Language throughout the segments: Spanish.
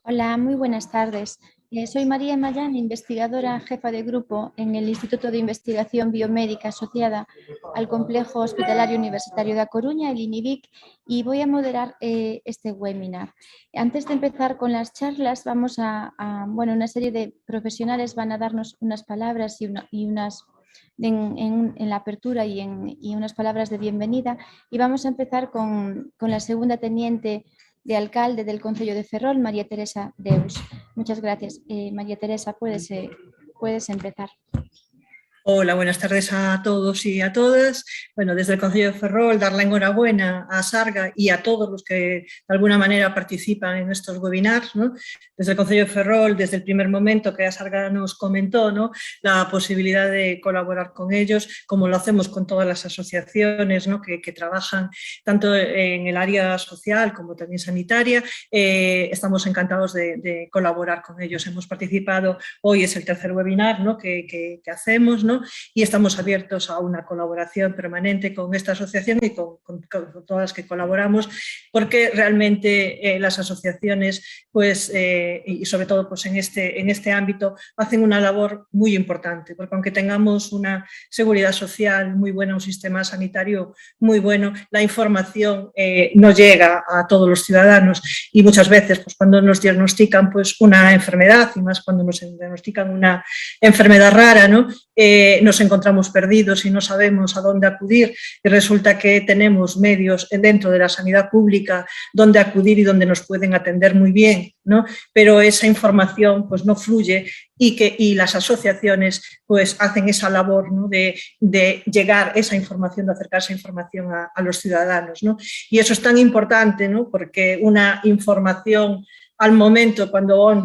Hola, muy buenas tardes. Soy María Mayán, investigadora jefa de grupo en el Instituto de Investigación Biomédica asociada al Complejo Hospitalario Universitario de A Coruña, el INIVIC, y voy a moderar este webinar. Antes de empezar con las charlas, vamos bueno, una serie de profesionales van a darnos unas palabras y unas en la apertura y unas palabras de bienvenida, y vamos a empezar con la segunda teniente de alcalde del Concello de Ferrol, María Teresa Deus. Muchas gracias. María Teresa, puedes empezar. Hola, buenas tardes a todos y a todas. Bueno, desde el Concello de Ferrol, dar la enhorabuena a Sarga y a todos los que de alguna manera participan en estos webinars, ¿no? Desde el Concello de Ferrol, desde el primer momento que Sarga nos comentó, ¿no?, la posibilidad de colaborar con ellos, como lo hacemos con todas las asociaciones, ¿no?, que trabajan tanto en el área social como también sanitaria. Estamos encantados de colaborar con ellos. Hemos participado, hoy es el tercer webinar, ¿no?, que hacemos, ¿no?, y estamos abiertos a una colaboración permanente con esta asociación y con todas las que colaboramos, porque realmente las asociaciones, pues, y sobre todo pues en este ámbito, hacen una labor muy importante, porque aunque tengamos una seguridad social muy buena, un sistema sanitario muy bueno, la información no llega a todos los ciudadanos, y muchas veces pues, cuando nos diagnostican pues, una enfermedad, y más cuando nos diagnostican una enfermedad rara, ¿no?, nos encontramos perdidos y no sabemos a dónde acudir, y resulta que tenemos medios dentro de la sanidad pública donde acudir y donde nos pueden atender muy bien, ¿no?, pero esa información pues, no fluye, y las asociaciones pues, hacen esa labor, ¿no?, de llegar esa información, de acercar esa información a los ciudadanos, ¿no? Y eso es tan importante, ¿no?, porque una información al momento cuando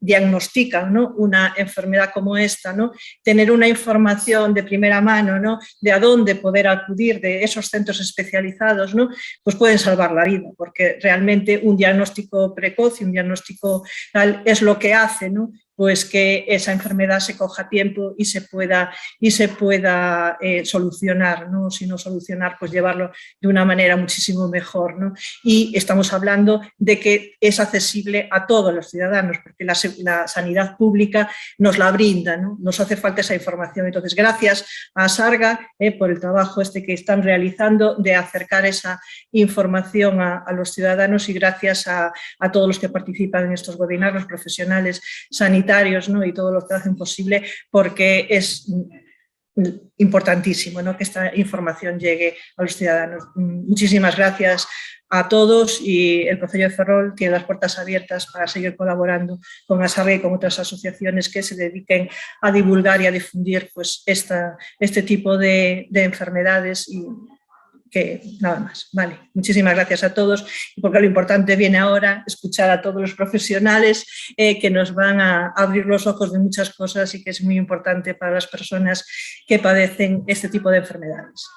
diagnostican, ¿no?, una enfermedad como esta, ¿no?, tener una información de primera mano, ¿no?, de a dónde poder acudir, de esos centros especializados, ¿no?, pues pueden salvar la vida, porque realmente un diagnóstico precoz y un diagnóstico tal es lo que hace, ¿no?, pues que esa enfermedad se coja a tiempo y se pueda solucionar, ¿no? Si no solucionar, pues llevarlo de una manera muchísimo mejor, ¿no? Y estamos hablando de que es accesible a todos los ciudadanos, porque la sanidad pública nos la brinda, ¿no? Nos hace falta esa información. Entonces, gracias a Sarga por el trabajo que están realizando de acercar esa información a los ciudadanos, y gracias a todos los que participan en estos webinars, los profesionales sanitarios, ¿no?, y todos los que hacen posible, porque es importantísimo, ¿no?, que esta información llegue a los ciudadanos. Muchísimas gracias a todos, y el Concello de Ferrol tiene las puertas abiertas para seguir colaborando con Sarga y con otras asociaciones que se dediquen a divulgar y a difundir pues, este tipo de enfermedades, y que nada más. Vale, muchísimas gracias a todos, porque lo importante viene ahora, escuchar a todos los profesionales que nos van a abrir los ojos de muchas cosas, y que es muy importante para las personas que padecen este tipo de enfermedades.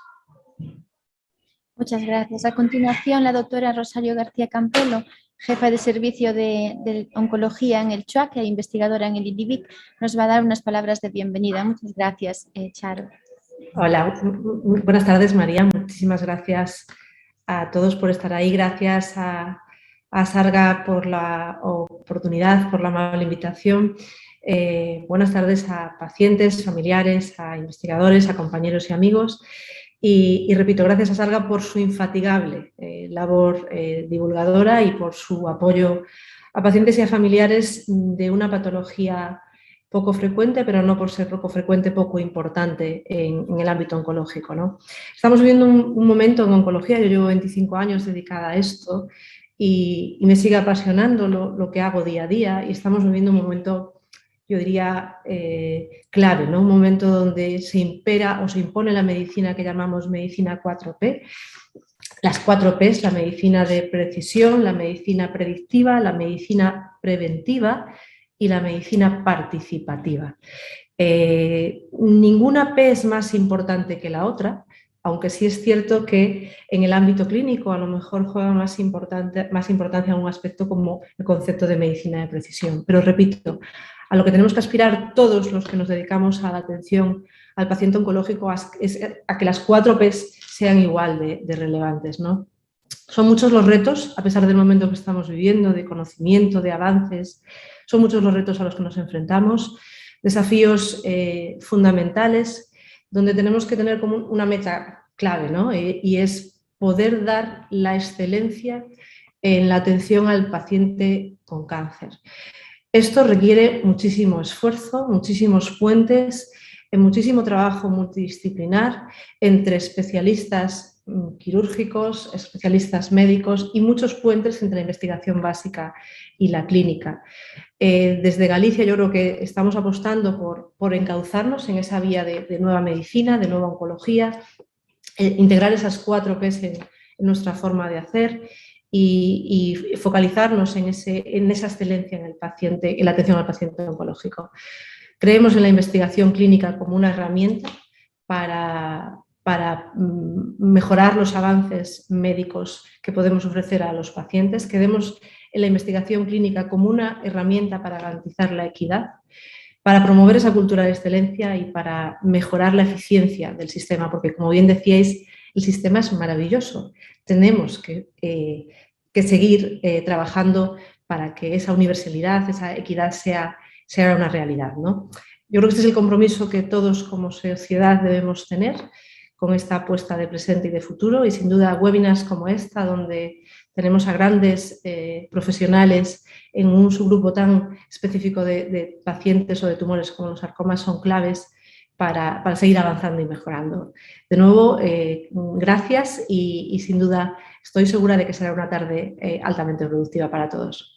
Muchas gracias. A continuación, la doctora Rosario García Campelo, jefa de servicio de oncología en el CHUAC e investigadora en el INIVIC, nos va a dar unas palabras de bienvenida. Muchas gracias, Charo. Hola, buenas tardes, María. Muchísimas gracias a todos por estar ahí. Gracias a Sarga por la oportunidad, por la amable invitación. Buenas tardes a pacientes, familiares, a investigadores, a compañeros y amigos. Y repito, gracias a Sarga por su infatigable labor divulgadora y por su apoyo a pacientes y a familiares de una patología poco frecuente, pero no por ser poco frecuente, poco importante en el ámbito oncológico, ¿no? Estamos viviendo un momento en oncología, yo llevo 25 años dedicada a esto, y me sigue apasionando lo que hago día a día, y estamos viviendo un momento, yo diría, clave, ¿no? Un momento donde se impera o se impone la medicina que llamamos medicina 4P, las 4 Ps, la medicina de precisión, la medicina predictiva, la medicina preventiva y la medicina participativa. Ninguna P es más importante que la otra, aunque sí es cierto que en el ámbito clínico a lo mejor juega más importancia un aspecto como el concepto de medicina de precisión. Pero repito, a lo que tenemos que aspirar todos los que nos dedicamos a la atención al paciente oncológico es a que las 4 Ps sean igual de relevantes, ¿no? Son muchos los retos, a pesar del momento que estamos viviendo, de conocimiento, de avances, son muchos los retos a los que nos enfrentamos, desafíos fundamentales, donde tenemos que tener como una meta clave, ¿no? Y es poder dar la excelencia en la atención al paciente con cáncer. Esto requiere muchísimo esfuerzo, muchísimos puentes, muchísimo trabajo multidisciplinar entre especialistas quirúrgicos, especialistas médicos y muchos puentes entre la investigación básica y la clínica. Desde Galicia yo creo que estamos apostando por encauzarnos en esa vía de nueva medicina, de nueva oncología, integrar esas 4 P's en nuestra forma de hacer y focalizarnos en esa excelencia en el paciente, en la atención al paciente oncológico. Creemos en la investigación clínica como una herramienta para mejorar los avances médicos que podemos ofrecer a los pacientes. Creemos en la investigación clínica como una herramienta para garantizar la equidad, para promover esa cultura de excelencia y para mejorar la eficiencia del sistema, porque como bien decíais, el sistema es maravilloso. Tenemos que seguir trabajando para que esa universalidad, esa equidad sea una realidad, ¿no? Yo creo que este es el compromiso que todos como sociedad debemos tener con esta apuesta de presente y de futuro, y sin duda webinars como esta, donde tenemos a grandes profesionales en un subgrupo tan específico de pacientes o de tumores como los sarcomas, son claves para seguir avanzando y mejorando. De nuevo, gracias y sin duda estoy segura de que será una tarde altamente productiva para todos.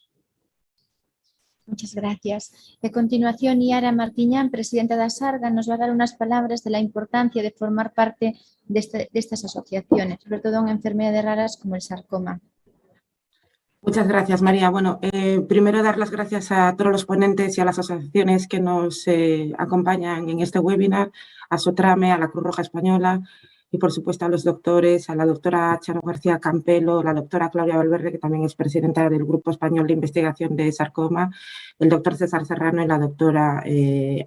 Muchas gracias. A continuación, Yara Martiñán, presidenta de Asarga, nos va a dar unas palabras de la importancia de formar parte de estas asociaciones, sobre todo en enfermedades raras como el sarcoma. Muchas gracias, María. Bueno, primero dar las gracias a todos los ponentes y a las asociaciones que nos acompañan en este webinar, a Sotrame, a la Cruz Roja Española y, por supuesto, a los doctores, a la doctora Charo García Campelo, la doctora Claudia Valverde, que también es presidenta del Grupo Español de Investigación de Sarcoma, el doctor César Serrano y la doctora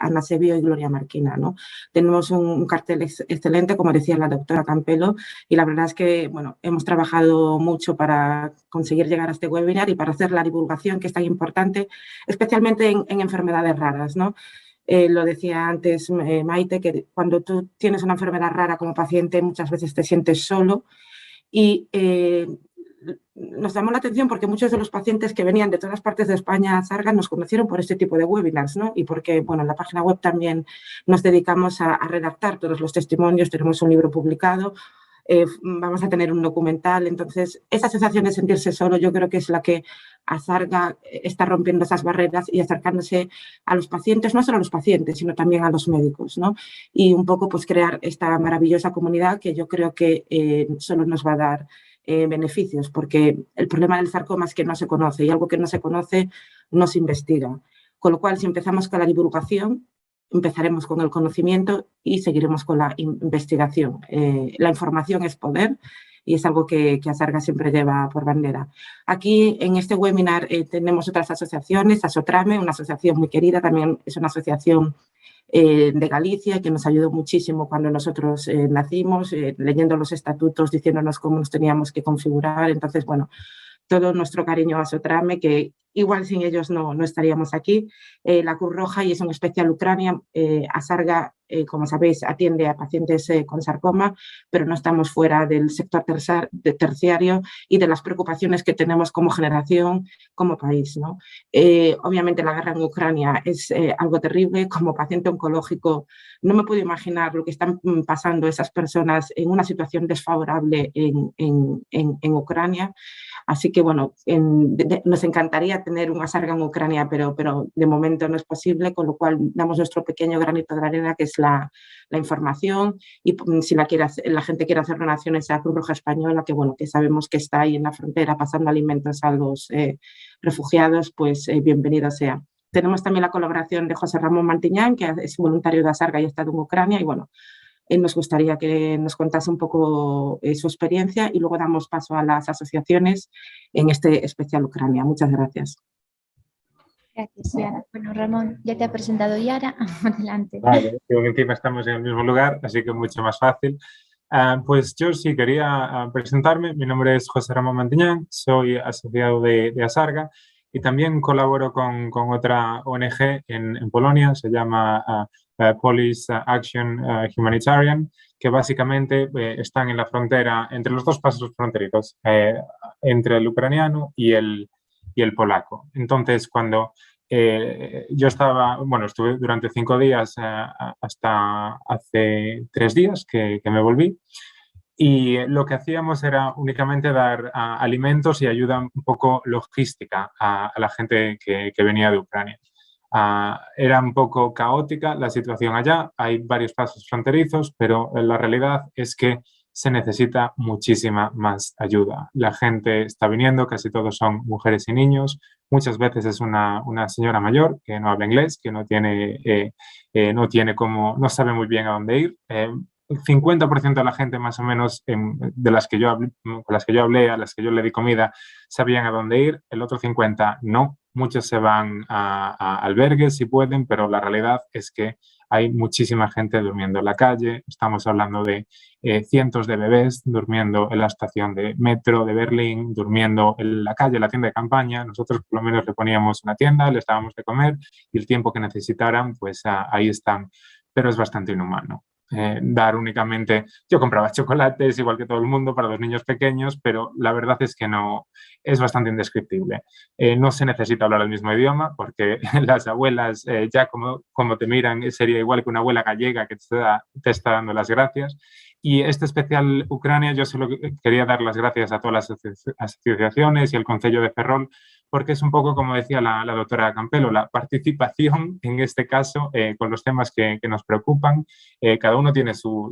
Ana Sevio y Gloria Marquina, ¿no? Tenemos un cartel excelente, como decía la doctora Campelo, y la verdad es que, bueno, hemos trabajado mucho para conseguir llegar a este webinar y para hacer la divulgación que es tan importante, especialmente en enfermedades raras, ¿no? Lo decía antes Maite, que cuando tú tienes una enfermedad rara como paciente muchas veces te sientes solo y nos llamó la atención porque muchos de los pacientes que venían de todas partes de España a Asarga nos conocieron por este tipo de webinars, ¿no? Y porque, bueno, en la página web también nos dedicamos a redactar todos los testimonios, tenemos un libro publicado, vamos a tener un documental. Entonces, esa sensación de sentirse solo yo creo que es la que Asarga está rompiendo esas barreras y acercándose a los pacientes, no solo a los pacientes, sino también a los médicos, ¿no? Y un poco pues crear esta maravillosa comunidad que yo creo que solo nos va a dar beneficios, porque el problema del sarcoma es que no se conoce y algo que no se conoce no se investiga. Con lo cual, si empezamos con la divulgación, empezaremos con el conocimiento y seguiremos con la investigación. La información es poder y es algo que Asarga siempre lleva por bandera. Aquí en este webinar tenemos otras asociaciones, Asotrame, una asociación muy querida, también es una asociación de Galicia que nos ayudó muchísimo cuando nosotros nacimos, leyendo los estatutos, diciéndonos cómo nos teníamos que configurar. Entonces, bueno, todo nuestro cariño a Sotrame, que igual sin ellos no estaríamos aquí. La Cruz Roja y es un especial Ucrania. Asarga, como sabéis, atiende a pacientes con sarcoma, pero no estamos fuera del sector terciario y de las preocupaciones que tenemos como generación, como país, ¿no? Obviamente la guerra en Ucrania es algo terrible. Como paciente oncológico no me puedo imaginar lo que están pasando esas personas en una situación desfavorable en Ucrania. Así que, bueno, nos encantaría tener una Asarga en Ucrania, pero de momento no es posible, con lo cual damos nuestro pequeño granito de arena, que es la información, y si la gente quiere hacer donaciones a la Cruz Roja Española, que bueno, que sabemos que está ahí en la frontera pasando alimentos a los refugiados, pues bienvenido sea. Tenemos también la colaboración de José Ramón Martiñán, que es voluntario de Asarga y ha estado en Ucrania, y bueno, nos gustaría que nos contase un poco su experiencia y luego damos paso a las asociaciones en este especial Ucrania. Muchas gracias. Gracias, Yara. Bueno, Ramón, ya te ha presentado Yara. Adelante. Vale, creo que encima estamos en el mismo lugar, así que mucho más fácil. Pues yo sí quería presentarme. Mi nombre es José Ramón Mantiñán, soy asociado de Asarga y también colaboro con otra ONG en Polonia, se llama Polish Action Humanitarian, que básicamente están en la frontera, entre los dos pasos fronterizos, entre el ucraniano y el polaco. Entonces, cuando yo estuve durante 5 días hasta hace 3 días que me volví, y lo que hacíamos era únicamente dar alimentos y ayuda un poco logística a la gente que venía de Ucrania. Era un poco caótica la situación allá, hay varios pasos fronterizos, pero la realidad es que se necesita muchísima más ayuda. La gente está viniendo, casi todos son mujeres y niños, muchas veces es una señora mayor que no habla inglés, que no sabe muy bien a dónde ir. El 50% de la gente más o menos con las que yo hablé, a las que yo le di comida, sabían a dónde ir, el otro 50% no. Muchos se van a albergues si pueden, pero la realidad es que hay muchísima gente durmiendo en la calle. Estamos hablando de cientos de bebés durmiendo en la estación de metro de Berlín, durmiendo en la calle, en la tienda de campaña. Nosotros por lo menos le poníamos una tienda, les dábamos de comer y el tiempo que necesitaran, pues ahí están. Pero es bastante inhumano. Dar únicamente, yo compraba chocolates igual que todo el mundo para los niños pequeños, pero la verdad es que no, es bastante indescriptible. No se necesita hablar el mismo idioma porque las abuelas ya como te miran sería igual que una abuela gallega que te está dando las gracias. Y este especial Ucrania, yo solo quería dar las gracias a todas las asociaciones y al Concello de Ferrol, porque es un poco, como decía la doctora Campelo, la participación en este caso con los temas que nos preocupan. Cada uno tiene su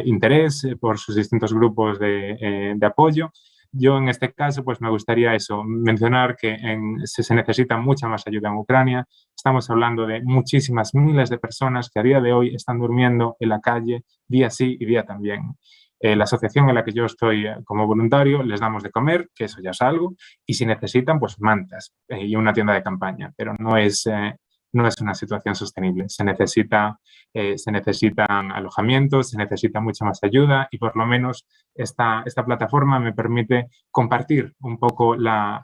interés por sus distintos grupos de apoyo. Yo en este caso pues me gustaría mencionar que se necesita mucha más ayuda en Ucrania. Estamos hablando de muchísimas miles de personas que a día de hoy están durmiendo en la calle día sí y día también. La asociación en la que yo estoy como voluntario les damos de comer, que eso ya es algo, y si necesitan pues mantas y una tienda de campaña, pero no es una situación sostenible. Se necesitan alojamientos, se necesita mucha más ayuda y por lo menos esta plataforma me permite compartir un poco la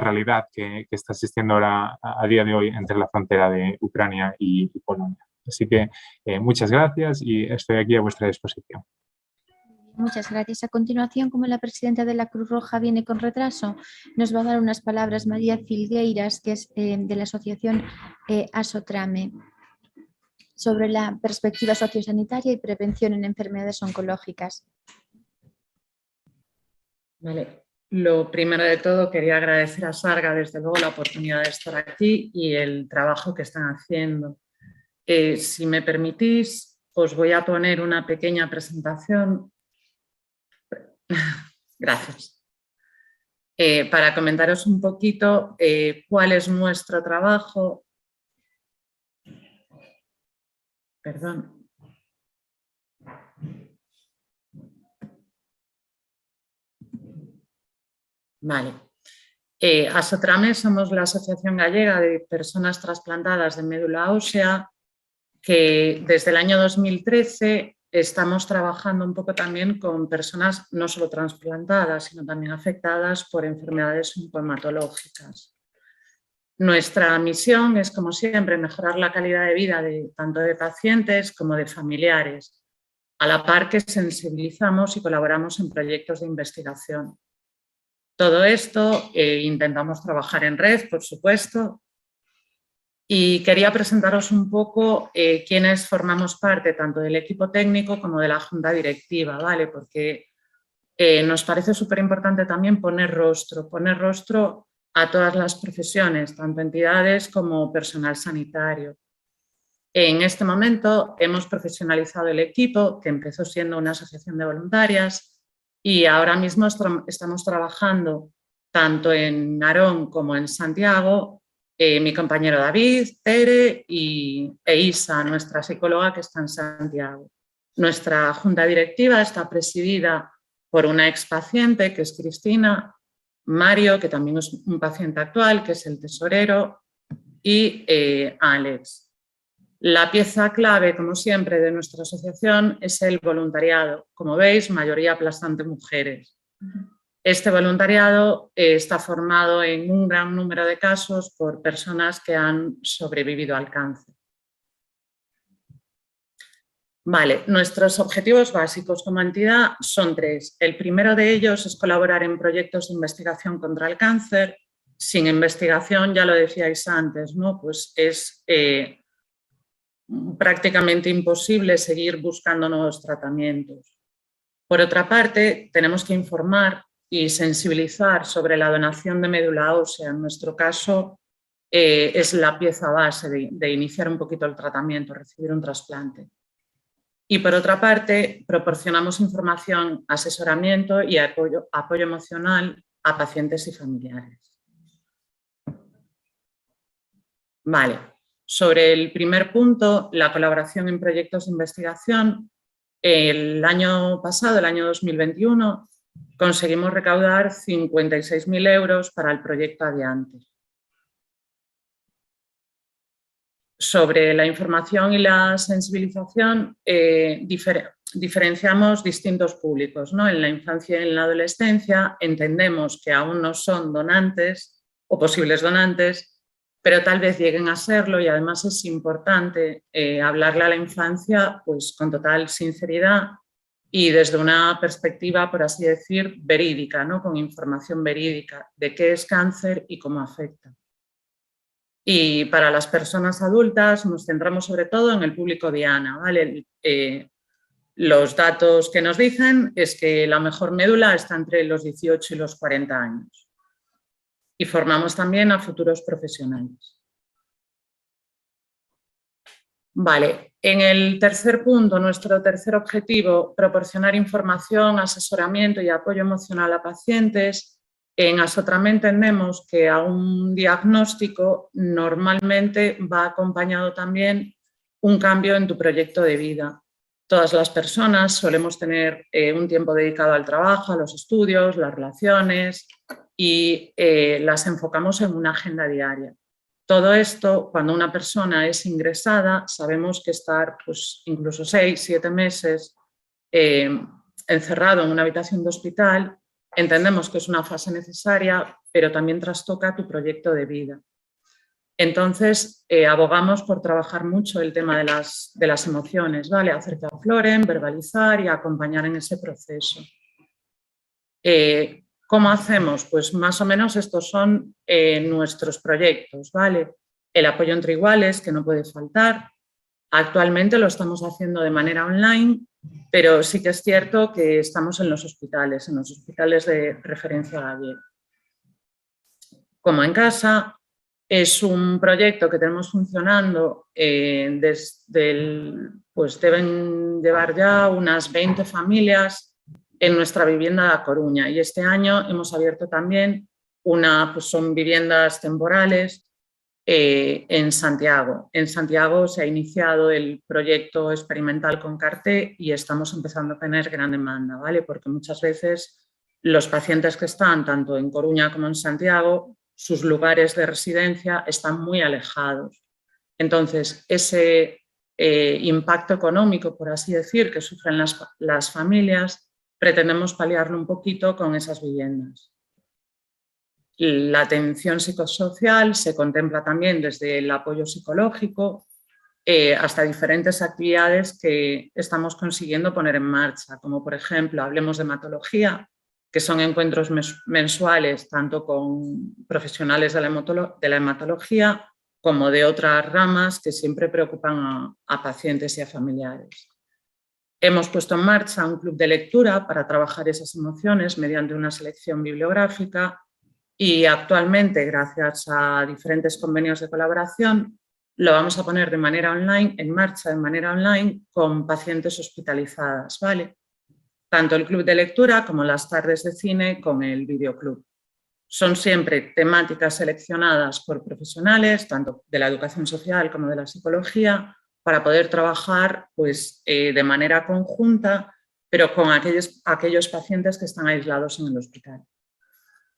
realidad que está existiendo ahora a día de hoy entre la frontera de Ucrania y Polonia. Así que muchas gracias y estoy aquí a vuestra disposición. Muchas gracias. A continuación, como la presidenta de la Cruz Roja viene con retraso, nos va a dar unas palabras María Filgueiras, que es de la asociación Asotrame, sobre la perspectiva sociosanitaria y prevención en enfermedades oncológicas. Vale. Lo primero de todo, quería agradecer a Sarga, desde luego, la oportunidad de estar aquí y el trabajo que están haciendo. Si me permitís, os voy a poner una pequeña presentación. Gracias. Para comentaros un poquito cuál es nuestro trabajo. Perdón. Vale. Asotrame somos la Asociación Gallega de Personas Trasplantadas de Médula Ósea, que desde el año 2013 estamos trabajando un poco también con personas no solo trasplantadas, sino también afectadas por enfermedades oncohematológicas. Nuestra misión es, como siempre, mejorar la calidad de vida tanto de pacientes como de familiares, a la par que sensibilizamos y colaboramos en proyectos de investigación. Todo esto intentamos trabajar en red, por supuesto, y quería presentaros un poco quiénes formamos parte tanto del equipo técnico como de la junta directiva, ¿vale? Porque nos parece súper importante también poner rostro a todas las profesiones, tanto entidades como personal sanitario. En este momento hemos profesionalizado el equipo, que empezó siendo una asociación de voluntarias, y ahora mismo estamos trabajando tanto en Narón como en Santiago, mi compañero David, Tere e Isa, nuestra psicóloga que está en Santiago. Nuestra junta directiva está presidida por una expaciente que es Cristina, Mario, que también es un paciente actual, que es el tesorero, y Alex. La pieza clave, como siempre, de nuestra asociación es el voluntariado. Como veis, mayoría aplastante mujeres. Este voluntariado está formado en un gran número de casos por personas que han sobrevivido al cáncer. Vale, nuestros objetivos básicos como entidad son 3. El primero de ellos es colaborar en proyectos de investigación contra el cáncer. Sin investigación, ya lo decíais antes, ¿no? Pues es prácticamente imposible seguir buscando nuevos tratamientos. Por otra parte, tenemos que informar y sensibilizar sobre la donación de médula ósea. En nuestro caso, es la pieza base de iniciar un poquito el tratamiento, recibir un trasplante. Y por otra parte, proporcionamos información, asesoramiento y apoyo emocional a pacientes y familiares. Vale, sobre el primer punto, la colaboración en proyectos de investigación, el año pasado, el año 2021, conseguimos recaudar 56.000 euros para el proyecto Adiante. Sobre la información y la sensibilización, diferenciamos distintos públicos, ¿no? En la infancia y en la adolescencia entendemos que aún no son donantes o posibles donantes, pero tal vez lleguen a serlo, y además es importante hablarle a la infancia pues, con total sinceridad y desde una perspectiva, por así decir, verídica, ¿no? Con información verídica de qué es cáncer y cómo afecta. Y para las personas adultas nos centramos sobre todo en el público diana, ¿vale? Los datos que nos dicen es que la mejor médula está entre los 18 y los 40 años. Y formamos también a futuros profesionales. Vale, en el tercer punto, nuestro tercer objetivo, proporcionar información, asesoramiento y apoyo emocional a pacientes. En Asotrame entendemos que a un diagnóstico normalmente va acompañado también un cambio en tu proyecto de vida. Todas las personas solemos tener un tiempo dedicado al trabajo, a los estudios, las relaciones y las enfocamos en una agenda diaria. Todo esto, cuando una persona es ingresada, sabemos que estar pues, incluso 6, 7 meses encerrado en una habitación de hospital, entendemos que es una fase necesaria, pero también trastoca tu proyecto de vida. Entonces, abogamos por trabajar mucho el tema de las emociones, ¿vale? Hacer que afloren, verbalizar y acompañar en ese proceso. ¿Cómo hacemos? Pues más o menos estos son nuestros proyectos, ¿vale? El apoyo entre iguales, que no puede faltar. Actualmente lo estamos haciendo de manera online, pero sí que es cierto que estamos en los hospitales de referencia gallega. Como en casa, es un proyecto que tenemos funcionando pues deben llevar ya unas 20 familias en nuestra vivienda de A Coruña, y este año hemos abierto también pues son viviendas temporales en Santiago. En Santiago se ha iniciado el proyecto experimental con CAR-T y estamos empezando a tener gran demanda, ¿vale? Porque muchas veces los pacientes que están tanto en Coruña como en Santiago, sus lugares de residencia están muy alejados. Entonces, ese impacto económico, por así decir, que sufren las familias, pretendemos paliarlo un poquito con esas viviendas. La atención psicosocial se contempla también desde el apoyo psicológico hasta diferentes actividades que estamos consiguiendo poner en marcha, como por ejemplo, hablemos de hematología, que son encuentros mensuales tanto con profesionales de la hematología como de otras ramas que siempre preocupan a pacientes y a familiares. Hemos puesto en marcha un club de lectura para trabajar esas emociones mediante una selección bibliográfica y actualmente, gracias a diferentes convenios de colaboración, lo vamos a poner en marcha de manera online con pacientes hospitalizadas, ¿vale? Tanto el club de lectura como las tardes de cine con el videoclub. Son siempre temáticas seleccionadas por profesionales, tanto de la educación social como de la psicología, para poder trabajar pues, de manera conjunta, pero con aquellos pacientes que están aislados en el hospital.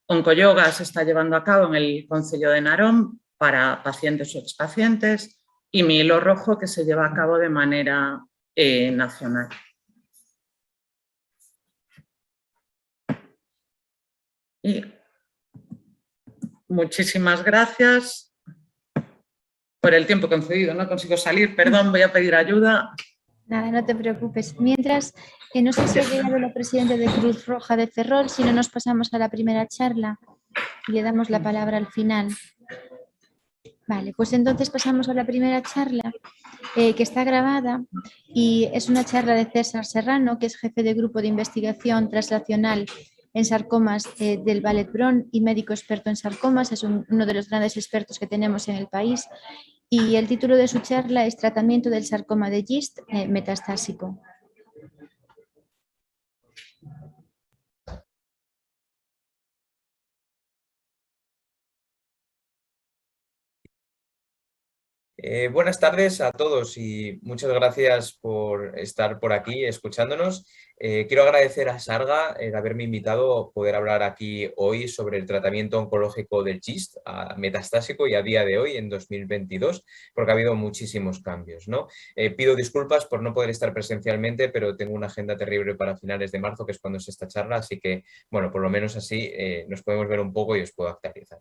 Oncoyoga se está llevando a cabo en el Concello de Narón para pacientes o expacientes y mi hilo rojo que se lleva a cabo de manera nacional. Y muchísimas gracias por el tiempo concedido. No consigo salir, perdón, voy a pedir ayuda. Nada, no te preocupes. Mientras, no sé si ha llegado la presidenta de Cruz Roja de Ferrol, si no nos pasamos a la primera charla y le damos la palabra al final. Vale, pues entonces pasamos a la primera charla, que está grabada y es una charla de César Serrano, que es jefe de grupo de investigación translacional en sarcomas del Vall d'Hebron y médico experto en sarcomas, es uno de los grandes expertos que tenemos en el país. Y el título de su charla es Tratamiento del sarcoma de GIST metastásico. Buenas tardes a todos y muchas gracias por estar por aquí escuchándonos. Quiero agradecer a Sarga el haberme invitado a poder hablar aquí hoy sobre el tratamiento oncológico del GIST metastásico y a día de hoy, en 2022, porque ha habido muchísimos cambios, ¿no? Pido disculpas por no poder estar presencialmente, pero tengo una agenda terrible para finales de marzo, que es cuando es esta charla, así que, bueno, por lo menos así nos podemos ver un poco y os puedo actualizar.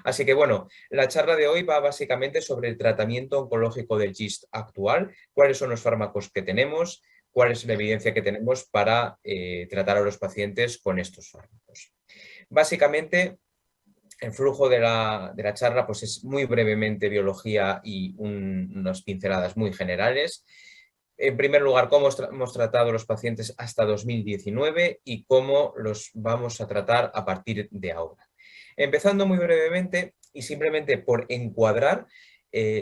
Así que, bueno, la charla de hoy va básicamente sobre el tratamiento oncológico del GIST actual, cuáles son los fármacos que tenemos, cuál es la evidencia que tenemos para tratar a los pacientes con estos fármacos. Básicamente, el flujo de la charla pues es muy brevemente biología y unas pinceladas muy generales. En primer lugar, cómo hemos tratado a los pacientes hasta 2019 y cómo los vamos a tratar a partir de ahora. Empezando muy brevemente y simplemente por encuadrar,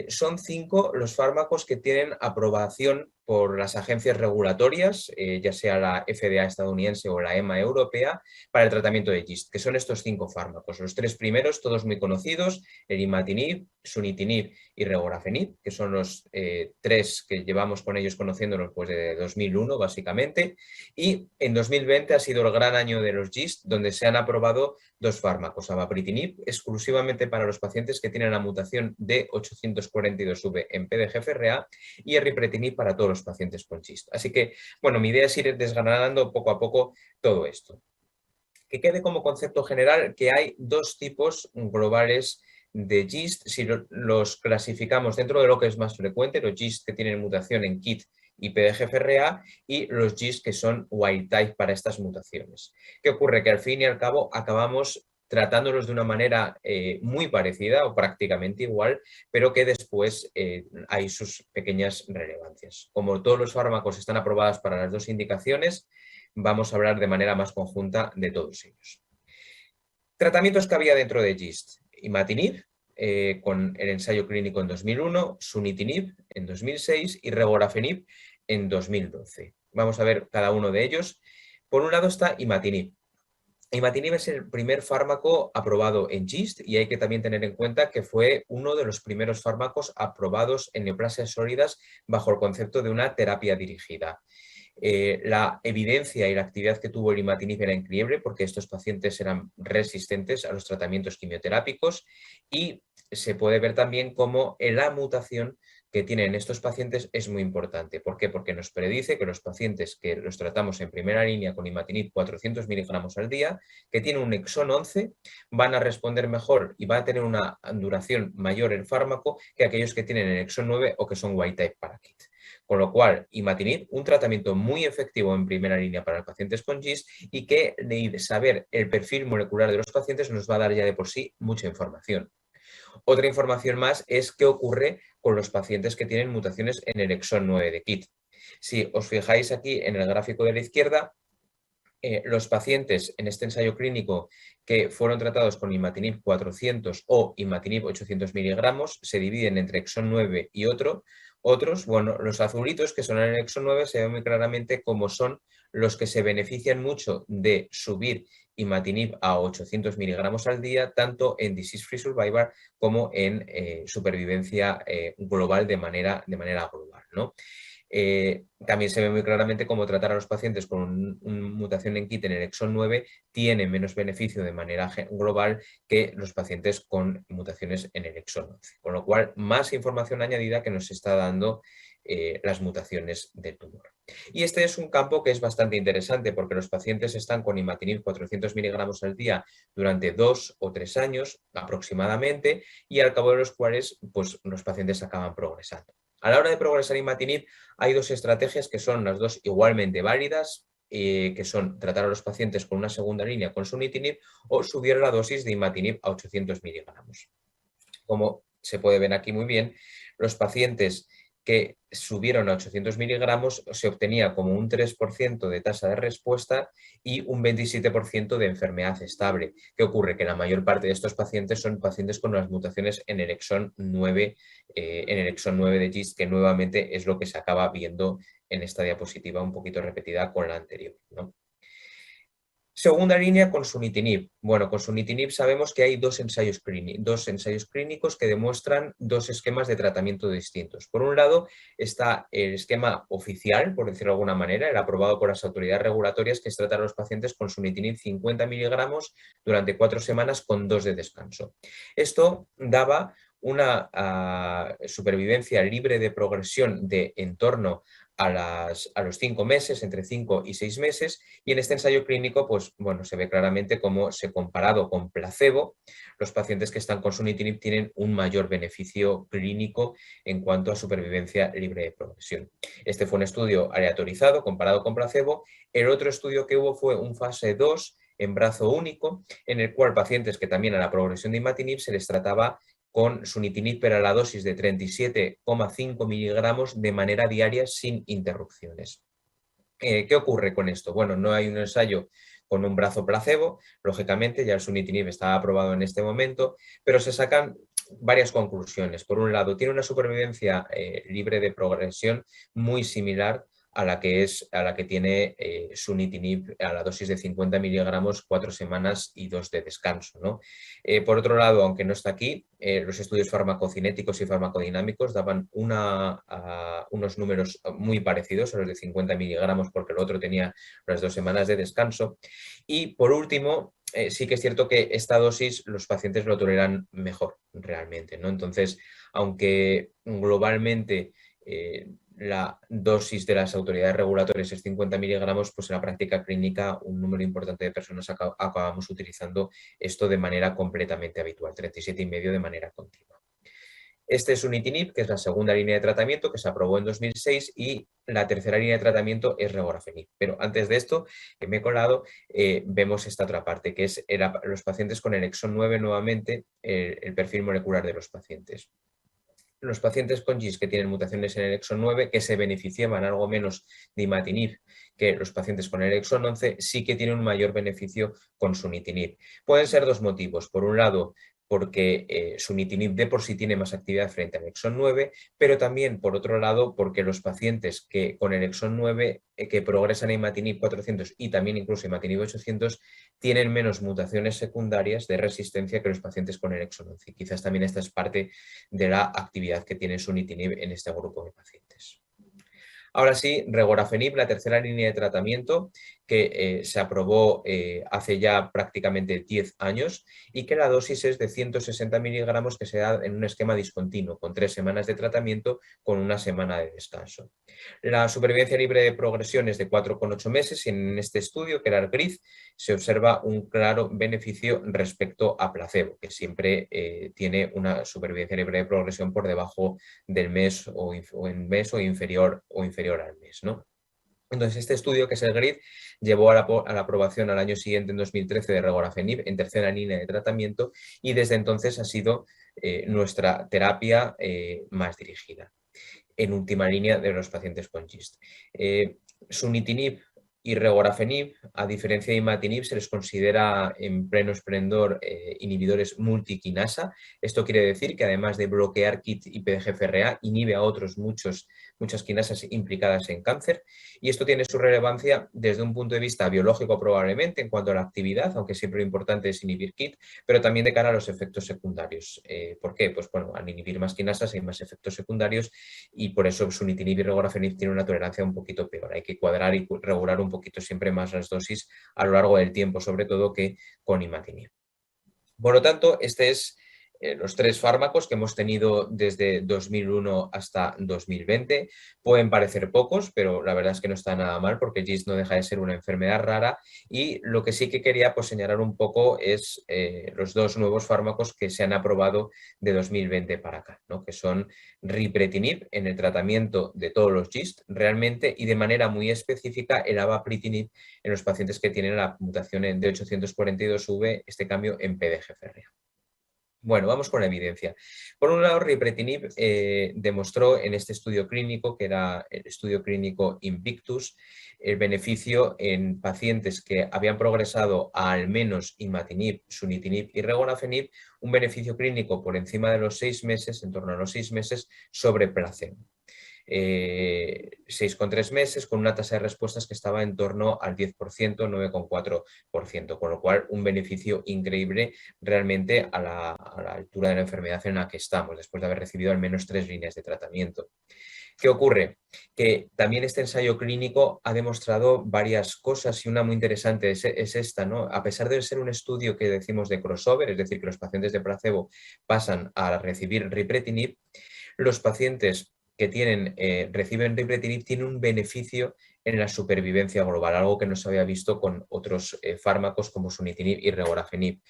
son 5 los fármacos que tienen aprobación por las agencias regulatorias, ya sea la FDA estadounidense o la EMA europea, para el tratamiento de GIST, que son estos 5 fármacos. Los 3 primeros, todos muy conocidos, el imatinib, sunitinib y regorafenib, que son los 3 que llevamos con ellos conociéndolos pues, desde 2001 básicamente, y en 2020 ha sido el gran año de los GIST, donde se han aprobado 2 fármacos, avapritinib, exclusivamente para los pacientes que tienen la mutación D842V en PDGFRA, y erripretinib para todos los pacientes con GIST. Así que, bueno, mi idea es ir desgranando poco a poco todo esto. Que quede como concepto general que hay 2 tipos globales de GIST, si los clasificamos dentro de lo que es más frecuente, los GIST que tienen mutación en KIT y PDGFRA, y los GIST que son wild type para estas mutaciones. ¿Qué ocurre? Que al fin y al cabo acabamos tratándolos de una manera muy parecida o prácticamente igual, pero que después hay sus pequeñas relevancias. Como todos los fármacos están aprobados para las 2 indicaciones, vamos a hablar de manera más conjunta de todos ellos. Tratamientos que había dentro de GIST. Imatinib, con el ensayo clínico en 2001, sunitinib en 2006 y regorafenib en 2012. Vamos a ver cada uno de ellos. Por un lado está imatinib. Imatinib es el primer fármaco aprobado en GIST y hay que también tener en cuenta que fue uno de los primeros fármacos aprobados en neoplasias sólidas bajo el concepto de una terapia dirigida. La evidencia y la actividad que tuvo el imatinib era increíble porque estos pacientes eran resistentes a los tratamientos quimioterápicos y se puede ver también cómo la mutación que tienen estos pacientes es muy importante. ¿Por qué? Porque nos predice que los pacientes que los tratamos en primera línea con imatinib 400 miligramos al día, que tienen un exón 11, van a responder mejor y van a tener una duración mayor el fármaco que aquellos que tienen el exón 9 o que son wild type para KIT. Con lo cual, imatinib, un tratamiento muy efectivo en primera línea para los pacientes con GIST y que de saber el perfil molecular de los pacientes nos va a dar ya de por sí mucha información. Otra información más es qué ocurre con los pacientes que tienen mutaciones en el exón 9 de KIT. Si os fijáis aquí en el gráfico de la izquierda, los pacientes en este ensayo clínico que fueron tratados con imatinib 400 o imatinib 800 miligramos se dividen entre exón 9 y otros. Bueno, los azulitos que son en el exón 9 se ven muy claramente como son los que se benefician mucho de subir imatinib a 800 miligramos al día, tanto en disease free survival como en supervivencia global de manera global, ¿no? También se ve muy claramente cómo tratar a los pacientes con una mutación en KIT en el exón 9 tiene menos beneficio de manera global que los pacientes con mutaciones en el exón 11. Con lo cual, más información añadida que nos está dando las mutaciones del tumor. Y este es un campo que es bastante interesante porque los pacientes están con imatinib 400 miligramos al día durante 2 o 3 años aproximadamente y al cabo de los cuales pues, los pacientes acaban progresando. A la hora de progresar imatinib hay dos estrategias que son las dos igualmente válidas, que son tratar a los pacientes con una segunda línea con sunitinib o subir la dosis de imatinib a 800 miligramos. Como se puede ver aquí muy bien, los pacientes que subieron a 800 miligramos se obtenía como un 3% de tasa de respuesta y un 27% de enfermedad estable. ¿Qué ocurre? Que la mayor parte de estos pacientes son pacientes con las mutaciones en el exón 9, de GIST, que nuevamente es lo que se acaba viendo en esta diapositiva un poquito repetida con la anterior, ¿no? Segunda línea con sunitinib. Bueno, con sunitinib sabemos que hay dos ensayos clínicos que demuestran dos esquemas de tratamiento distintos. Por un lado está el esquema oficial, por decirlo de alguna manera, el aprobado por las autoridades regulatorias, que es tratar a los pacientes con sunitinib 50 miligramos durante 4 semanas con 2 de descanso. Esto daba una supervivencia libre de progresión de en torno a los 5 meses, entre 5 y 6 meses, y en este ensayo clínico pues, bueno, se ve claramente cómo comparado con placebo, los pacientes que están con sunitinib tienen un mayor beneficio clínico en cuanto a supervivencia libre de progresión. Este fue un estudio aleatorizado comparado con placebo. El otro estudio que hubo fue un fase 2 en brazo único, en el cual pacientes que también a la progresión de imatinib se les trataba con sunitinib pero a la dosis de 37,5 miligramos de manera diaria sin interrupciones. ¿Qué ocurre con esto? Bueno, no hay un ensayo con un brazo placebo, lógicamente ya el sunitinib estaba aprobado en este momento, pero se sacan varias conclusiones. Por un lado, tiene una supervivencia libre de progresión muy similar a la que tiene sunitinib a la dosis de 50 miligramos, 4 semanas y 2 de descanso, ¿no? Por otro lado, aunque no está aquí, los estudios farmacocinéticos y farmacodinámicos daban unos números muy parecidos a los de 50 miligramos porque el otro tenía las 2 semanas de descanso. Y por último, sí que es cierto que esta dosis los pacientes lo toleran mejor realmente, ¿no? Entonces, aunque globalmente la dosis de las autoridades regulatorias es 50 miligramos, pues en la práctica clínica un número importante de personas acabamos utilizando esto de manera completamente habitual, 37,5 de manera continua. Este es sunitinib, que es la segunda línea de tratamiento que se aprobó en 2006 y la tercera línea de tratamiento es regorafenib. Pero antes de esto, que me he colado, vemos esta otra parte, que es los pacientes con el exón 9 nuevamente, el perfil molecular de los pacientes. Los pacientes con GIST que tienen mutaciones en el exón 9, que se beneficiaban algo menos de imatinib que los pacientes con el exón 11, sí que tienen un mayor beneficio con sunitinib. Pueden ser dos motivos. Por un lado, porque sunitinib de por sí tiene más actividad frente al exón 9, pero también, por otro lado, porque los pacientes que con el exón 9 que progresan a imatinib 400 y también incluso imatinib 800 tienen menos mutaciones secundarias de resistencia que los pacientes con el exón 11. Quizás también esta es parte de la actividad que tiene sunitinib en este grupo de pacientes. Ahora sí, regorafenib, la tercera línea de tratamiento que se aprobó hace ya prácticamente 10 años y que la dosis es de 160 miligramos que se da en un esquema discontinuo, con 3 semanas de tratamiento con 1 semana de descanso. La supervivencia libre de progresión es de 4,8 meses y en este estudio, que era el GRID, se observa un claro beneficio respecto a placebo, que siempre tiene una supervivencia libre de progresión por debajo del mes o inferior al mes, ¿no? Entonces, este estudio, que es el GRID, llevó a la aprobación al año siguiente, en 2013, de regorafenib en tercera línea de tratamiento y desde entonces ha sido nuestra terapia más dirigida en última línea de los pacientes con GIST. Sunitinib y regorafenib, a diferencia de imatinib, se les considera en pleno esplendor inhibidores multiquinasa. Esto quiere decir que además de bloquear KIT y PDGFRA, inhibe a muchas quinasas implicadas en cáncer, y esto tiene su relevancia desde un punto de vista biológico probablemente en cuanto a la actividad, aunque siempre lo importante es inhibir KIT, pero también de cara a los efectos secundarios. ¿Por qué? Pues bueno, al inhibir más quinasas hay más efectos secundarios y por eso sunitinib y regorafenib tienen una tolerancia un poquito peor. Hay que cuadrar y regular un poquito siempre más las dosis a lo largo del tiempo, sobre todo que con imatinib. Por lo tanto, este es los 3 fármacos que hemos tenido desde 2001 hasta 2020. Pueden parecer pocos, pero la verdad es que no está nada mal porque GIST no deja de ser una enfermedad rara, y lo que sí que quería pues señalar un poco es los 2 nuevos fármacos que se han aprobado de 2020 para acá, ¿no? Que son ripretinib en el tratamiento de todos los GIST realmente, y de manera muy específica el avapritinib en los pacientes que tienen la mutación en D842V, este cambio en PDGFR. Bueno, vamos con la evidencia. Por un lado, ripretinib demostró en este estudio clínico, que era el estudio clínico Invictus, el beneficio en pacientes que habían progresado a al menos imatinib, sunitinib y regorafenib, un beneficio clínico por encima de los 6 meses, en torno a los 6 meses, sobre placebo. 6,3 meses, con una tasa de respuestas que estaba en torno al 10%, 9,4%, con lo cual un beneficio increíble realmente a la altura de la enfermedad en la que estamos, después de haber recibido al menos 3 líneas de tratamiento. ¿Qué ocurre? Que también este ensayo clínico ha demostrado varias cosas, y una muy interesante es esta, ¿no? A pesar de ser un estudio que decimos de crossover, es decir, que los pacientes de placebo pasan a recibir ripretinib, los pacientes que reciben ripretinib tienen un beneficio en la supervivencia global, algo que no se había visto con otros fármacos como sunitinib y regorafenib.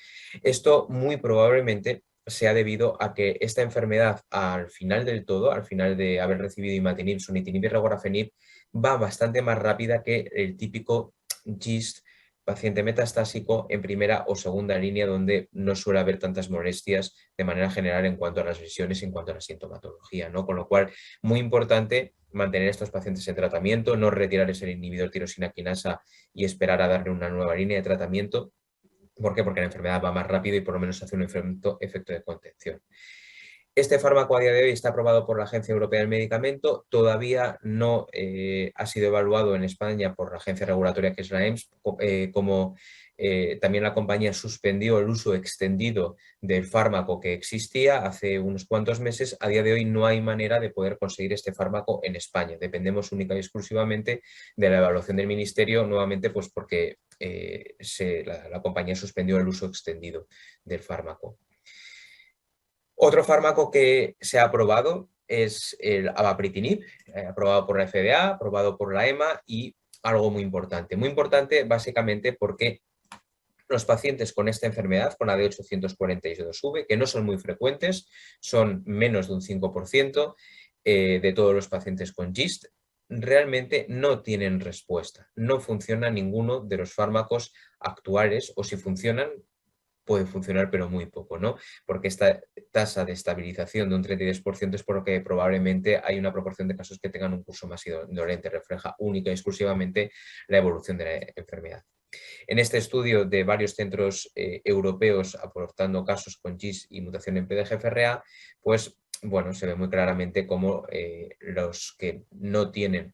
Esto muy probablemente sea debido a que esta enfermedad al final del todo, al final de haber recibido imatinib, sunitinib y regorafenib, va bastante más rápida que el típico GIST, paciente metastásico en primera o segunda línea, donde no suele haber tantas molestias de manera general en cuanto a las lesiones y en cuanto a la sintomatología, ¿no? Con lo cual, muy importante mantener a estos pacientes en tratamiento, no retirarles el inhibidor tirosina quinasa y esperar a darle una nueva línea de tratamiento. ¿Por qué? Porque la enfermedad va más rápido y por lo menos hace un efecto de contención. Este fármaco a día de hoy está aprobado por la Agencia Europea del Medicamento, todavía no ha sido evaluado en España por la agencia regulatoria que es la EMS, como también la compañía suspendió el uso extendido del fármaco que existía hace unos cuantos meses. A día de hoy no hay manera de poder conseguir este fármaco en España, dependemos única y exclusivamente de la evaluación del Ministerio, nuevamente pues porque la compañía suspendió el uso extendido del fármaco. Otro fármaco que se ha aprobado es el avapritinib, aprobado por la FDA, aprobado por la EMA, y algo muy importante básicamente porque los pacientes con esta enfermedad, con la D842V, que no son muy frecuentes, son menos de un 5% de todos los pacientes con GIST, realmente no tienen respuesta, no funciona ninguno de los fármacos actuales, o si funcionan, puede funcionar pero muy poco, ¿no? Porque esta tasa de estabilización de un 33% es por lo que probablemente hay una proporción de casos que tengan un curso más indolente, refleja única y exclusivamente la evolución de la enfermedad. En este estudio de varios centros europeos aportando casos con GIST y mutación en PDGFRA, pues bueno, se ve muy claramente cómo los que no tienen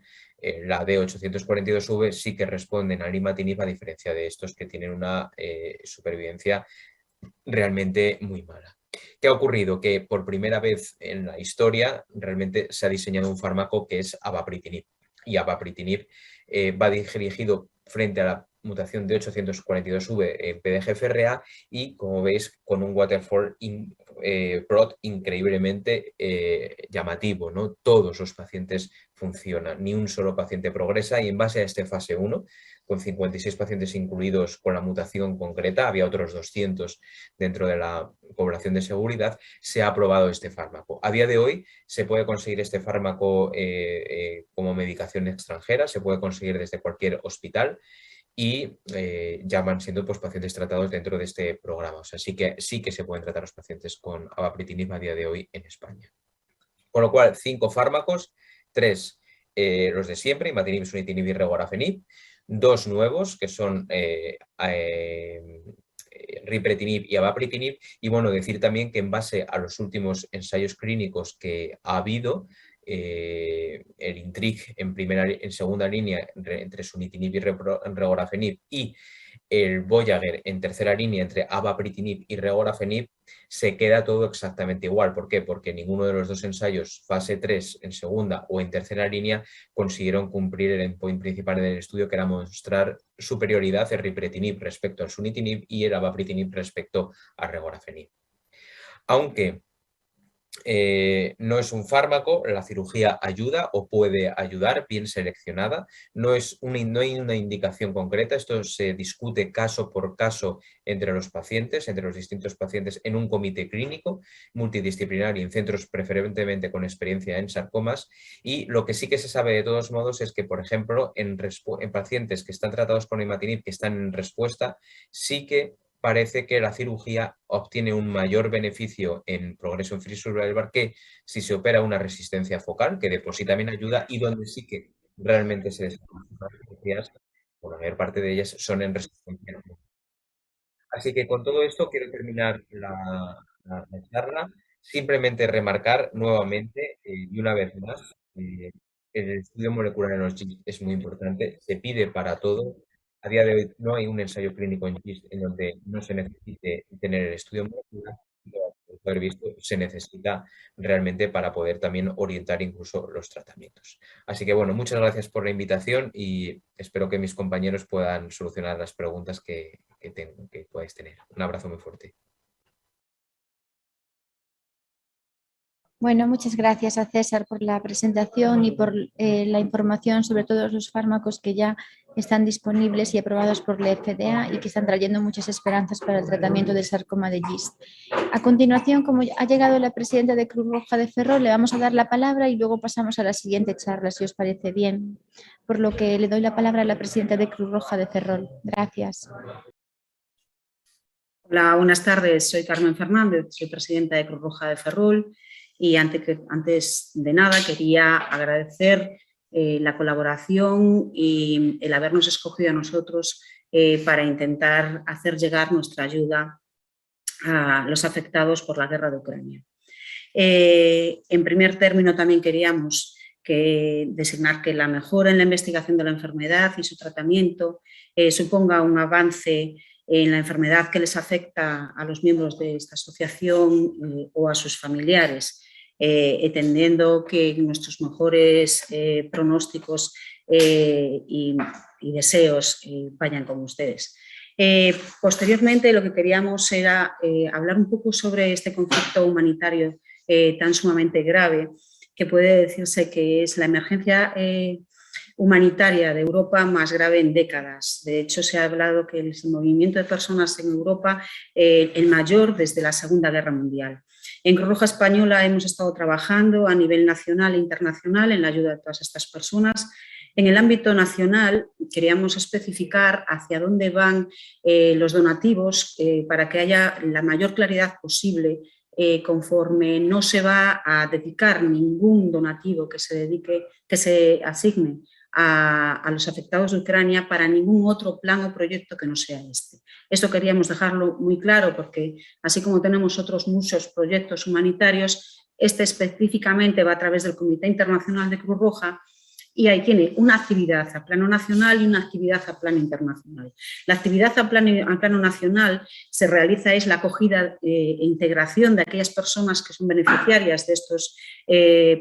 la D842V sí que responden al imatinib, a diferencia de estos que tienen una supervivencia realmente muy mala. ¿Qué ha ocurrido? Que por primera vez en la historia realmente se ha diseñado un fármaco que es avapritinib. Y avapritinib va dirigido frente a la mutación de 842V en PDGFRA y, como veis, con un waterfall plot increíblemente llamativo, ¿no? Todos los pacientes funcionan, ni un solo paciente progresa, y en base a este fase 1, con 56 pacientes incluidos con la mutación concreta, había otros 200 dentro de la población de seguridad, se ha aprobado este fármaco. A día de hoy se puede conseguir este fármaco como medicación extranjera, se puede conseguir desde cualquier hospital, y ya van siendo pues, pacientes tratados dentro de este programa. O sea, sí que se pueden tratar los pacientes con avapritinib a día de hoy en España. Con lo cual, 5 fármacos, 3 los de siempre, imatinib, sunitinib y regorafenib. 2 nuevos, que son ripretinib y avapritinib, y bueno, decir también que en base a los últimos ensayos clínicos que ha habido, el INTRIG en segunda línea entre sunitinib y regorafenib y el Voyager en tercera línea entre avapritinib y regorafenib, se queda todo exactamente igual. ¿Por qué? Porque ninguno de los dos ensayos fase 3 en segunda o en tercera línea consiguieron cumplir el endpoint principal del estudio, que era mostrar superioridad el ripretinib respecto al sunitinib y el avapritinib respecto al regorafenib. Aunque no es un fármaco, la cirugía ayuda o puede ayudar, bien seleccionada. No hay una indicación concreta, esto se discute caso por caso entre los pacientes, entre los distintos pacientes, en un comité clínico multidisciplinario en centros preferentemente con experiencia en sarcomas. Y lo que sí que se sabe de todos modos es que, por ejemplo, en pacientes que están tratados con imatinib, que están en respuesta, sí que parece que la cirugía obtiene un mayor beneficio en progreso en free survival que si se opera una resistencia focal, que de por sí también ayuda, y donde sí que realmente se desarrollan las cirugías, por la mayor parte de ellas son en resistencia focal. Así que con todo esto quiero terminar la charla, simplemente remarcar nuevamente y una vez más, el estudio molecular en los GIST es muy importante, se pide para todo. A día de hoy no hay un ensayo clínico en GIST en donde no se necesite tener el estudio molecular, pero por haber visto, se necesita realmente para poder también orientar incluso los tratamientos. Así que bueno, muchas gracias por la invitación y espero que mis compañeros puedan solucionar las preguntas que podáis tener. Un abrazo muy fuerte. Bueno, muchas gracias a César por la presentación y por la información sobre todos los fármacos que ya están disponibles y aprobados por la FDA y que están trayendo muchas esperanzas para el tratamiento del sarcoma de GIST. A continuación, como ha llegado la presidenta de Cruz Roja de Ferrol, le vamos a dar la palabra y luego pasamos a la siguiente charla, si os parece bien. Por lo que le doy la palabra a la presidenta de Cruz Roja de Ferrol. Gracias. Hola, buenas tardes. Soy Carmen Fernández, soy presidenta de Cruz Roja de Ferrol. Y antes de nada quería agradecer la colaboración y el habernos escogido a nosotros para intentar hacer llegar nuestra ayuda a los afectados por la guerra de Ucrania. En primer término, también queríamos designar que la mejora en la investigación de la enfermedad y su tratamiento suponga un avance en la enfermedad que les afecta a los miembros de esta asociación o a sus familiares, entendiendo que nuestros mejores pronósticos y deseos vayan con ustedes. Posteriormente, lo que queríamos era hablar un poco sobre este conflicto humanitario tan sumamente grave, que puede decirse que es la emergencia humanitaria de Europa más grave en décadas. De hecho, se ha hablado que el movimiento de personas en Europa el mayor desde la Segunda Guerra Mundial. En Cruz Roja Española hemos estado trabajando a nivel nacional e internacional en la ayuda de todas estas personas. En el ámbito nacional queríamos especificar hacia dónde van los donativos para que haya la mayor claridad posible conforme no se va a dedicar ningún donativo que se asigne a los afectados de Ucrania para ningún otro plan o proyecto que no sea este. Esto queríamos dejarlo muy claro porque así como tenemos otros muchos proyectos humanitarios, este específicamente va a través del Comité Internacional de Cruz Roja y ahí tiene una actividad a plano nacional y una actividad a plano internacional. La actividad a plano nacional se realiza es la acogida e integración de aquellas personas que son beneficiarias de estas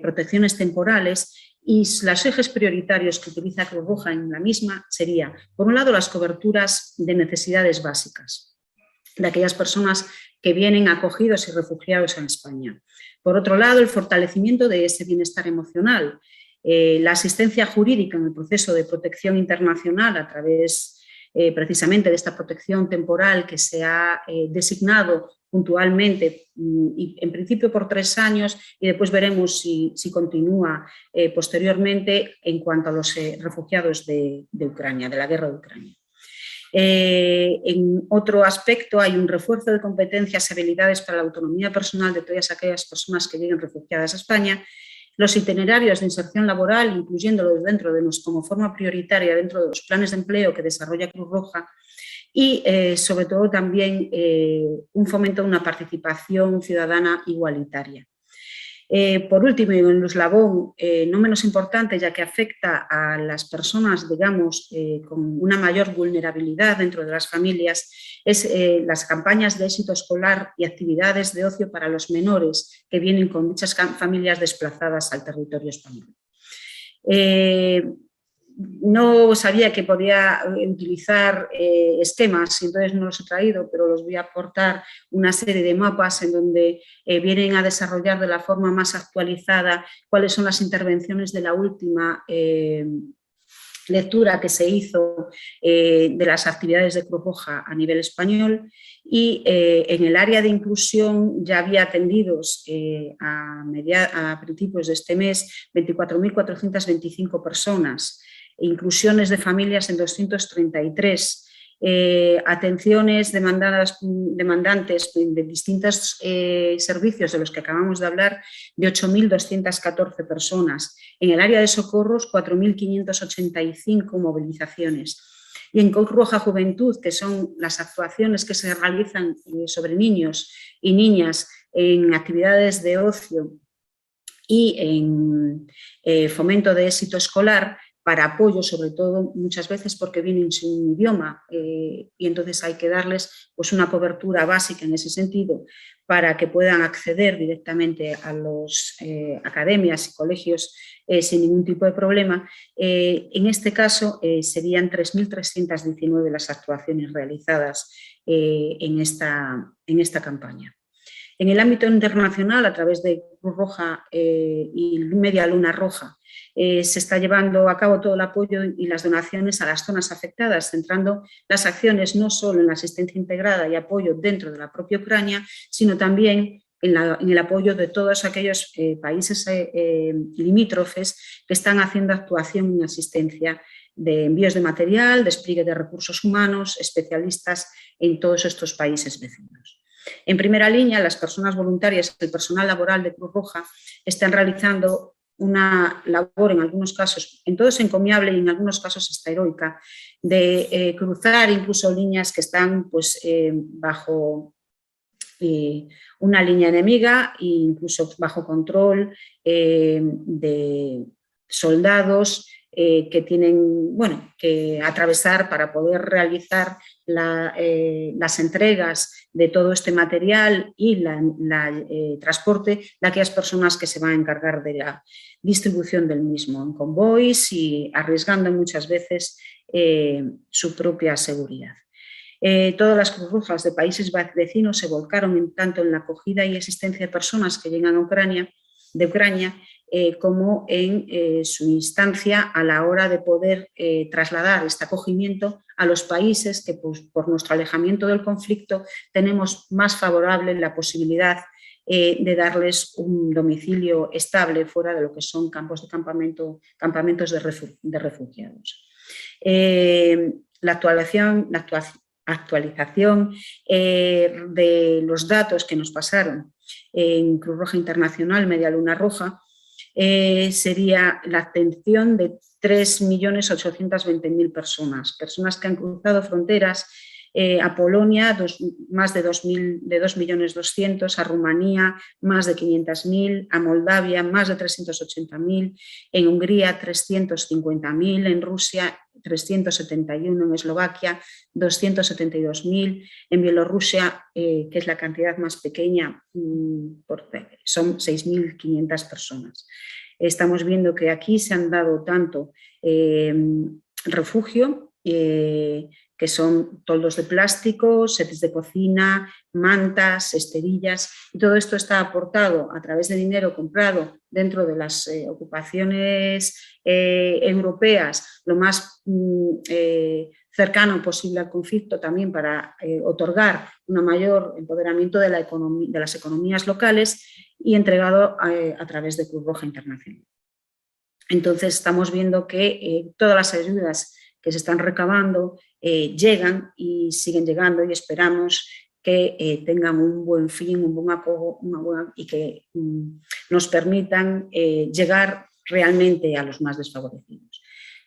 protecciones temporales. Y los ejes prioritarios que utiliza Cruz Roja en la misma sería, por un lado, las coberturas de necesidades básicas de aquellas personas que vienen acogidos y refugiados en España. Por otro lado, el fortalecimiento de ese bienestar emocional, la asistencia jurídica en el proceso de protección internacional a través precisamente de esta protección temporal que se ha designado puntualmente y en principio por 3 años y después veremos si continúa posteriormente en cuanto a los refugiados de Ucrania, de la guerra de Ucrania. En otro aspecto hay un refuerzo de competencias y habilidades para la autonomía personal de todas aquellas personas que lleguen refugiadas a España los itinerarios de inserción laboral, incluyéndolos como forma prioritaria dentro de los planes de empleo que desarrolla Cruz Roja, y sobre todo también un fomento de una participación ciudadana igualitaria. Por último, y un eslabón no menos importante, ya que afecta a las personas, digamos, con una mayor vulnerabilidad dentro de las familias, es las campañas de éxito escolar y actividades de ocio para los menores que vienen con dichas familias desplazadas al territorio español. No sabía que podía utilizar esquemas, entonces no los he traído, pero los voy a aportar una serie de mapas en donde vienen a desarrollar de la forma más actualizada cuáles son las intervenciones de la última lectura que se hizo de las actividades de Cruz Roja a nivel español, y en el área de inclusión ya había atendidos a principios de este mes 24.425 personas, inclusiones de familias en 233, atenciones demandantes de distintos servicios de los que acabamos de hablar, de 8.214 personas. En el área de socorros, 4.585 movilizaciones. Y en Cruz Roja Juventud, que son las actuaciones que se realizan sobre niños y niñas en actividades de ocio y en fomento de éxito escolar, para apoyo, sobre todo muchas veces porque vienen sin idioma y entonces hay que darles pues, una cobertura básica en ese sentido para que puedan acceder directamente a las academias y colegios sin ningún tipo de problema. En este caso serían 3.319 las actuaciones realizadas en esta campaña. En el ámbito internacional, a través de Cruz Roja y Media Luna Roja, se está llevando a cabo todo el apoyo y las donaciones a las zonas afectadas, centrando las acciones no solo en la asistencia integrada y apoyo dentro de la propia Ucrania, sino también en el apoyo de todos aquellos países limítrofes que están haciendo actuación en asistencia de envíos de material, despliegue de recursos humanos, especialistas en todos estos países vecinos. En primera línea, las personas voluntarias, el personal laboral de Cruz Roja, están realizando una labor, en algunos casos, en todos encomiable y en algunos casos hasta heroica, de cruzar incluso líneas que están pues, bajo una línea enemiga e incluso bajo control de soldados que tienen que atravesar para poder realizar las entregas de todo este material y el transporte de aquellas personas que se van a encargar de la distribución del mismo en convoys y arriesgando muchas veces su propia seguridad. Todas las Cruz Rojas de países vecinos se volcaron tanto en la acogida y asistencia de personas que llegan a Ucrania, como en su instancia a la hora de poder trasladar este acogimiento a los países que pues, por nuestro alejamiento del conflicto tenemos más favorable la posibilidad de darles un domicilio estable fuera de lo que son campos de campamentos de refugiados. La actualización de los datos que nos pasaron en Cruz Roja Internacional, Media Luna Roja, sería la atención de 3.820.000 personas que han cruzado fronteras a Polonia, más de 2.200.000, a Rumanía, más de 500.000, a Moldavia, más de 380.000, en Hungría, 350.000, en Rusia, 371, en Eslovaquia, 272.000, en Bielorrusia, que es la cantidad más pequeña, son 6.500 personas. Estamos viendo que aquí se han dado tanto refugio, que son toldos de plástico, sets de cocina, mantas, esterillas, y todo esto está aportado a través de dinero comprado dentro de las ocupaciones europeas, lo más cercano posible al conflicto, también para otorgar un mayor empoderamiento de las economías locales, y entregado a través de Cruz Roja Internacional. Entonces estamos viendo que todas las ayudas que se están recabando llegan y siguen llegando, y esperamos que tengan un buen fin, un buen acogo y que nos permitan llegar realmente a los más desfavorecidos.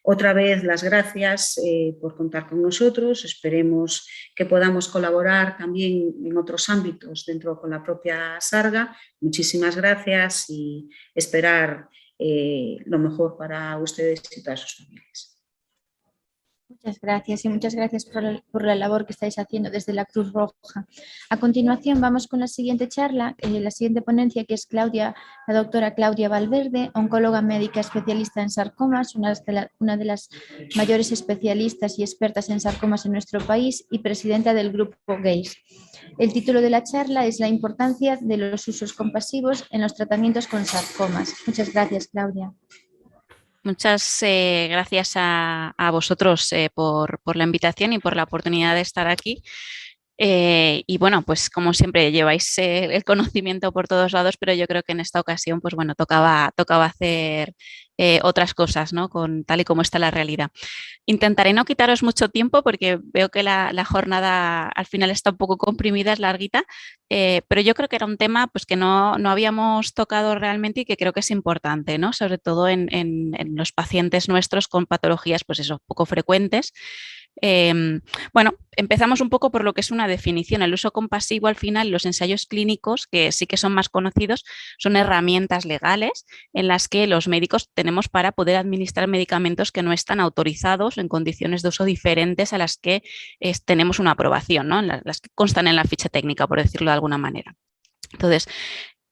Otra vez las gracias por contar con nosotros, esperemos que podamos colaborar también en otros ámbitos dentro con la propia Sarga. Muchísimas gracias y esperar lo mejor para ustedes y todas sus familias. Muchas gracias y muchas gracias por la labor que estáis haciendo desde la Cruz Roja. A continuación vamos con la siguiente charla, la siguiente ponencia, que es la doctora Claudia Valverde, oncóloga médica especialista en sarcomas, una de las mayores especialistas y expertas en sarcomas en nuestro país y presidenta del grupo GACE. El título de la charla es La importancia de los usos compasivos en los tratamientos con sarcomas. Muchas gracias, Claudia. Muchas gracias a vosotros por la invitación y por la oportunidad de estar aquí. Y bueno, pues como siempre lleváis el conocimiento por todos lados, pero yo creo que en esta ocasión, pues bueno, tocaba hacer otras cosas, ¿no? Tal y como está la realidad. Intentaré no quitaros mucho tiempo porque veo que la jornada al final está un poco comprimida, es larguita, pero yo creo que era un tema pues, que no habíamos tocado realmente y que creo que es importante, ¿no? Sobre todo en los pacientes nuestros con patologías pues eso, poco frecuentes. Bueno, empezamos un poco por lo que es una definición. El uso compasivo, al final, los ensayos clínicos, que sí que son más conocidos, son herramientas legales en las que los médicos tenemos para poder administrar medicamentos que no están autorizados en condiciones de uso diferentes a las que tenemos una aprobación, ¿no? Las que constan en la ficha técnica, por decirlo de alguna manera. Entonces,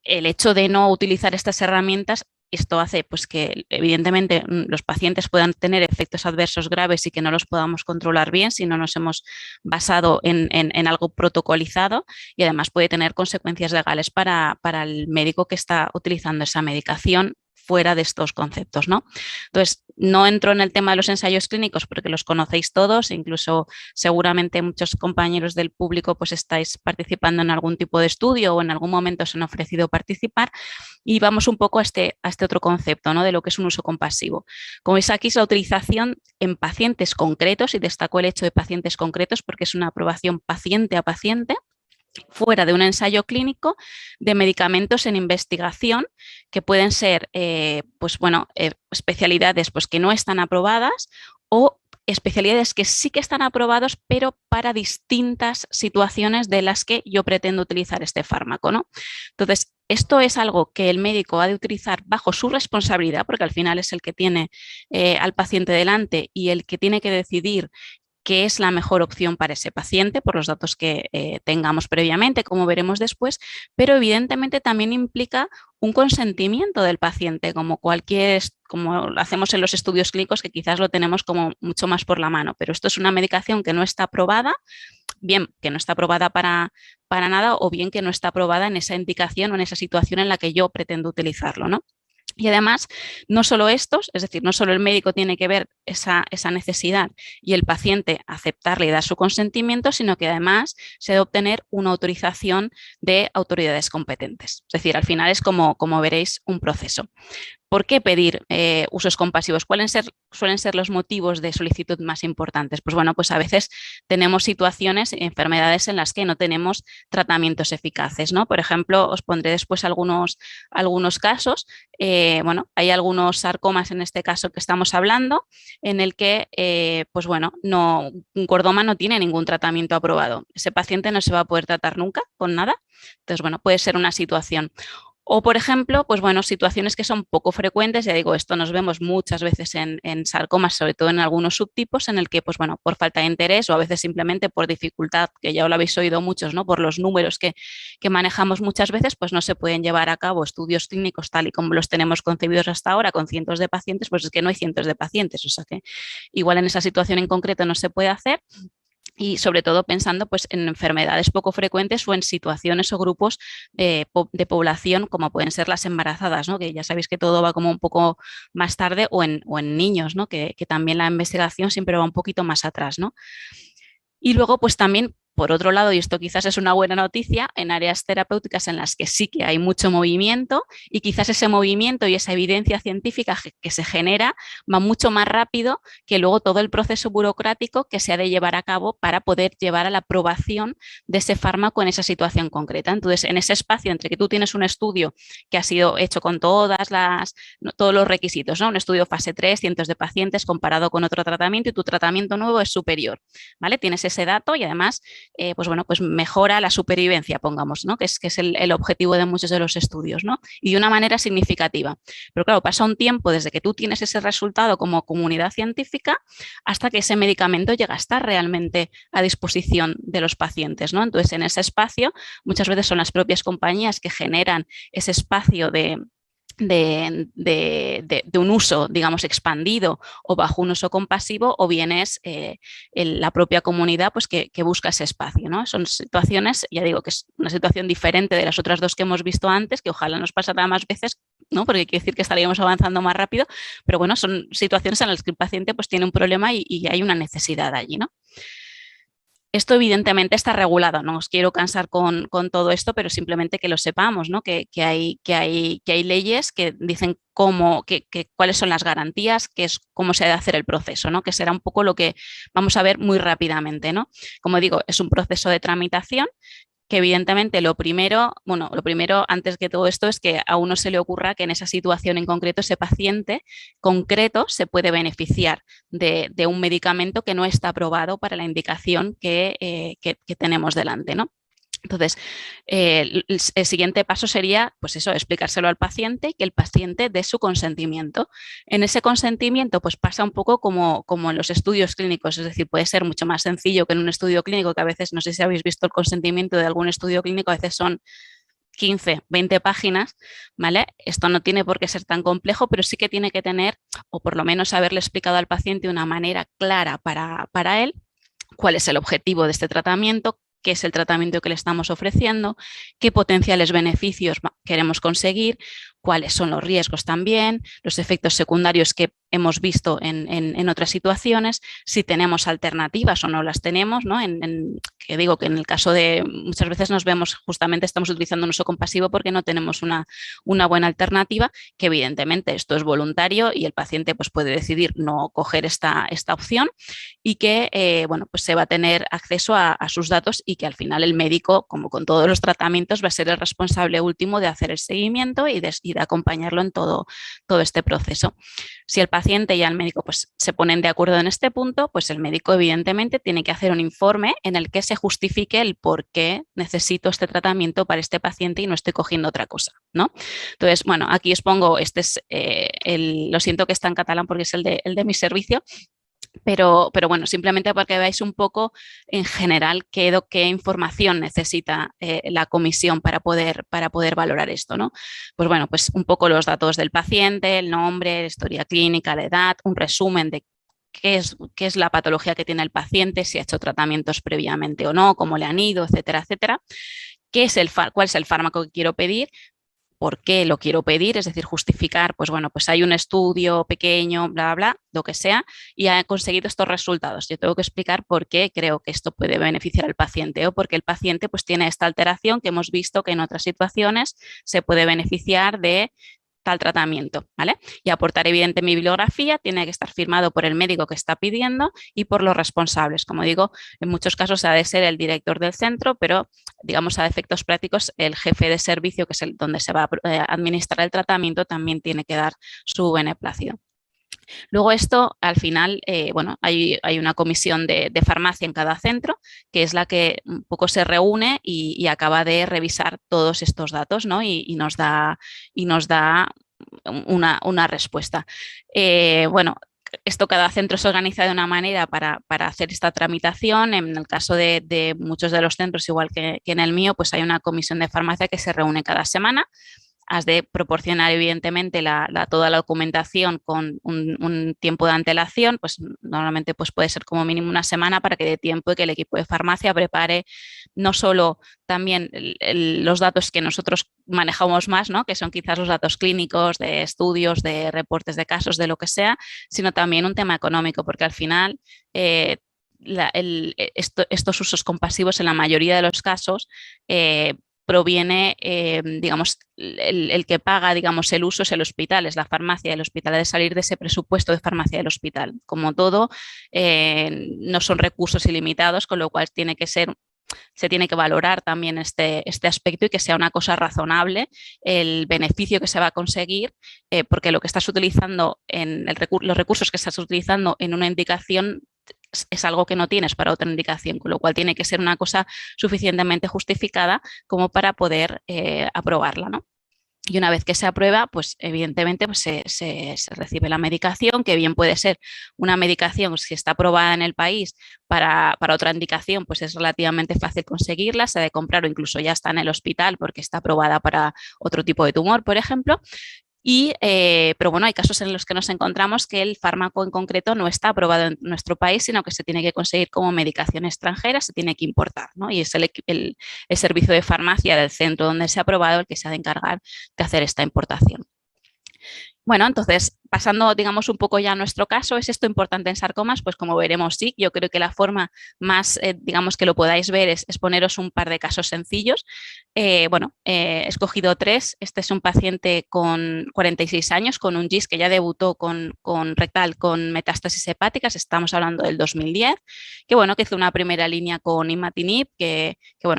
el hecho de no utilizar estas herramientas, esto hace pues, que evidentemente los pacientes puedan tener efectos adversos graves y que no los podamos controlar bien si no nos hemos basado en algo protocolizado, y además puede tener consecuencias legales para el médico que está utilizando esa medicación fuera de estos conceptos, ¿no? Entonces, no entro en el tema de los ensayos clínicos porque los conocéis todos, incluso seguramente muchos compañeros del público pues estáis participando en algún tipo de estudio o en algún momento os han ofrecido participar, y vamos un poco a este otro concepto, ¿no? De lo que es un uso compasivo. Como veis aquí es la utilización en pacientes concretos, y destaco el hecho de pacientes concretos porque es una aprobación paciente a paciente, fuera de un ensayo clínico, de medicamentos en investigación que pueden ser pues bueno, especialidades pues que no están aprobadas o especialidades que sí que están aprobados, pero para distintas situaciones de las que yo pretendo utilizar este fármaco, ¿no? Entonces, esto es algo que el médico ha de utilizar bajo su responsabilidad, porque al final es el que tiene al paciente delante y el que tiene que decidir qué es la mejor opción para ese paciente por los datos que tengamos previamente, como veremos después, pero evidentemente también implica un consentimiento del paciente, como lo hacemos en los estudios clínicos, que quizás lo tenemos como mucho más por la mano, pero esto es una medicación que no está aprobada, bien que no está aprobada para nada, o bien que no está aprobada en esa indicación o en esa situación en la que yo pretendo utilizarlo, ¿no? Y además, no solo estos, es decir, no solo el médico tiene que ver esa necesidad y el paciente aceptarle y dar su consentimiento, sino que además se debe obtener una autorización de autoridades competentes. Es decir, al final es como veréis un proceso. ¿Por qué pedir usos compasivos? ¿Cuáles suelen ser los motivos de solicitud más importantes? Pues bueno, pues a veces tenemos situaciones, enfermedades en las que no tenemos tratamientos eficaces, ¿no? Por ejemplo, os pondré después algunos casos. Bueno, hay algunos sarcomas en este caso que estamos hablando, en el que, pues bueno, un cordoma no tiene ningún tratamiento aprobado. Ese paciente no se va a poder tratar nunca con nada. Entonces, bueno, puede ser una situación. O, por ejemplo, pues bueno, situaciones que son poco frecuentes, ya digo, esto nos vemos muchas veces en sarcomas, sobre todo en algunos subtipos, en el que, pues bueno, por falta de interés o a veces simplemente por dificultad, que ya lo habéis oído muchos, ¿no? Por los números que manejamos muchas veces, pues no se pueden llevar a cabo estudios clínicos tal y como los tenemos concebidos hasta ahora con cientos de pacientes, pues es que no hay cientos de pacientes, o sea que igual en esa situación en concreto no se puede hacer. Y sobre todo pensando pues, en enfermedades poco frecuentes o en situaciones o grupos de población como pueden ser las embarazadas, ¿no? Que ya sabéis que todo va como un poco más tarde, o en niños, ¿no? Que también la investigación siempre va un poquito más atrás, ¿no? Y luego pues también Por otro lado, y esto quizás es una buena noticia, en áreas terapéuticas en las que sí que hay mucho movimiento y quizás ese movimiento y esa evidencia científica que se genera va mucho más rápido que luego todo el proceso burocrático que se ha de llevar a cabo para poder llevar a la aprobación de ese fármaco en esa situación concreta. Entonces, en ese espacio entre que tú tienes un estudio que ha sido hecho con todos los requisitos, ¿no? Un estudio fase 3, cientos de pacientes comparado con otro tratamiento y tu tratamiento nuevo es superior, ¿vale? Tienes ese dato y además pues mejora la supervivencia, pongamos, ¿no? que es el objetivo de muchos de los estudios, ¿no? Y de una manera significativa. Pero claro, pasa un tiempo desde que tú tienes ese resultado como comunidad científica hasta que ese medicamento llega a estar realmente a disposición de los pacientes, ¿no? Entonces, en ese espacio, muchas veces son las propias compañías que generan ese espacio de un uso, digamos, expandido o bajo un uso compasivo, o bien es la propia comunidad pues, que busca ese espacio, ¿no? Son situaciones, ya digo, que es una situación diferente de las otras dos que hemos visto antes, que ojalá nos pasara más veces, ¿no? Porque quiere decir que estaríamos avanzando más rápido, pero bueno, son situaciones en las que el paciente pues, tiene un problema y hay una necesidad allí, ¿no? Esto evidentemente está regulado, no os quiero cansar con todo esto, pero simplemente que lo sepamos, ¿no? que hay leyes que dicen cuáles son las garantías, cómo se ha de hacer el proceso, ¿no? Que será un poco lo que vamos a ver muy rápidamente, ¿no? Como digo, es un proceso de tramitación que evidentemente lo primero antes que todo esto es que a uno se le ocurra que en esa situación en concreto ese paciente concreto se puede beneficiar de un medicamento que no está aprobado para la indicación que tenemos delante, ¿no? Entonces, el siguiente paso sería, pues eso, explicárselo al paciente y que el paciente dé su consentimiento. En ese consentimiento, pues pasa un poco como en los estudios clínicos, es decir, puede ser mucho más sencillo que en un estudio clínico, que a veces, no sé si habéis visto el consentimiento de algún estudio clínico, a veces son 15, 20 páginas, ¿vale? Esto no tiene por qué ser tan complejo, pero sí que tiene que tener, o por lo menos haberle explicado al paciente de una manera clara para él, cuál es el objetivo de este tratamiento, qué es el tratamiento que le estamos ofreciendo, qué potenciales beneficios queremos conseguir, cuáles son los riesgos también, los efectos secundarios que hemos visto en otras situaciones, si tenemos alternativas o no las tenemos, ¿no? Que digo que en el caso de muchas veces nos vemos, justamente estamos utilizando un uso compasivo porque no tenemos una buena alternativa, que evidentemente esto es voluntario y el paciente pues, puede decidir no coger esta opción y que bueno, pues se va a tener acceso a sus datos y que al final el médico, como con todos los tratamientos, va a ser el responsable último de hacer el seguimiento y de acompañarlo en todo este proceso. Si el paciente y el médico pues, se ponen de acuerdo en este punto, pues el médico evidentemente tiene que hacer un informe en el que se justifique el por qué necesito este tratamiento para este paciente y no estoy cogiendo otra cosa, ¿no? Entonces, bueno, aquí os pongo, este es lo siento que está en catalán porque es el de mi servicio, pero bueno, simplemente para que veáis un poco en general qué información necesita la comisión para poder valorar esto, ¿no? Pues bueno, pues un poco los datos del paciente, el nombre, la historia clínica, la edad, un resumen de qué es la patología que tiene el paciente, si ha hecho tratamientos previamente o no, cómo le han ido, etcétera, etcétera. ¿Cuál es el fármaco que quiero pedir? ¿Por qué lo quiero pedir? Es decir, justificar, pues bueno, pues hay un estudio pequeño, bla, bla, bla, lo que sea, y ha conseguido estos resultados. Yo tengo que explicar por qué creo que esto puede beneficiar al paciente o porque el paciente pues tiene esta alteración que hemos visto que en otras situaciones se puede beneficiar de tal tratamiento, ¿vale? Y aportar evidente mi bibliografía, tiene que estar firmado por el médico que está pidiendo y por los responsables. Como digo, en muchos casos ha de ser el director del centro, pero digamos a efectos prácticos el jefe de servicio, que es donde se va a administrar el tratamiento, también tiene que dar su beneplácito. Luego esto, al final, bueno, hay una comisión de farmacia en cada centro, que es la que un poco se reúne y acaba de revisar todos estos datos, ¿no? Y nos da una respuesta. Bueno, esto cada centro se organiza de una manera para hacer esta tramitación. En el caso de muchos de los centros, igual que en el mío, pues hay una comisión de farmacia que se reúne cada semana. Has de proporcionar evidentemente toda la documentación con un tiempo de antelación, pues normalmente pues puede ser como mínimo una semana para que dé tiempo y que el equipo de farmacia prepare no solo también los datos que nosotros manejamos más, ¿no? Que son quizás los datos clínicos, de estudios, de reportes de casos, de lo que sea, sino también un tema económico, porque al final estos usos compasivos en la mayoría de los casos proviene, digamos, el que paga, digamos, el uso es el hospital, es la farmacia del hospital, ha de salir de ese presupuesto de farmacia del hospital. Como todo, no son recursos ilimitados, con lo cual se tiene que valorar también este aspecto y que sea una cosa razonable el beneficio que se va a conseguir, porque lo que estás utilizando los recursos que estás utilizando en una indicación es algo que no tienes para otra indicación, con lo cual tiene que ser una cosa suficientemente justificada como para poder aprobarla, ¿no? Y una vez que se aprueba, pues evidentemente pues se recibe la medicación, que bien puede ser una medicación, si está aprobada en el país para otra indicación, pues es relativamente fácil conseguirla, se ha de comprar o incluso ya está en el hospital porque está aprobada para otro tipo de tumor, por ejemplo. Pero bueno, hay casos en los que nos encontramos que el fármaco en concreto no está aprobado en nuestro país, sino que se tiene que conseguir como medicación extranjera, se tiene que importar, ¿no? Y es el servicio de farmacia del centro donde se ha aprobado el que se ha de encargar de hacer esta importación. Bueno, entonces, pasando, digamos, un poco ya a nuestro caso, ¿es esto importante en sarcomas? Pues como veremos, sí. Yo creo que la forma más, digamos, que lo podáis ver es poneros un par de casos sencillos. He escogido 3. Este es un paciente con 46 años, con un GIS que ya debutó con rectal con metástasis hepáticas, estamos hablando del 2010, que hizo una primera línea con imatinib, que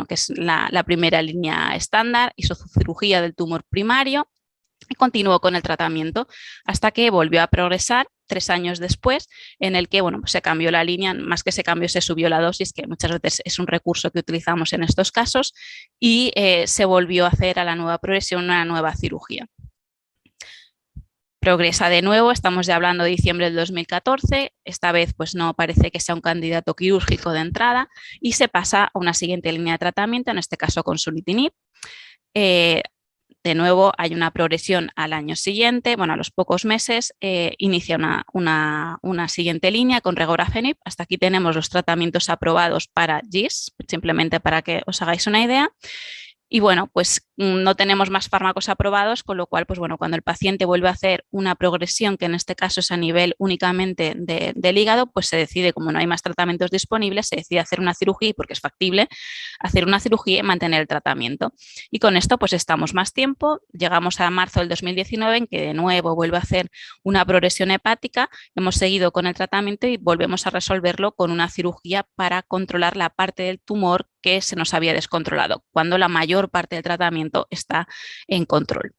es la primera línea estándar, hizo su cirugía del tumor primario, y continuó con el tratamiento hasta que volvió a progresar 3 años después, en el que se cambió la línea, más que se cambió, se subió la dosis, que muchas veces es un recurso que utilizamos en estos casos, y se volvió a hacer a la nueva progresión una nueva cirugía. Progresa de nuevo, estamos ya hablando de diciembre del 2014, esta vez pues no parece que sea un candidato quirúrgico de entrada y se pasa a una siguiente línea de tratamiento, en este caso con sunitinib. De nuevo hay una progresión al año siguiente, a los pocos meses inicia una siguiente línea con regorafenib. Hasta aquí tenemos los tratamientos aprobados para GIS, simplemente para que os hagáis una idea. Y pues no tenemos más fármacos aprobados, con lo cual, cuando el paciente vuelve a hacer una progresión, que en este caso es a nivel únicamente del hígado, pues se decide, como no hay más tratamientos disponibles, se decide hacer una cirugía, porque es factible hacer una cirugía y mantener el tratamiento. Y con esto pues estamos más tiempo, llegamos a marzo del 2019, en que de nuevo vuelve a hacer una progresión hepática, hemos seguido con el tratamiento y volvemos a resolverlo con una cirugía para controlar la parte del tumor que se nos había descontrolado, cuando la mayor parte del tratamiento está en control.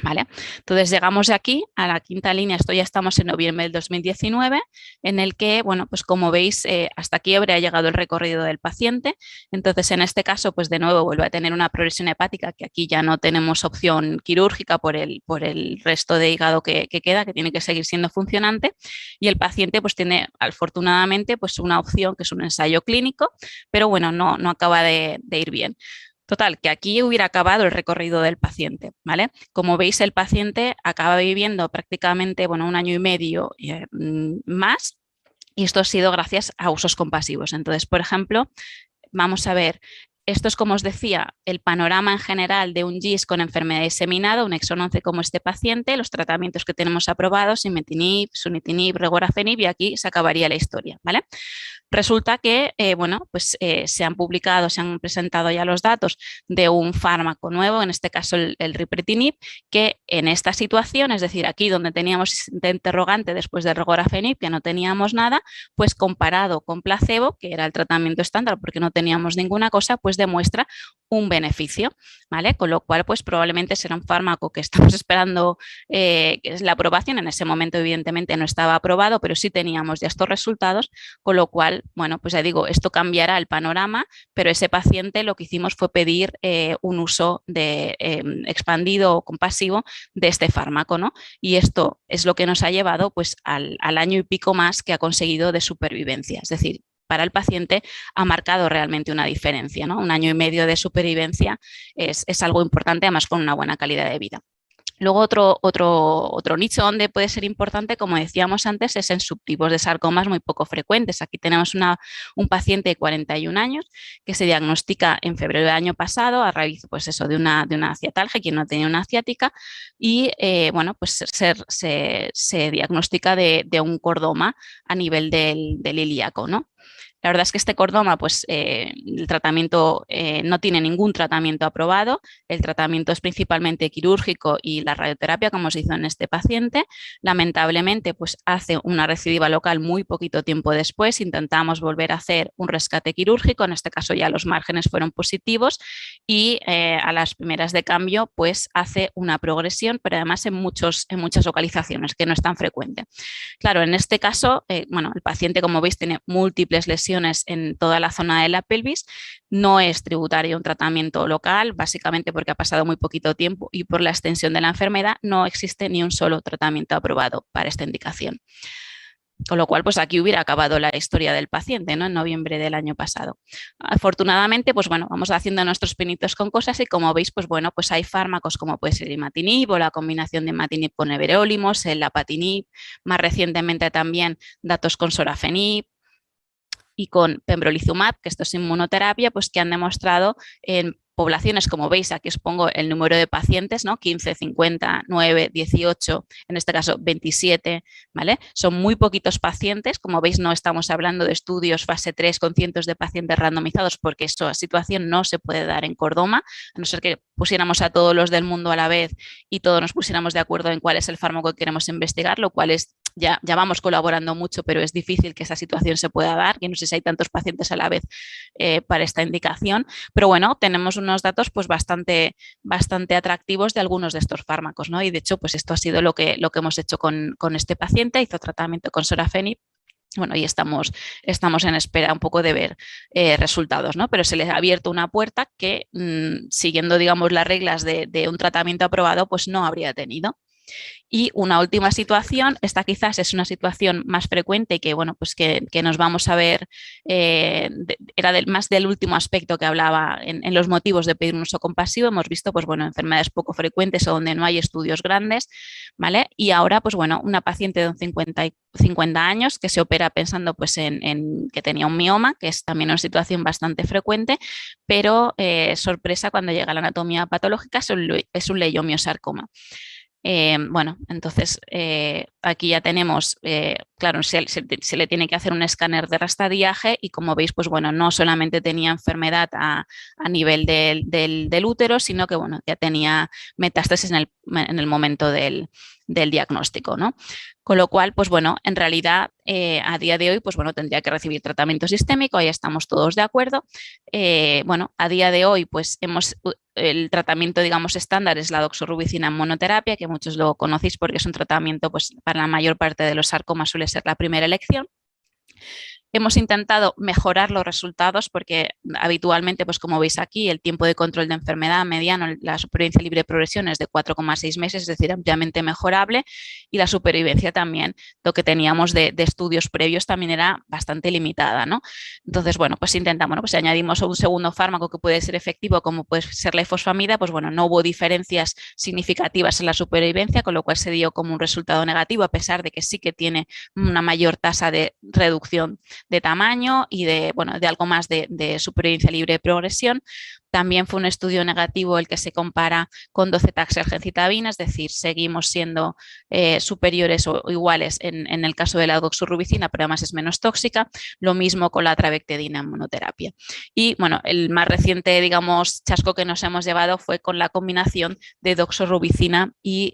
¿Vale? Entonces llegamos de aquí a la quinta línea, esto ya estamos en noviembre del 2019, en el que, pues como veis, hasta aquí habría llegado el recorrido del paciente. Entonces en este caso, pues de nuevo vuelve a tener una progresión hepática, que aquí ya no tenemos opción quirúrgica por el resto de hígado que queda, que tiene que seguir siendo funcionante, y el paciente pues tiene afortunadamente pues una opción que es un ensayo clínico, pero no acaba de ir bien. Total, que aquí hubiera acabado el recorrido del paciente, ¿vale? Como veis, el paciente acaba viviendo prácticamente, 1 año y medio más, y esto ha sido gracias a usos compasivos. Entonces, por ejemplo, vamos a ver, esto es, como os decía, el panorama en general de un GIS con enfermedad diseminada, un exon 11 como este paciente, los tratamientos que tenemos aprobados, imatinib, sunitinib, regorafenib, y aquí se acabaría la historia, ¿vale? Resulta que, se han publicado, se han presentado ya los datos de un fármaco nuevo, en este caso el ripretinib, que en esta situación, es decir, aquí donde teníamos de interrogante después del regorafenib, que no teníamos nada, pues comparado con placebo, que era el tratamiento estándar porque no teníamos ninguna cosa, pues demuestra un beneficio, ¿vale? Con lo cual, pues probablemente será un fármaco que estamos esperando que es la aprobación. En ese momento, evidentemente, no estaba aprobado, pero sí teníamos ya estos resultados, con lo cual, pues ya digo, esto cambiará el panorama, pero ese paciente lo que hicimos fue pedir un uso expandido o compasivo de este fármaco, ¿no? Y esto es lo que nos ha llevado pues al año y pico más que ha conseguido de supervivencia, es decir, para el paciente ha marcado realmente una diferencia, ¿no? 1 año y medio de supervivencia es algo importante, además con una buena calidad de vida. Luego otro nicho donde puede ser importante, como decíamos antes, es en subtipos de sarcomas muy poco frecuentes. Aquí tenemos un paciente de 41 años que se diagnostica en febrero del año pasado a raíz de una ciatalgia, quien no tenía una ciática, y se diagnostica de un cordoma a nivel del ilíaco, ¿no? La verdad es que este cordoma, pues el tratamiento no tiene ningún tratamiento aprobado. El tratamiento es principalmente quirúrgico y la radioterapia, como se hizo en este paciente. Lamentablemente, pues hace una recidiva local muy poquito tiempo después. Intentamos volver a hacer un rescate quirúrgico. En este caso ya los márgenes fueron positivos y a las primeras de cambio, pues hace una progresión, pero además en muchas localizaciones, que no es tan frecuente. Claro, en este caso, bueno, el paciente, como veis, tiene múltiples lesiones en toda la zona de la pelvis, no es tributario un tratamiento local, básicamente porque ha pasado muy poquito tiempo y por la extensión de la enfermedad no existe ni un solo tratamiento aprobado para esta indicación. Con lo cual, pues aquí hubiera acabado la historia del paciente, ¿no? En noviembre del año pasado. Afortunadamente, pues bueno, vamos haciendo nuestros pinitos con cosas y como veis, pues bueno, pues hay fármacos como puede ser el imatinib o la combinación de imatinib con everolimus, el lapatinib, más recientemente también datos con sorafenib y con pembrolizumab, que esto es inmunoterapia, pues que han demostrado en poblaciones, como veis, aquí os pongo el número de pacientes, ¿no? 15, 50, 9, 18, en este caso 27, ¿vale? Son muy poquitos pacientes, como veis no estamos hablando de estudios fase 3 con cientos de pacientes randomizados porque esta situación no se puede dar en cordoma, a no ser que pusiéramos a todos los del mundo a la vez y todos nos pusiéramos de acuerdo en cuál es el fármaco que queremos investigar, lo cual es ya vamos colaborando mucho, pero es difícil que esa situación se pueda dar, que no sé si hay tantos pacientes a la vez para esta indicación, pero bueno, tenemos unos datos pues bastante atractivos de algunos de estos fármacos, ¿no? Y de hecho, pues esto ha sido lo que hemos hecho con este paciente, hizo tratamiento con sorafenib. Bueno, y estamos en espera un poco de ver resultados, ¿no? Pero se les ha abierto una puerta que, siguiendo, digamos, las reglas de un tratamiento aprobado, pues no habría tenido. Y una última situación, esta quizás es una situación más frecuente y que, bueno, pues que nos vamos a ver, era más del último aspecto que hablaba en los motivos de pedir un uso compasivo. Hemos visto, pues bueno, enfermedades poco frecuentes o donde no hay estudios grandes, ¿vale? Y ahora, pues bueno, una paciente de 50 años que se opera pensando pues en que tenía un mioma, que es también una situación bastante frecuente, pero sorpresa cuando llega a la anatomía patológica es un leiomiosarcoma. Bueno, entonces aquí ya tenemos, claro, se le tiene que hacer un escáner de rastadiaje y como veis, pues bueno, no solamente tenía enfermedad a nivel del útero, sino que bueno, ya tenía metástasis en el momento del diagnóstico, ¿no? Con lo cual, pues bueno, en realidad a día de hoy, pues bueno, tendría que recibir tratamiento sistémico, ahí estamos todos de acuerdo. Bueno, a día de hoy, pues el tratamiento, digamos, estándar es la doxorubicina en monoterapia, que muchos lo conocéis porque es un tratamiento, pues para la mayor parte de los sarcomas suele ser la primera elección. Hemos intentado mejorar los resultados porque habitualmente, pues como veis aquí, el tiempo de control de enfermedad mediano, la supervivencia libre de progresión es de 4,6 meses, es decir, ampliamente mejorable, y la supervivencia también, lo que teníamos de estudios previos también era bastante limitada, ¿no? Entonces, bueno, pues intentamos, bueno, pues si añadimos un segundo fármaco que puede ser efectivo, como puede ser la ifosfamida, pues bueno, no hubo diferencias significativas en la supervivencia, con lo cual se dio como un resultado negativo, a pesar de que sí que tiene una mayor tasa de reducción de tamaño y de algo más de supervivencia libre de progresión. También fue un estudio negativo el que se compara con docetaxel-gencitabina, es decir, seguimos siendo superiores o iguales en el caso de la doxorubicina, pero además es menos tóxica. Lo mismo con la trabectedina en monoterapia. Y bueno, el más reciente, digamos, chasco que nos hemos llevado fue con la combinación de doxorubicina y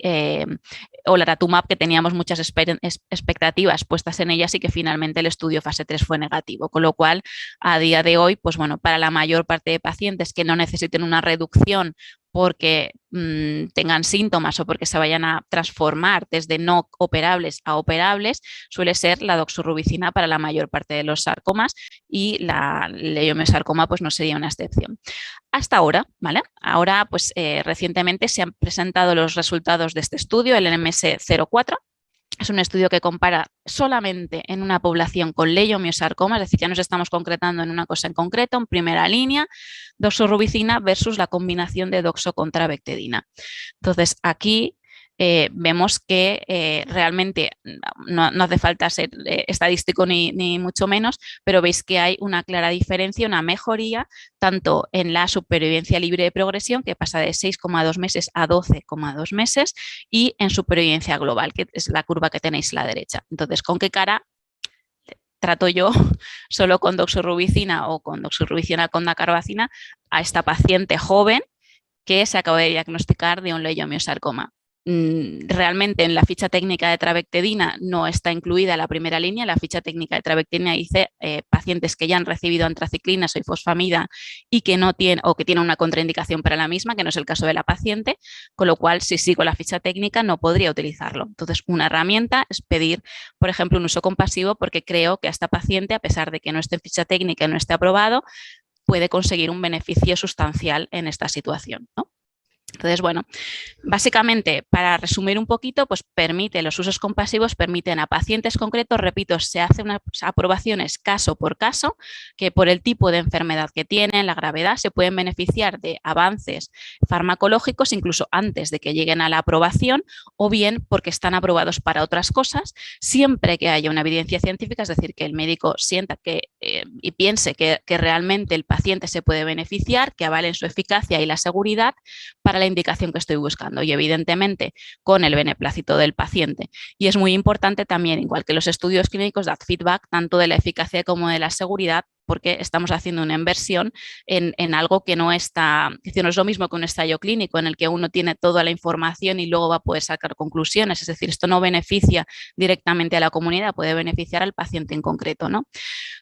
olaratumab, que teníamos muchas expectativas puestas en ellas y que finalmente el estudio fase 3 fue negativo, con lo cual a día de hoy, pues bueno, para la mayor parte de pacientes que no necesiten una reducción porque tengan síntomas o porque se vayan a transformar desde no operables a operables, suele ser la doxorubicina para la mayor parte de los sarcomas y la leiomiosarcoma pues no sería una excepción. Hasta ahora, ¿vale? Ahora pues recientemente se han presentado los resultados de este estudio, el NMS-04. Es un estudio que compara solamente en una población con leiomiosarcoma, es decir, ya nos estamos concretando en una cosa en concreto, en primera línea, doxorubicina versus la combinación de doxo con trabectedina. Entonces, aquí vemos que realmente no hace falta ser estadístico ni mucho menos, pero veis que hay una clara diferencia, una mejoría, tanto en la supervivencia libre de progresión, que pasa de 6,2 meses a 12,2 meses, y en supervivencia global, que es la curva que tenéis a la derecha. Entonces, ¿con qué cara trato yo solo con doxorubicina o con doxorubicina con dacarbazina a esta paciente joven que se acaba de diagnosticar de un leiomiosarcoma. Realmente en la ficha técnica de trabectedina no está incluida la primera línea. La ficha técnica de trabectedina dice pacientes que ya han recibido antraciclinas o ifosfamida y que no tienen o que tienen una contraindicación para la misma, que no es el caso de la paciente, con lo cual si sigo la ficha técnica no podría utilizarlo. Entonces, una herramienta es pedir, por ejemplo, un uso compasivo, porque creo que a esta paciente, a pesar de que no esté en ficha técnica y no esté aprobado, puede conseguir un beneficio sustancial en esta situación, ¿no? Entonces, bueno, básicamente, para resumir un poquito, pues los usos compasivos permiten a pacientes concretos, repito, se hacen unas aprobaciones caso por caso, que por el tipo de enfermedad que tienen, la gravedad, se pueden beneficiar de avances farmacológicos incluso antes de que lleguen a la aprobación, o bien porque están aprobados para otras cosas, siempre que haya una evidencia científica, es decir, que el médico sienta y piense que realmente el paciente se puede beneficiar, que avalen su eficacia y la seguridad para la indicación que estoy buscando y evidentemente con el beneplácito del paciente. Y es muy importante también, igual que los estudios clínicos, dar feedback tanto de la eficacia como de la seguridad, porque estamos haciendo una inversión en algo que no está, que no es lo mismo que un ensayo clínico en el que uno tiene toda la información y luego va a poder sacar conclusiones. Es decir, esto no beneficia directamente a la comunidad, puede beneficiar al paciente en concreto, ¿no?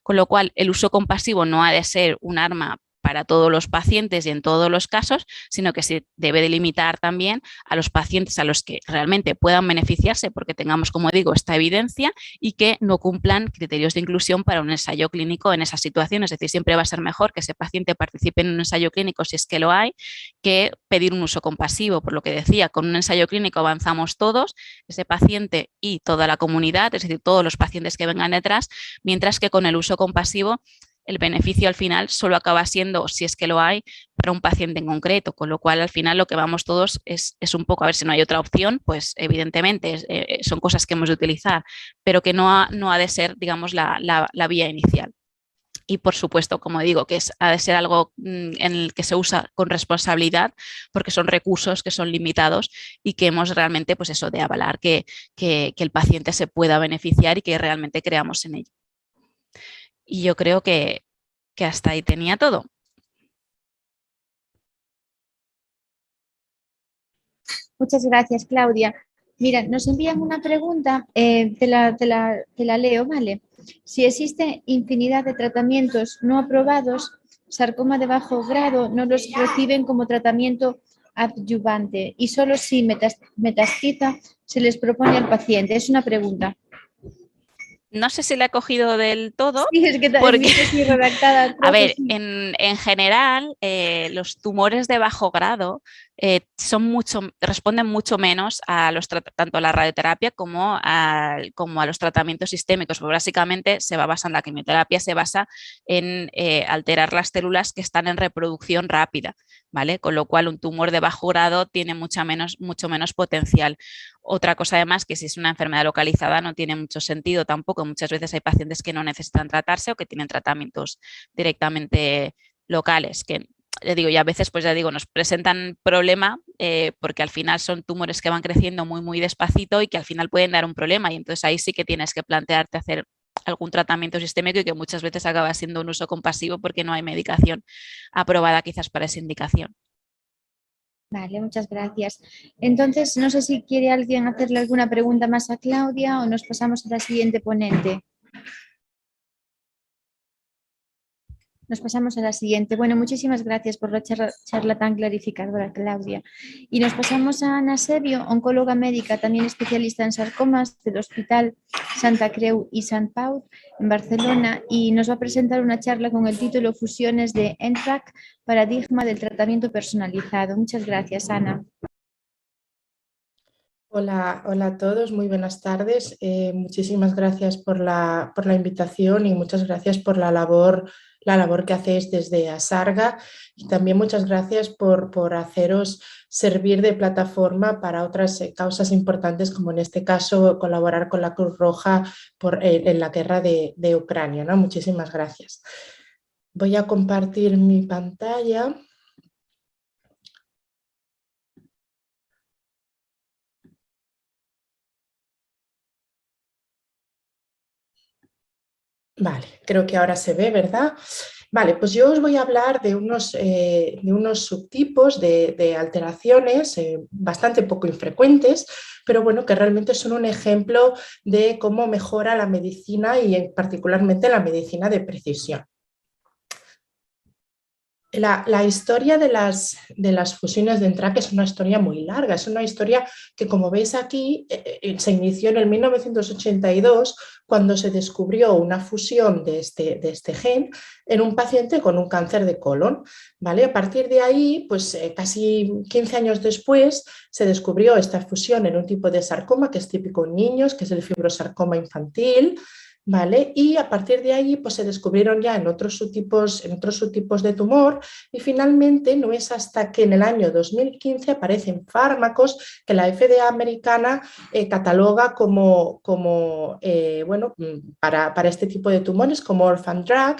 Con lo cual, el uso compasivo no ha de ser un arma para todos los pacientes y en todos los casos, sino que se debe delimitar también a los pacientes a los que realmente puedan beneficiarse porque tengamos, como digo, esta evidencia y que no cumplan criterios de inclusión para un ensayo clínico en esa situación. Es decir, siempre va a ser mejor que ese paciente participe en un ensayo clínico si es que lo hay, que pedir un uso compasivo. Por lo que decía, con un ensayo clínico avanzamos todos, ese paciente y toda la comunidad, es decir, todos los pacientes que vengan detrás, mientras que con el uso compasivo el beneficio al final solo acaba siendo, si es que lo hay, para un paciente en concreto, con lo cual al final lo que vamos todos es un poco a ver si no hay otra opción, pues evidentemente son cosas que hemos de utilizar, pero que no ha de ser, digamos, la vía inicial. Y por supuesto, como digo, que ha de ser algo en el que se usa con responsabilidad, porque son recursos que son limitados y que hemos realmente, pues eso, de avalar que el paciente se pueda beneficiar y que realmente creamos en ello. Y yo creo que hasta ahí tenía todo. Muchas gracias, Claudia. Mira, nos envían una pregunta, te la leo, ¿vale? Si existe infinidad de tratamientos no aprobados, sarcoma de bajo grado no los reciben como tratamiento adyuvante y solo si metastiza se les propone al paciente. Es una pregunta. No sé si la he cogido del todo. Sí, es que porque, así redactada. A ver, sí. en general, los tumores de bajo grado responden mucho menos a tanto a la radioterapia como a los tratamientos sistémicos. Porque básicamente la quimioterapia se basa en alterar las células que están en reproducción rápida, ¿vale? Con lo cual un tumor de bajo grado tiene mucho menos potencial. Otra cosa además que si es una enfermedad localizada no tiene mucho sentido tampoco. Muchas veces hay pacientes que no necesitan tratarse o que tienen tratamientos directamente locales, que y a veces pues nos presentan problema porque al final son tumores que van creciendo muy muy despacito y que al final pueden dar un problema y entonces ahí sí que tienes que plantearte hacer algún tratamiento sistémico y que muchas veces acaba siendo un uso compasivo porque no hay medicación aprobada quizás para esa indicación. Vale, muchas gracias. Entonces, no sé si quiere alguien hacerle alguna pregunta más a Claudia o nos pasamos a la siguiente ponente. Nos pasamos a la siguiente. Bueno, muchísimas gracias por la charla tan clarificadora, Claudia. Y nos pasamos a Ana Sebio, oncóloga médica, también especialista en sarcomas del Hospital Santa Creu y Sant Pau en Barcelona, y nos va a presentar una charla con el título Fusiones de NTRAC, paradigma del tratamiento personalizado. Muchas gracias, Ana. Hola a todos, muy buenas tardes. Muchísimas gracias por la invitación y muchas gracias por la labor que hacéis desde ASARGA y también muchas gracias por haceros servir de plataforma para otras causas importantes como en este caso colaborar con la Cruz Roja en la guerra de Ucrania, ¿no? Muchísimas gracias. Voy a compartir mi pantalla. Vale, creo que ahora se ve, ¿verdad? Vale, pues yo os voy a hablar de unos subtipos de alteraciones bastante poco infrecuentes, pero bueno, que realmente son un ejemplo de cómo mejora la medicina y particularmente la medicina de precisión. La historia de las fusiones de NTRK es una historia muy larga, es una historia que, como veis aquí, se inició en el 1982 cuando se descubrió una fusión de este gen en un paciente con un cáncer de colon, ¿vale? A partir de ahí, pues casi 15 años después, se descubrió esta fusión en un tipo de sarcoma que es típico en niños, que es el fibrosarcoma infantil, ¿vale? Y a partir de ahí pues, se descubrieron ya en otros subtipos de tumor y finalmente no es hasta que en el año 2015 aparecen fármacos que la FDA americana cataloga como bueno, para este tipo de tumores como orphan drug,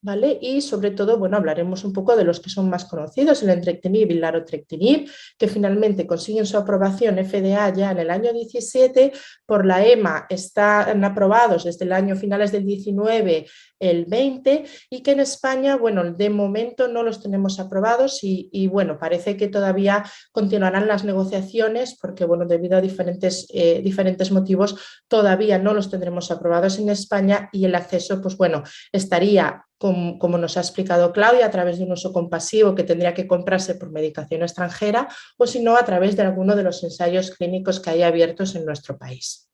¿vale? Y sobre todo, bueno, hablaremos un poco de los que son más conocidos, el entrectinib y el larotrectinib, que finalmente consiguen su aprobación FDA ya en el año 17, por la EMA están aprobados desde el año finales del 19, el 20, y que en España, bueno, de momento no los tenemos aprobados y bueno, parece que todavía continuarán las negociaciones porque, bueno, debido a diferentes motivos, todavía no los tendremos aprobados en España y el acceso, pues bueno, estaría, como nos ha explicado Claudia, a través de un uso compasivo que tendría que comprarse por medicación extranjera o si no a través de alguno de los ensayos clínicos que hay abiertos en nuestro país.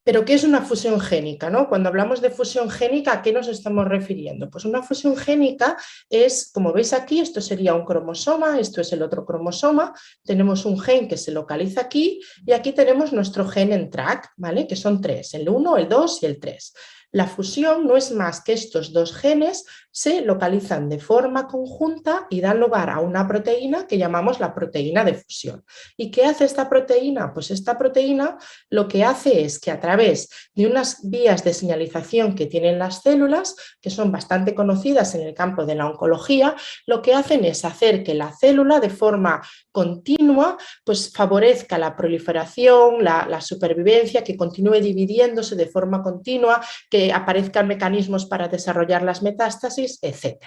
Pero, ¿qué es una fusión génica, ¿no? Cuando hablamos de fusión génica, ¿a qué nos estamos refiriendo? Pues una fusión génica es, como veis aquí, esto sería un cromosoma, esto es el otro cromosoma, tenemos un gen que se localiza aquí y aquí tenemos nuestro gen en NTRK, ¿vale? Que son 3, el 1, el 2 y el 3. La fusión no es más que estos dos genes se localizan de forma conjunta y dan lugar a una proteína que llamamos la proteína de fusión. ¿Y qué hace esta proteína? Pues esta proteína lo que hace es que a través de unas vías de señalización que tienen las células, que son bastante conocidas en el campo de la oncología, lo que hacen es hacer que la célula de forma continua pues favorezca la proliferación, la supervivencia, que continúe dividiéndose de forma continua, que aparezcan mecanismos para desarrollar las metástasis, etc.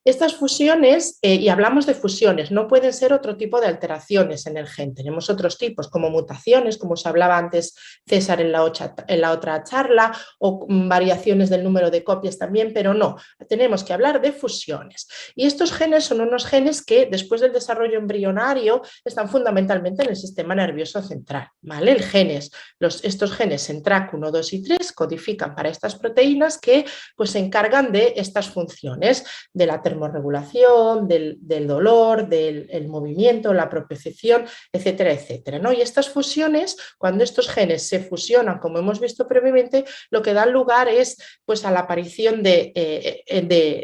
Estas fusiones, y hablamos de fusiones, no pueden ser otro tipo de alteraciones en el gen. Tenemos otros tipos como mutaciones, como os hablaba antes César en la otra charla, o variaciones del número de copias también, pero no, tenemos que hablar de fusiones. Y estos genes son unos genes que después del desarrollo embrionario están fundamentalmente en el sistema nervioso central, ¿vale? Estos genes en TRAC 1, 2 y 3 codifican para estas proteínas que pues, se encargan de estas funciones, de la termorregulación, del dolor, del movimiento, la propiocepción, etcétera, etcétera, ¿no? Y estas fusiones, cuando estos genes se fusionan, como hemos visto previamente, lo que dan lugar es pues, a la aparición de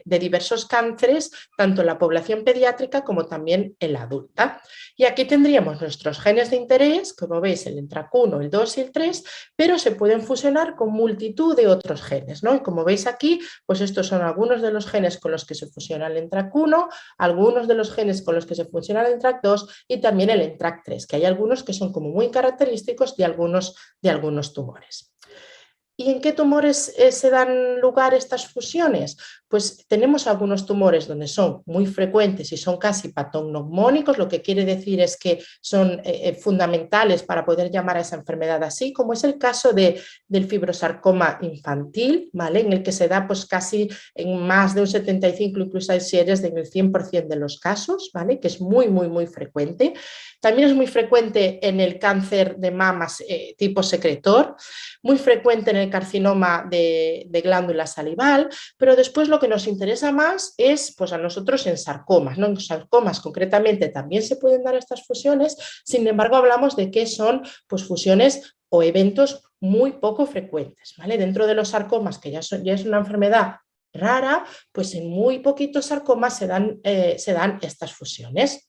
diversos cánceres, tanto en la población pediátrica como también en la adulta. Y aquí tendríamos nuestros genes de interés, como veis, el NTRK1, el 2 y el 3, pero se pueden fusionar con multitud de otros genes, ¿no? Y como veis aquí, pues estos son algunos de los genes con los que se fusiona el NTRK1, algunos de los genes con los que se fusiona el NTRK2 y también el NTRK3, que hay algunos que son como muy característicos de algunos tumores. ¿Y en qué tumores se dan lugar estas fusiones? Pues tenemos algunos tumores donde son muy frecuentes y son casi patognomónicos, lo que quiere decir es que son fundamentales para poder llamar a esa enfermedad así, como es el caso del fibrosarcoma infantil, ¿vale? En el que se da pues, casi en más de un 75, incluso hay series en el 100% de los casos, ¿vale? Que es muy, muy, muy frecuente. También es muy frecuente en el cáncer de mamas tipo secretor, muy frecuente en el carcinoma de glándula salival, pero después lo que nos interesa más es pues, a nosotros en sarcomas, ¿no? En sarcomas concretamente también se pueden dar estas fusiones, sin embargo hablamos de que son pues, fusiones o eventos muy poco frecuentes, ¿vale? Dentro de los sarcomas, que ya es una enfermedad rara, pues en muy poquitos sarcomas se dan estas fusiones.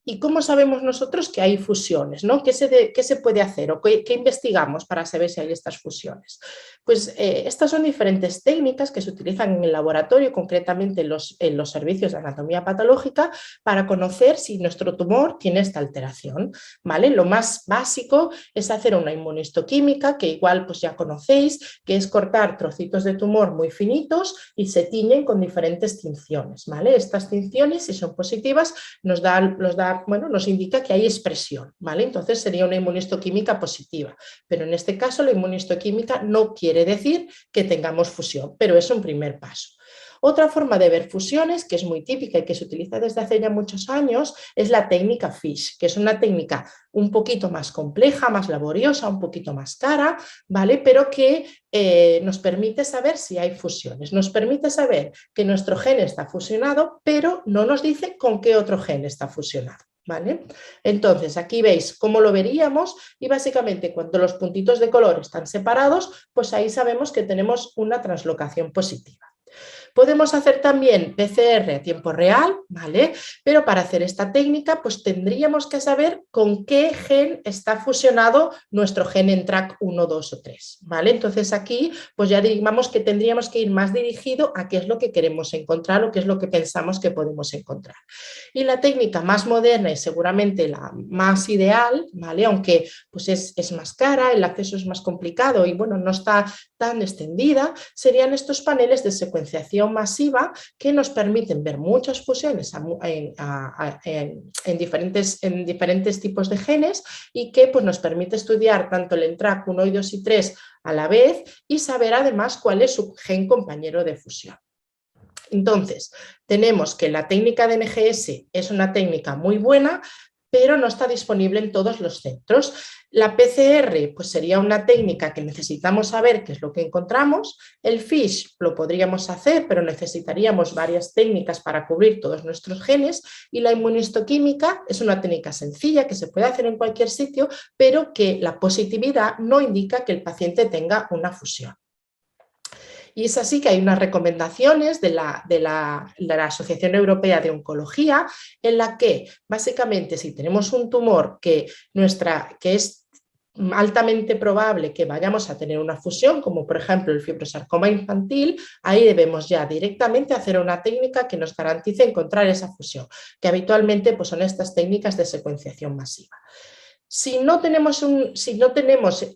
¿Y cómo sabemos nosotros que hay fusiones, ¿no? ¿Qué se puede hacer o qué investigamos para saber si hay estas fusiones? Pues estas son diferentes técnicas que se utilizan en el laboratorio, concretamente en los servicios de anatomía patológica, para conocer si nuestro tumor tiene esta alteración, ¿vale? Lo más básico es hacer una inmunistoquímica, que igual pues ya conocéis, que es cortar trocitos de tumor muy finitos y se tiñen con diferentes tinciones, ¿vale? Estas tinciones, si son positivas, nos indica que hay expresión, ¿vale? Entonces sería una inmunistoquímica positiva, pero en este caso la inmunistoquímica no quiere decir que tengamos fusión, pero es un primer paso. Otra forma de ver fusiones, que es muy típica y que se utiliza desde hace ya muchos años, es la técnica FISH, que es una técnica un poquito más compleja, más laboriosa, un poquito más cara, ¿vale? Pero que nos permite saber si hay fusiones, nos permite saber que nuestro gen está fusionado, pero no nos dice con qué otro gen está fusionado, ¿vale? Entonces aquí veis cómo lo veríamos y básicamente cuando los puntitos de color están separados, pues ahí sabemos que tenemos una translocación positiva. Podemos hacer también PCR a tiempo real, ¿vale? Pero para hacer esta técnica pues tendríamos que saber con qué gen está fusionado nuestro gen en TRAC 1, 2 o 3, ¿vale? Entonces aquí pues ya digamos que tendríamos que ir más dirigido a qué es lo que queremos encontrar o qué es lo que pensamos que podemos encontrar. Y la técnica más moderna y seguramente la más ideal, ¿vale? Aunque pues es más cara, el acceso es más complicado y bueno, no está tan extendida, serían estos paneles de secuenciación masiva que nos permiten ver muchas fusiones en diferentes tipos de genes y que pues, nos permite estudiar tanto el ENTRAC 1, 2 y 3 a la vez y saber además cuál es su gen compañero de fusión. Entonces, tenemos que la técnica de NGS es una técnica muy buena, pero no está disponible en todos los centros. La PCR pues sería una técnica que necesitamos saber qué es lo que encontramos. El FISH lo podríamos hacer, pero necesitaríamos varias técnicas para cubrir todos nuestros genes. Y la inmunistoquímica es una técnica sencilla que se puede hacer en cualquier sitio, pero que la positividad no indica que el paciente tenga una fusión. Y es así que hay unas recomendaciones de la Asociación Europea de Oncología en la que básicamente si tenemos un tumor que es altamente probable que vayamos a tener una fusión, como por ejemplo el fibrosarcoma infantil, ahí debemos ya directamente hacer una técnica que nos garantice encontrar esa fusión, que habitualmente pues, son estas técnicas de secuenciación masiva. Si no tenemos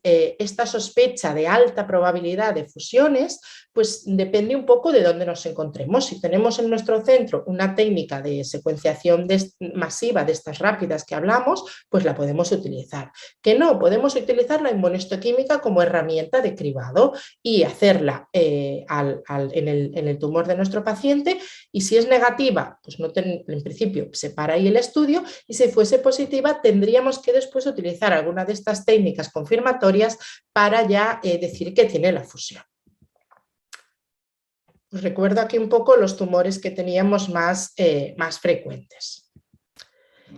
esta sospecha de alta probabilidad de fusiones, pues depende un poco de dónde nos encontremos. Si tenemos en nuestro centro una técnica de secuenciación masiva de estas rápidas que hablamos, pues la podemos utilizar. Que no, podemos utilizar la inmunistoquímica como herramienta de cribado y hacerla en el tumor de nuestro paciente y si es negativa, pues en principio se para ahí el estudio y si fuese positiva tendríamos que después utilizar alguna de estas técnicas confirmatorias para ya decir que tiene la fusión. Os recuerdo aquí un poco los tumores que teníamos más frecuentes.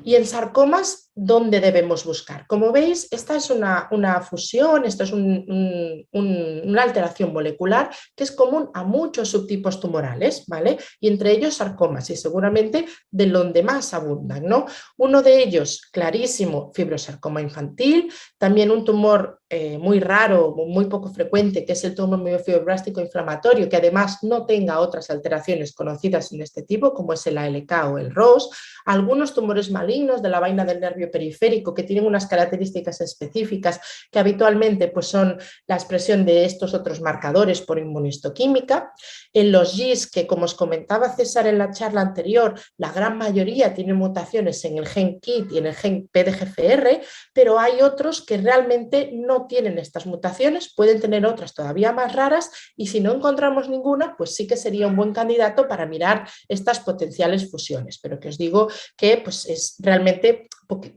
Y en sarcomas, ¿dónde debemos buscar? Como veis, esta es una fusión, esta es una alteración molecular que es común a muchos subtipos tumorales, ¿vale? Y entre ellos sarcomas, y seguramente de donde más abundan, ¿no? Uno de ellos, clarísimo, fibrosarcoma infantil, también un tumor muy raro, muy poco frecuente, que es el tumor miofibroblástico inflamatorio, que además no tenga otras alteraciones conocidas en este tipo, como es el ALK o el ROS, algunos tumores malignos de la vaina del nervio periférico que tienen unas características específicas que habitualmente pues, son la expresión de estos otros marcadores por inmunistoquímica. En los GIS, que como os comentaba César en la charla anterior, la gran mayoría tienen mutaciones en el gen KIT y en el gen PDGFR, pero hay otros que realmente no tienen estas mutaciones, pueden tener otras todavía más raras y si no encontramos ninguna, pues sí que sería un buen candidato para mirar estas potenciales fusiones, pero que os digo que pues, es realmente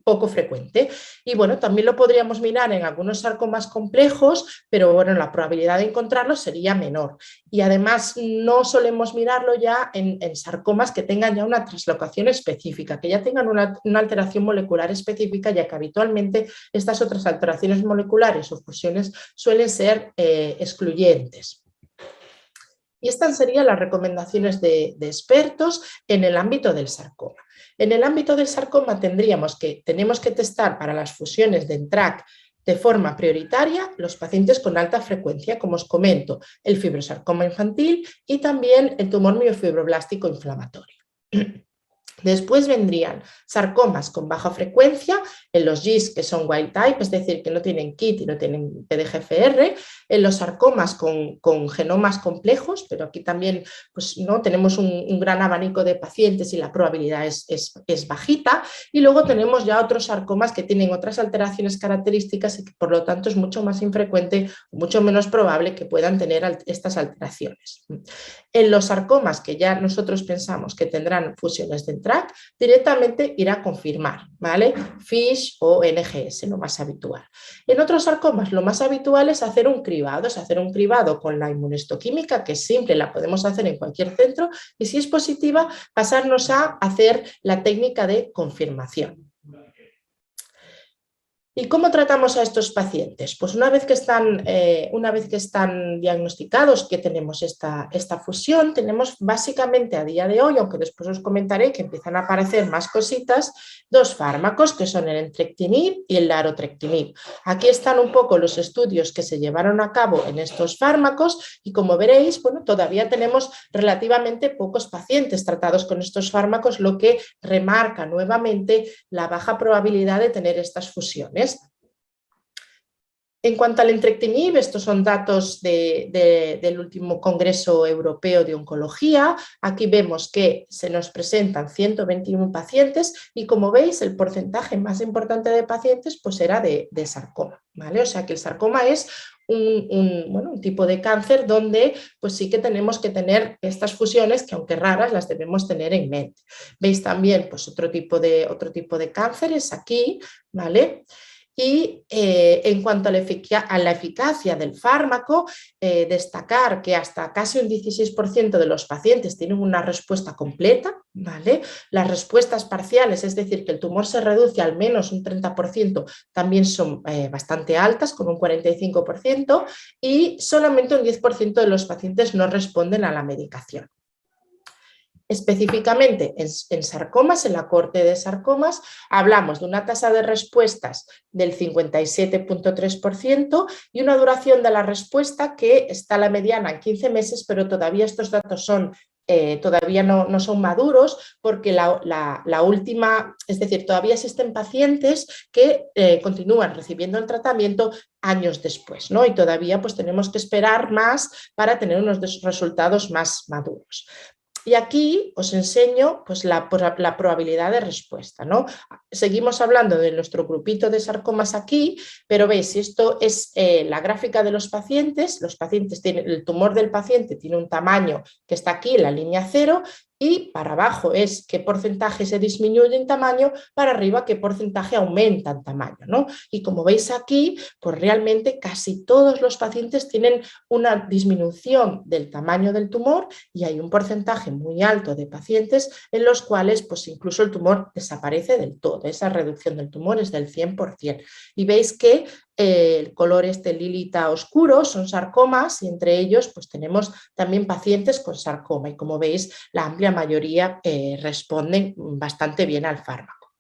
poco frecuente. Y bueno, también lo podríamos mirar en algunos sarcomas complejos, pero bueno, la probabilidad de encontrarlo sería menor. Y además no solemos mirarlo ya en sarcomas que tengan ya una translocación específica, que ya tengan una alteración molecular específica, ya que habitualmente estas otras alteraciones moleculares o fusiones suelen ser excluyentes. Y estas serían las recomendaciones de expertos en el ámbito del sarcoma. En el ámbito del sarcoma tenemos que testar para las fusiones de NTRK de forma prioritaria los pacientes con alta frecuencia, como os comento, el fibrosarcoma infantil y también el tumor miofibroblástico inflamatorio. Después vendrían sarcomas con baja frecuencia, en los GIS que son wild type, es decir, que no tienen KIT y no tienen PDGFR, en los sarcomas con genomas complejos, pero aquí también pues, ¿no? tenemos un gran abanico de pacientes y la probabilidad es bajita, y luego tenemos ya otros sarcomas que tienen otras alteraciones características y que por lo tanto es mucho más infrecuente, mucho menos probable que puedan tener estas alteraciones. En los sarcomas que ya nosotros pensamos que tendrán fusiones de NTRK, directamente irá a confirmar, ¿vale? FISH o NGS, lo más habitual. En otros sarcomas lo más habitual es hacer un cribado con la inmunohistoquímica, que es simple, la podemos hacer en cualquier centro, y si es positiva, pasarnos a hacer la técnica de confirmación. ¿Y cómo tratamos a estos pacientes? Pues una vez que están diagnosticados que tenemos esta fusión, tenemos básicamente a día de hoy, aunque después os comentaré que empiezan a aparecer más cositas, dos fármacos que son el entrectinib y el larotrectinib. Aquí están un poco los estudios que se llevaron a cabo en estos fármacos y como veréis, bueno, todavía tenemos relativamente pocos pacientes tratados con estos fármacos, lo que remarca nuevamente la baja probabilidad de tener estas fusiones. En cuanto al entrectinib, estos son datos del último Congreso Europeo de Oncología. Aquí vemos que se nos presentan 121 pacientes y como veis el porcentaje más importante de pacientes pues era de sarcoma, ¿vale? O sea que el sarcoma es un tipo de cáncer donde pues sí que tenemos que tener estas fusiones que aunque raras las debemos tener en mente. Veis también pues otro tipo de cánceres aquí, ¿vale? Y en cuanto a la eficacia del fármaco, destacar que hasta casi un 16% de los pacientes tienen una respuesta completa, ¿vale? Las respuestas parciales, es decir, que el tumor se reduce al menos un 30%, también son bastante altas, con un 45%, y solamente un 10% de los pacientes no responden a la medicación. Específicamente en sarcomas, en la cohorte de sarcomas, hablamos de una tasa de respuestas del 57,3% y una duración de la respuesta que está la mediana en 15 meses, pero todavía estos datos todavía no son maduros porque la última, es decir, todavía existen pacientes que continúan recibiendo el tratamiento años después, ¿no? Y todavía pues tenemos que esperar más para tener unos resultados más maduros. Y aquí os enseño pues, la probabilidad de respuesta, ¿no? Seguimos hablando de nuestro grupito de sarcomas aquí, pero veis, si esto es la gráfica de los pacientes tienen, el tumor del paciente tiene un tamaño que está aquí en la línea 0 y para abajo es qué porcentaje se disminuye en tamaño, para arriba qué porcentaje aumenta en tamaño, ¿no? Y como veis aquí, pues realmente casi todos los pacientes tienen una disminución del tamaño del tumor y hay un porcentaje muy alto de pacientes en los cuales pues incluso el tumor desaparece del todo, esa reducción del tumor es del 100%. Y veis que el color lilita oscuro son sarcomas y entre ellos pues tenemos también pacientes con sarcoma y como veis la amplia mayoría responden bastante bien al fármaco.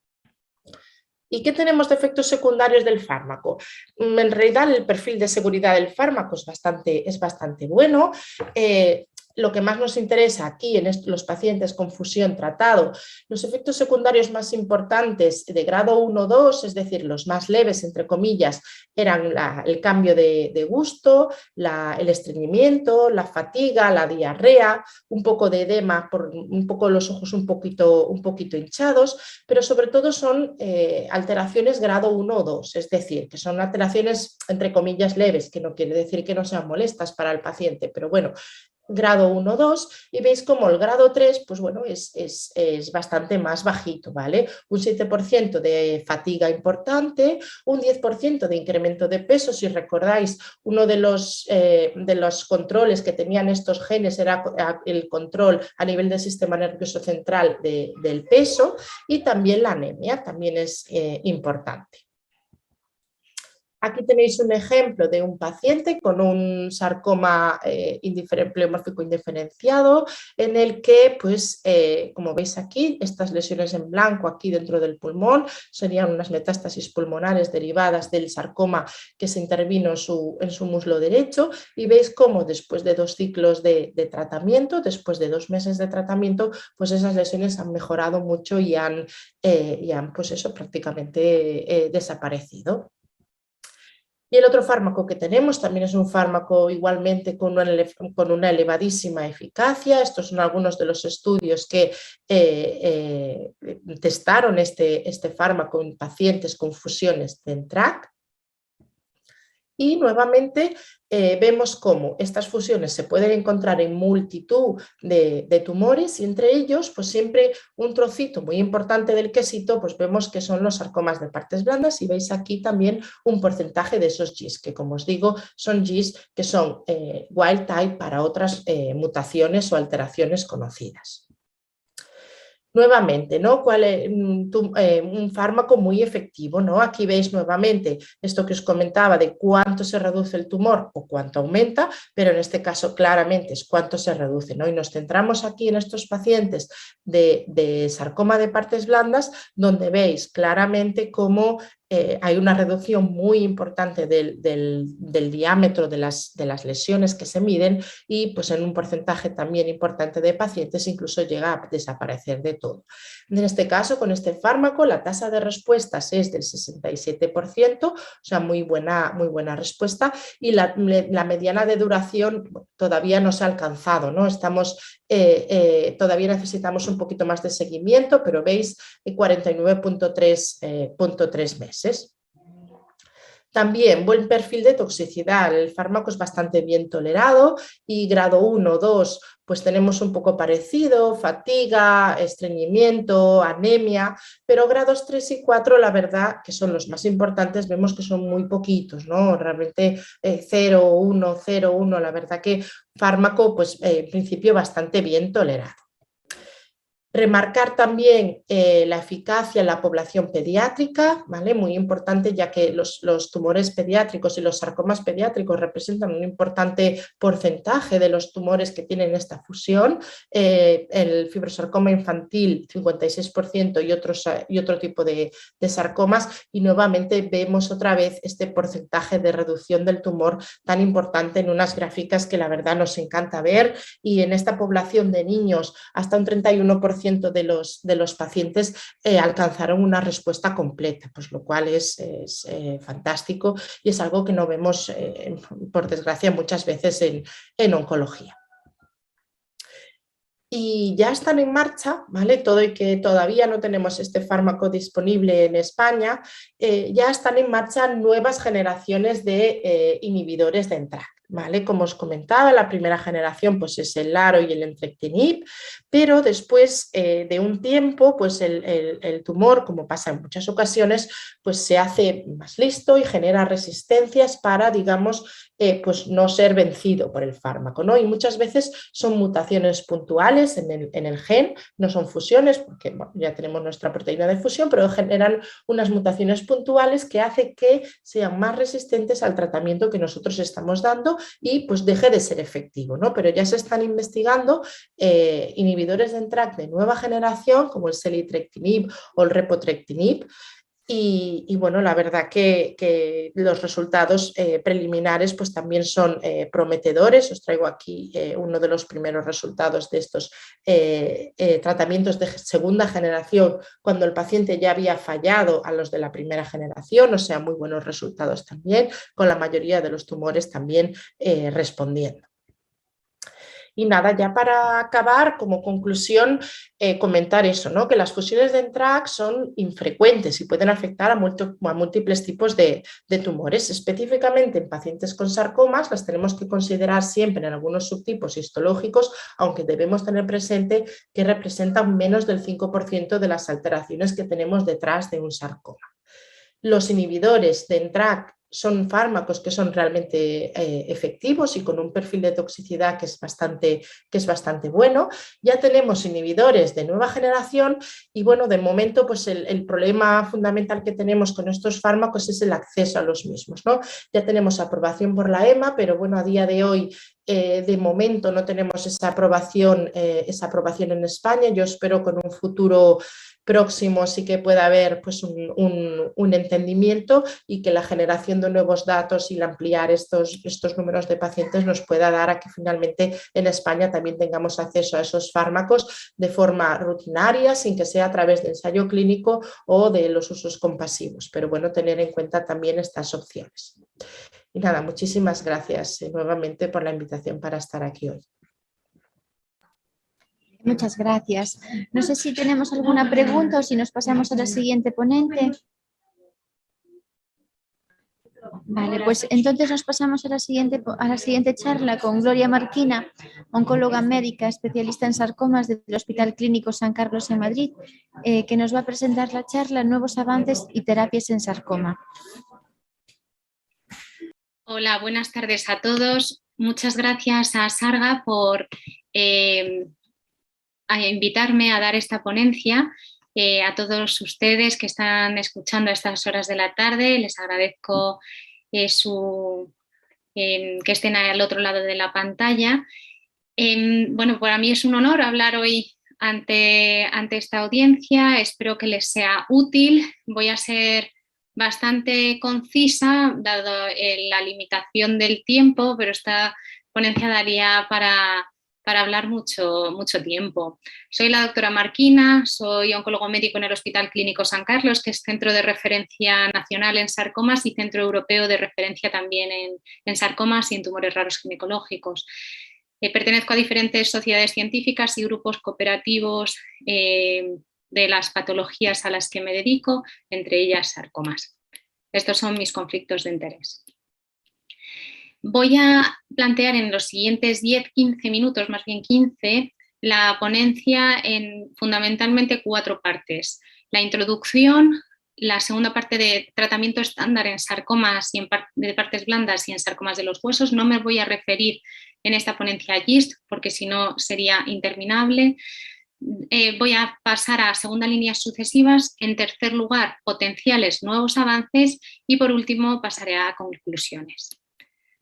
¿Y qué tenemos de efectos secundarios del fármaco? En realidad el perfil de seguridad del fármaco es bastante bueno. Lo que más nos interesa aquí en los pacientes con fusión tratado, los efectos secundarios más importantes de grado 1-2, es decir, los más leves, entre comillas, eran el cambio de gusto, el estreñimiento, la fatiga, la diarrea, un poco de edema, un poco los ojos un poquito hinchados, pero sobre todo son alteraciones grado 1 o 2, es decir, que son alteraciones, entre comillas, leves, que no quiere decir que no sean molestas para el paciente, pero bueno, grado 1, 2 y veis como el grado 3 pues bueno, es bastante más bajito, ¿vale? Un 7% de fatiga importante, un 10% de incremento de peso, si recordáis uno de los controles que tenían estos genes era el control a nivel del sistema nervioso central del peso y también la anemia, también es importante. Aquí tenéis un ejemplo de un paciente con un sarcoma pleomórfico indiferenciado, en el que, pues, como veis aquí, estas lesiones en blanco aquí dentro del pulmón serían unas metástasis pulmonares derivadas del sarcoma que se intervino en su muslo derecho, y veis cómo después de 2 ciclos de tratamiento, después de 2 meses de tratamiento, pues esas lesiones han mejorado mucho y han pues eso, prácticamente desaparecido. Y el otro fármaco que tenemos también es un fármaco igualmente con una elevadísima eficacia. Estos son algunos de los estudios que testaron este fármaco en pacientes con fusiones de NTRK. Y nuevamente vemos cómo estas fusiones se pueden encontrar en multitud de tumores, y entre ellos pues siempre un trocito muy importante del quesito pues vemos que son los sarcomas de partes blandas, y veis aquí también un porcentaje de esos GIS, que como os digo son GIS que son wild type para otras mutaciones o alteraciones conocidas. Nuevamente, ¿no? Un fármaco muy efectivo, ¿no? Aquí veis nuevamente esto que os comentaba de cuánto se reduce el tumor o cuánto aumenta, pero en este caso claramente es cuánto se reduce, ¿no? Y nos centramos aquí en estos pacientes de sarcoma de partes blandas, donde veis claramente cómo hay una reducción muy importante del diámetro de las lesiones que se miden, y pues en un porcentaje también importante de pacientes incluso llega a desaparecer de todo. En este caso, con este fármaco, la tasa de respuestas es del 67%, o sea, muy buena respuesta, y la mediana de duración todavía no se ha alcanzado, ¿no? Todavía necesitamos un poquito más de seguimiento, pero veis 49,3 meses. También buen perfil de toxicidad, el fármaco es bastante bien tolerado, y grado 1, 2 pues tenemos un poco parecido, fatiga, estreñimiento, anemia, pero grados 3 y 4 la verdad que son los más importantes, vemos que son muy poquitos, ¿no? Realmente 0, 1, 0, 1, la verdad que fármaco pues en principio bastante bien tolerado. Remarcar también la eficacia en la población pediátrica, ¿vale? Muy importante, ya que los tumores pediátricos y los sarcomas pediátricos representan un importante porcentaje de los tumores que tienen esta fusión. El fibrosarcoma infantil 56% y otro tipo de sarcomas, y nuevamente vemos otra vez este porcentaje de reducción del tumor tan importante en unas gráficas que la verdad nos encanta ver, y en esta población de niños hasta un 31% de los pacientes alcanzaron una respuesta completa, pues lo cual es fantástico, y es algo que no vemos, por desgracia, muchas veces en oncología. Y ya están en marcha, ¿vale? Todo y que todavía no tenemos este fármaco disponible en España, ya están en marcha nuevas generaciones de inhibidores de NTRK. ¿Vale? Como os comentaba, la primera generación pues es el LARO y el entrectinib, pero después de un tiempo pues el tumor, como pasa en muchas ocasiones, pues se hace más listo y genera resistencias para, digamos, pues no ser vencido por el fármaco, ¿no? Y muchas veces son mutaciones puntuales en el gen, no son fusiones, porque bueno, ya tenemos nuestra proteína de fusión, pero generan unas mutaciones puntuales que hacen que sean más resistentes al tratamiento que nosotros estamos dando, y pues deje de ser efectivo, ¿no? Pero ya se están investigando inhibidores de NTRK de nueva generación, como el selitrectinib o el repotrectinib, y bueno, la verdad que los resultados preliminares pues también son prometedores. Os traigo aquí uno de los primeros resultados de estos tratamientos de segunda generación, cuando el paciente ya había fallado a los de la primera generación, o sea, muy buenos resultados también, con la mayoría de los tumores también respondiendo. Y nada, ya para acabar, como conclusión, comentar eso, ¿no? Que las fusiones de NTRK son infrecuentes y pueden afectar a múltiples tipos de tumores. Específicamente en pacientes con sarcomas las tenemos que considerar siempre en algunos subtipos histológicos, aunque debemos tener presente que representan menos del 5% de las alteraciones que tenemos detrás de un sarcoma. Los inhibidores de NTRK son fármacos que son realmente efectivos y con un perfil de toxicidad que es bastante bueno. Ya tenemos inhibidores de nueva generación y bueno, de momento pues el problema fundamental que tenemos con estos fármacos es el acceso a los mismos, ¿no? Ya tenemos aprobación por la EMA, pero bueno, a día de hoy de momento no tenemos esa aprobación en España. Yo espero con un futuro próximo sí que pueda haber pues, un entendimiento y que la generación de nuevos datos y el ampliar estos números de pacientes nos pueda dar a que finalmente en España también tengamos acceso a esos fármacos de forma rutinaria, sin que sea a través de ensayo clínico o de los usos compasivos. Pero bueno, tener en cuenta también estas opciones. Y nada, muchísimas gracias nuevamente por la invitación para estar aquí hoy. Muchas gracias. No sé si tenemos alguna pregunta o si nos pasamos a la siguiente ponente. Vale, pues entonces nos pasamos a la siguiente charla con Gloria Marquina, oncóloga médica especialista en sarcomas del Hospital Clínico San Carlos en Madrid, que nos va a presentar la charla Nuevos avances y terapias en sarcoma. Hola, buenas tardes a todos. Muchas gracias a Sarga por a invitarme a dar esta ponencia. A todos ustedes que están escuchando a estas horas de la tarde, les agradezco que estén al otro lado de la pantalla. Bueno, para mí es un honor hablar hoy ante esta audiencia. Espero que les sea útil. Voy a ser bastante concisa, dado la limitación del tiempo, pero esta ponencia daría para hablar mucho tiempo. Soy la doctora Marquina, soy oncólogo médico en el Hospital Clínico San Carlos, que es centro de referencia nacional en sarcomas y centro europeo de referencia también en sarcomas y en tumores raros ginecológicos. Pertenezco a diferentes sociedades científicas y grupos cooperativos de las patologías a las que me dedico, entre ellas sarcomas. Estos son mis conflictos de interés. Voy a plantear en los siguientes 10-15 minutos, más bien 15, la ponencia en fundamentalmente 4 partes. La introducción, la segunda parte de tratamiento estándar en sarcomas y de partes blandas y en sarcomas de los huesos. No me voy a referir en esta ponencia a GIST porque si no sería interminable. Voy a pasar a segunda líneas sucesivas. En tercer lugar, potenciales nuevos avances y por último pasaré a conclusiones.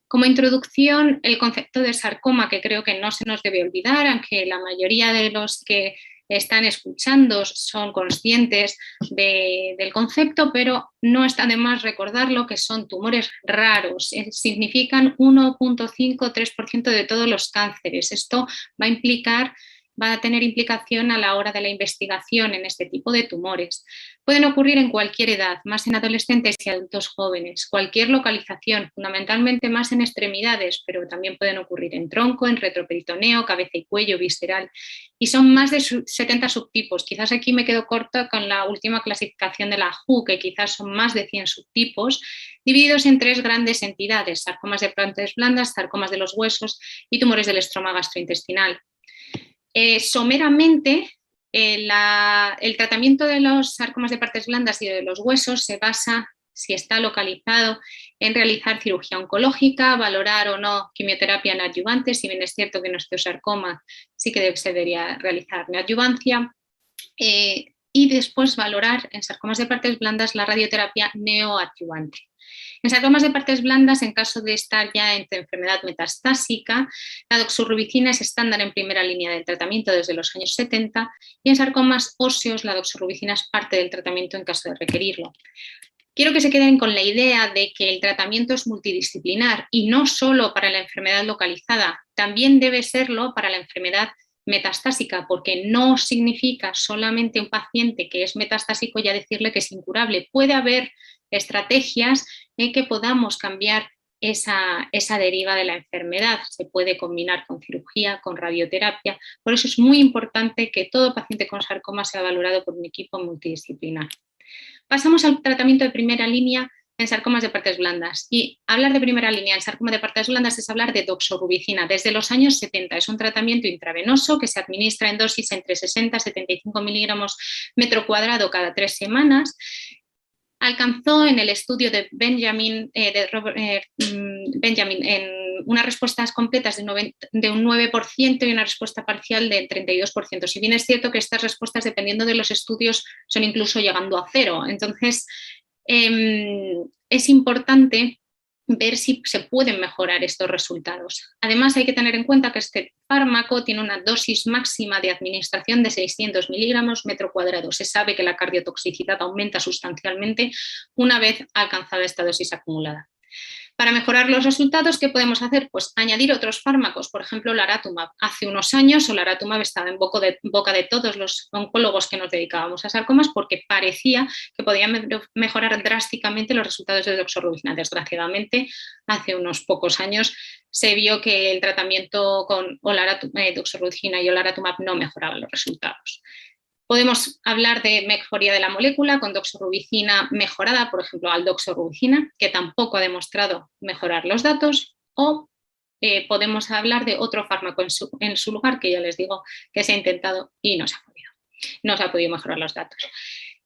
Como introducción, el concepto de sarcoma, que creo que no se nos debe olvidar, aunque la mayoría de los que están escuchando son conscientes del concepto, pero no está de más recordarlo que son tumores raros, significan 1,5-3% de todos los cánceres. Esto va a tener implicación a la hora de la investigación en este tipo de tumores. Pueden ocurrir en cualquier edad, más en adolescentes y adultos jóvenes, cualquier localización, fundamentalmente más en extremidades, pero también pueden ocurrir en tronco, en retroperitoneo, cabeza y cuello, visceral, y son más de 70 subtipos. Quizás aquí me quedo corta con la última clasificación de la WHO, que quizás son más de 100 subtipos, divididos en 3 grandes entidades: sarcomas de partes blandas, sarcomas de los huesos y tumores del estroma gastrointestinal. Someramente, el tratamiento de los sarcomas de partes blandas y de los huesos se basa, si está localizado, en realizar cirugía oncológica, valorar o no quimioterapia neoadyuvante, si bien es cierto que en osteosarcoma sí que se debería realizar neoadyuvancia, y después valorar en sarcomas de partes blandas la radioterapia neoadyuvante. En sarcomas de partes blandas, en caso de estar ya en enfermedad metastásica, la doxorubicina es estándar en primera línea del tratamiento desde los años 70 y en sarcomas óseos la doxorubicina es parte del tratamiento en caso de requerirlo. Quiero que se queden con la idea de que el tratamiento es multidisciplinar y no solo para la enfermedad localizada, también debe serlo para la enfermedad metastásica, porque no significa solamente un paciente que es metastásico ya decirle que es incurable. Puede haber estrategias en que podamos cambiar esa deriva de la enfermedad. Se puede combinar con cirugía, con radioterapia. Por eso es muy importante que todo paciente con sarcoma sea valorado por un equipo multidisciplinar. Pasamos al tratamiento de primera línea en sarcomas de partes blandas. Y hablar de primera línea en sarcoma de partes blandas es hablar de doxorubicina. Desde los años 70 es un tratamiento intravenoso que se administra en dosis entre 60 y 75 miligramos metro cuadrado cada 3 semanas. alcanzó en el estudio de Benjamin en unas respuestas completas de un 9% y una respuesta parcial del 32%. Si bien es cierto que estas respuestas, dependiendo de los estudios, son incluso llegando a 0. Entonces, es importante ver si se pueden mejorar estos resultados. Además, hay que tener en cuenta que este fármaco tiene una dosis máxima de administración de 600 miligramos metro cuadrado. Se sabe que la cardiotoxicidad aumenta sustancialmente una vez alcanzada esta dosis acumulada. Para mejorar los resultados, ¿qué podemos hacer? Pues añadir otros fármacos, por ejemplo, olaratumab. Hace unos años, olaratumab estaba en boca de todos los oncólogos que nos dedicábamos a sarcomas porque parecía que podía mejorar drásticamente los resultados de doxorubicina. Desgraciadamente, hace unos pocos años se vio que el tratamiento con doxorubicina y olaratumab no mejoraba los resultados. Podemos hablar de mejoría de la molécula con doxorubicina mejorada, por ejemplo, aldoxorubicina, que tampoco ha demostrado mejorar los datos, o podemos hablar de otro fármaco en su lugar, que ya les digo que se ha intentado y no se ha podido mejorar los datos.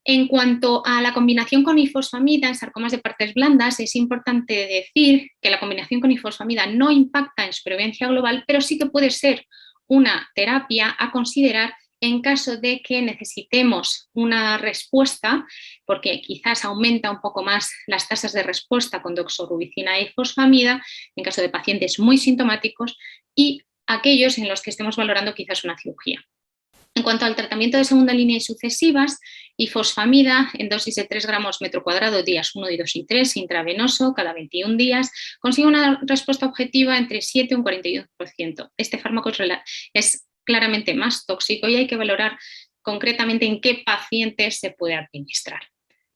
En cuanto a la combinación con ifosfamida en sarcomas de partes blandas, es importante decir que la combinación con ifosfamida no impacta en supervivencia global, pero sí que puede ser una terapia a considerar en caso de que necesitemos una respuesta, porque quizás aumenta un poco más las tasas de respuesta con doxorubicina e ifosfamida, en caso de pacientes muy sintomáticos y aquellos en los que estemos valorando quizás una cirugía. En cuanto al tratamiento de segunda línea y sucesivas, ifosfamida en dosis de 3 gramos metro cuadrado días 1, 2 y 3, intravenoso cada 21 días, consigue una respuesta objetiva entre 7 y un 41%. Este fármaco es claramente más tóxico y hay que valorar concretamente en qué pacientes se puede administrar.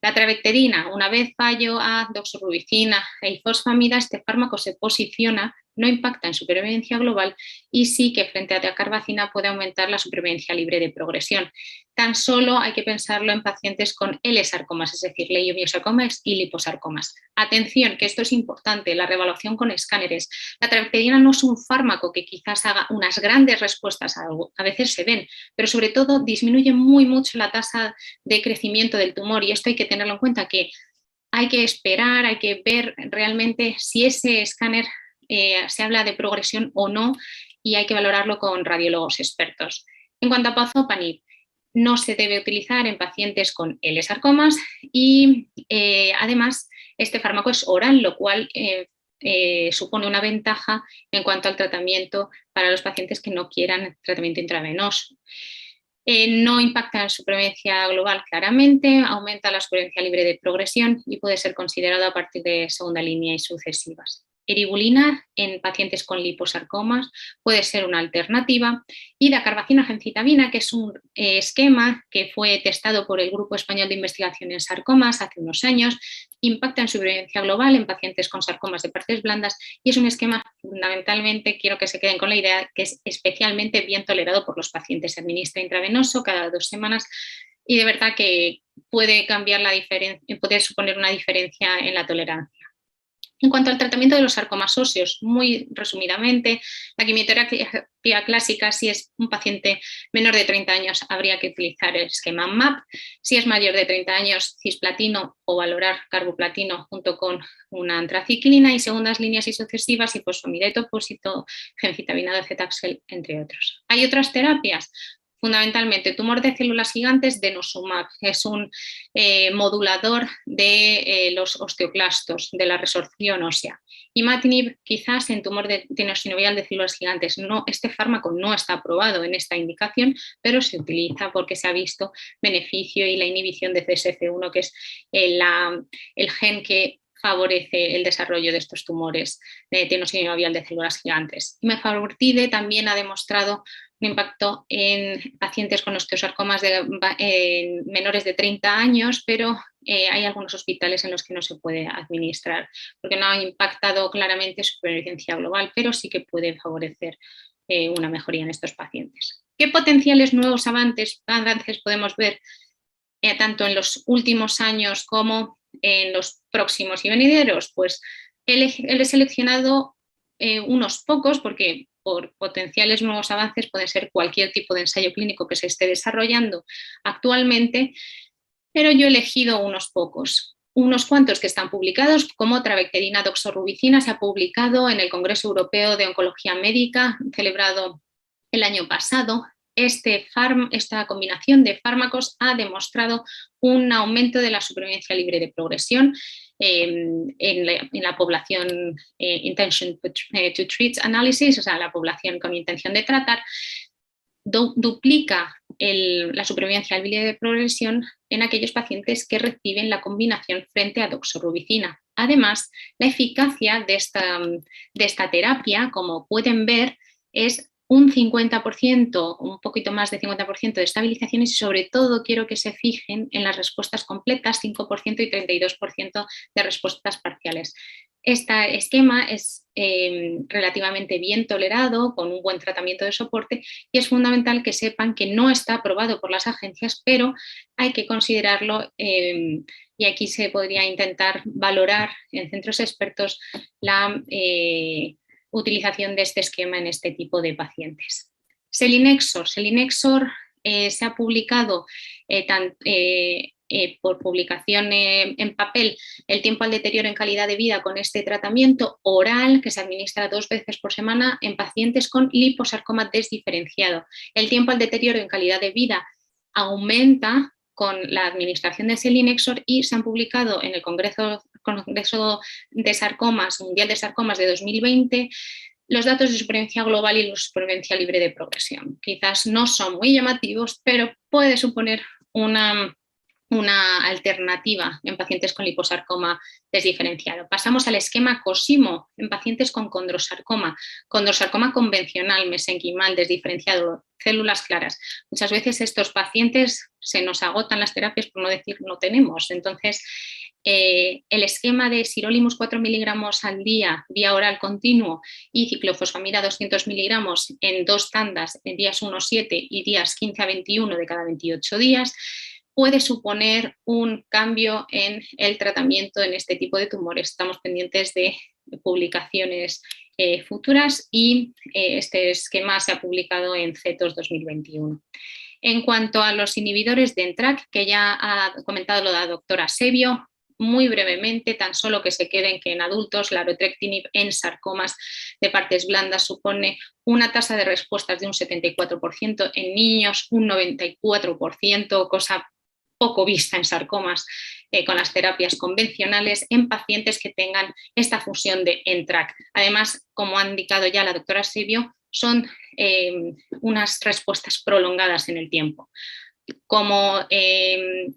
La trabectedina, una vez fallo a doxorubicina e ifosfamida, este fármaco se posiciona, no impacta en supervivencia global y sí que frente a dacarbazina puede aumentar la supervivencia libre de progresión. Tan solo hay que pensarlo en pacientes con L-sarcomas, es decir, leiomyosarcomas y liposarcomas. Atención, que esto es importante, la reevaluación con escáneres. La trabectedina no es un fármaco que quizás haga unas grandes respuestas a algo, a veces se ven, pero sobre todo disminuye muy mucho la tasa de crecimiento del tumor y esto hay que tenerlo en cuenta, que hay que esperar, hay que ver realmente si ese escáner se habla de progresión o no y hay que valorarlo con radiólogos expertos. En cuanto a pazopanib, no se debe utilizar en pacientes con L-sarcomas y además este fármaco es oral, lo cual supone una ventaja en cuanto al tratamiento para los pacientes que no quieran tratamiento intravenoso. No impacta en supervivencia global claramente, aumenta la supervivencia libre de progresión y puede ser considerado a partir de segunda línea y sucesivas. Eribulina en pacientes con liposarcomas puede ser una alternativa y dacarbazina gemcitabina, que es un esquema que fue testado por el Grupo Español de Investigación en Sarcomas hace unos años, impacta en supervivencia global en pacientes con sarcomas de partes blandas y es un esquema fundamentalmente, quiero que se queden con la idea, que es especialmente bien tolerado por los pacientes. Se administra intravenoso cada 2 semanas y de verdad que puede cambiar la diferencia, puede suponer una diferencia en la tolerancia. En cuanto al tratamiento de los sarcomas óseos, muy resumidamente, la quimioterapia clásica, si es un paciente menor de 30 años, habría que utilizar el esquema MAP. Si es mayor de 30 años, cisplatino o valorar carboplatino junto con una antraciclina y segundas líneas y sucesivas, ifosfamida y tóxico, gemcitabina de Cetaxel, entre otros. Hay otras terapias. Fundamentalmente, tumor de células gigantes, denosumab, es un modulador de los osteoclastos, de la resorción ósea. Imatinib, quizás en tumor de tenosynovial de células gigantes. No, este fármaco no está aprobado en esta indicación, pero se utiliza porque se ha visto beneficio y la inhibición de CSF1, que es el gen que favorece el desarrollo de estos tumores de tenosynovial de células gigantes. Mefabrutide también ha demostrado un impacto en pacientes con osteosarcomas menores de 30 años, pero hay algunos hospitales en los que no se puede administrar porque no ha impactado claramente supervivencia global, pero sí que puede favorecer una mejoría en estos pacientes. ¿Qué potenciales nuevos avances podemos ver tanto en los últimos años como en los próximos y venideros? Pues he seleccionado unos pocos porque por potenciales nuevos avances puede ser cualquier tipo de ensayo clínico que se esté desarrollando actualmente, pero yo he elegido unos pocos. unos cuantos que están publicados, como trabectedina doxorubicina, se ha publicado en el Congreso Europeo de Oncología Médica, celebrado el año pasado. Esta combinación de fármacos ha demostrado un aumento de la supervivencia libre de progresión en la población intention to treat analysis, o sea, la población con intención de tratar, duplica la supervivencia libre de progresión en aquellos pacientes que reciben la combinación frente a doxorubicina. Además, la eficacia de esta terapia, como pueden ver, es un 50%, un poquito más de 50% de estabilizaciones y sobre todo quiero que se fijen en las respuestas completas, 5% y 32% de respuestas parciales. Este esquema es relativamente bien tolerado, con un buen tratamiento de soporte y es fundamental que sepan que no está aprobado por las agencias, pero hay que considerarlo y aquí se podría intentar valorar en centros expertos la utilización de este esquema en este tipo de pacientes. Selinexor se ha publicado por publicación en papel el tiempo al deterioro en calidad de vida con este tratamiento oral que se administra 2 veces por semana en pacientes con liposarcoma desdiferenciado. El tiempo al deterioro en calidad de vida aumenta con la administración de selinexor y se han publicado en el Congreso de Sarcomas, Mundial de Sarcomas de 2020, los datos de supervivencia global y la supervivencia libre de progresión. Quizás no son muy llamativos, pero puede suponer una alternativa en pacientes con liposarcoma desdiferenciado. Pasamos al esquema Cosimo en pacientes con condrosarcoma convencional, mesenquimal, desdiferenciado, células claras. Muchas veces estos pacientes se nos agotan las terapias, por no decir no tenemos. Entonces, el esquema de sirolimus 4 miligramos al día, vía oral continuo, y ciclofosfamida 200 miligramos en 2 tandas, en días 1-7 y días 15 a 21 de cada 28 días, puede suponer un cambio en el tratamiento en este tipo de tumores. Estamos pendientes de publicaciones futuras y este esquema se ha publicado en CETOS 2021. En cuanto a los inhibidores de NTRK, que ya ha comentado la doctora Sevio, muy brevemente, tan solo que se queden que en adultos la larotrectinib en sarcomas de partes blandas supone una tasa de respuestas de un 74%, en niños un 94%, cosa poco vista en sarcomas con las terapias convencionales en pacientes que tengan esta fusión de NTRK. Además, como ha indicado ya la doctora Sevio, son unas respuestas prolongadas en el tiempo. Como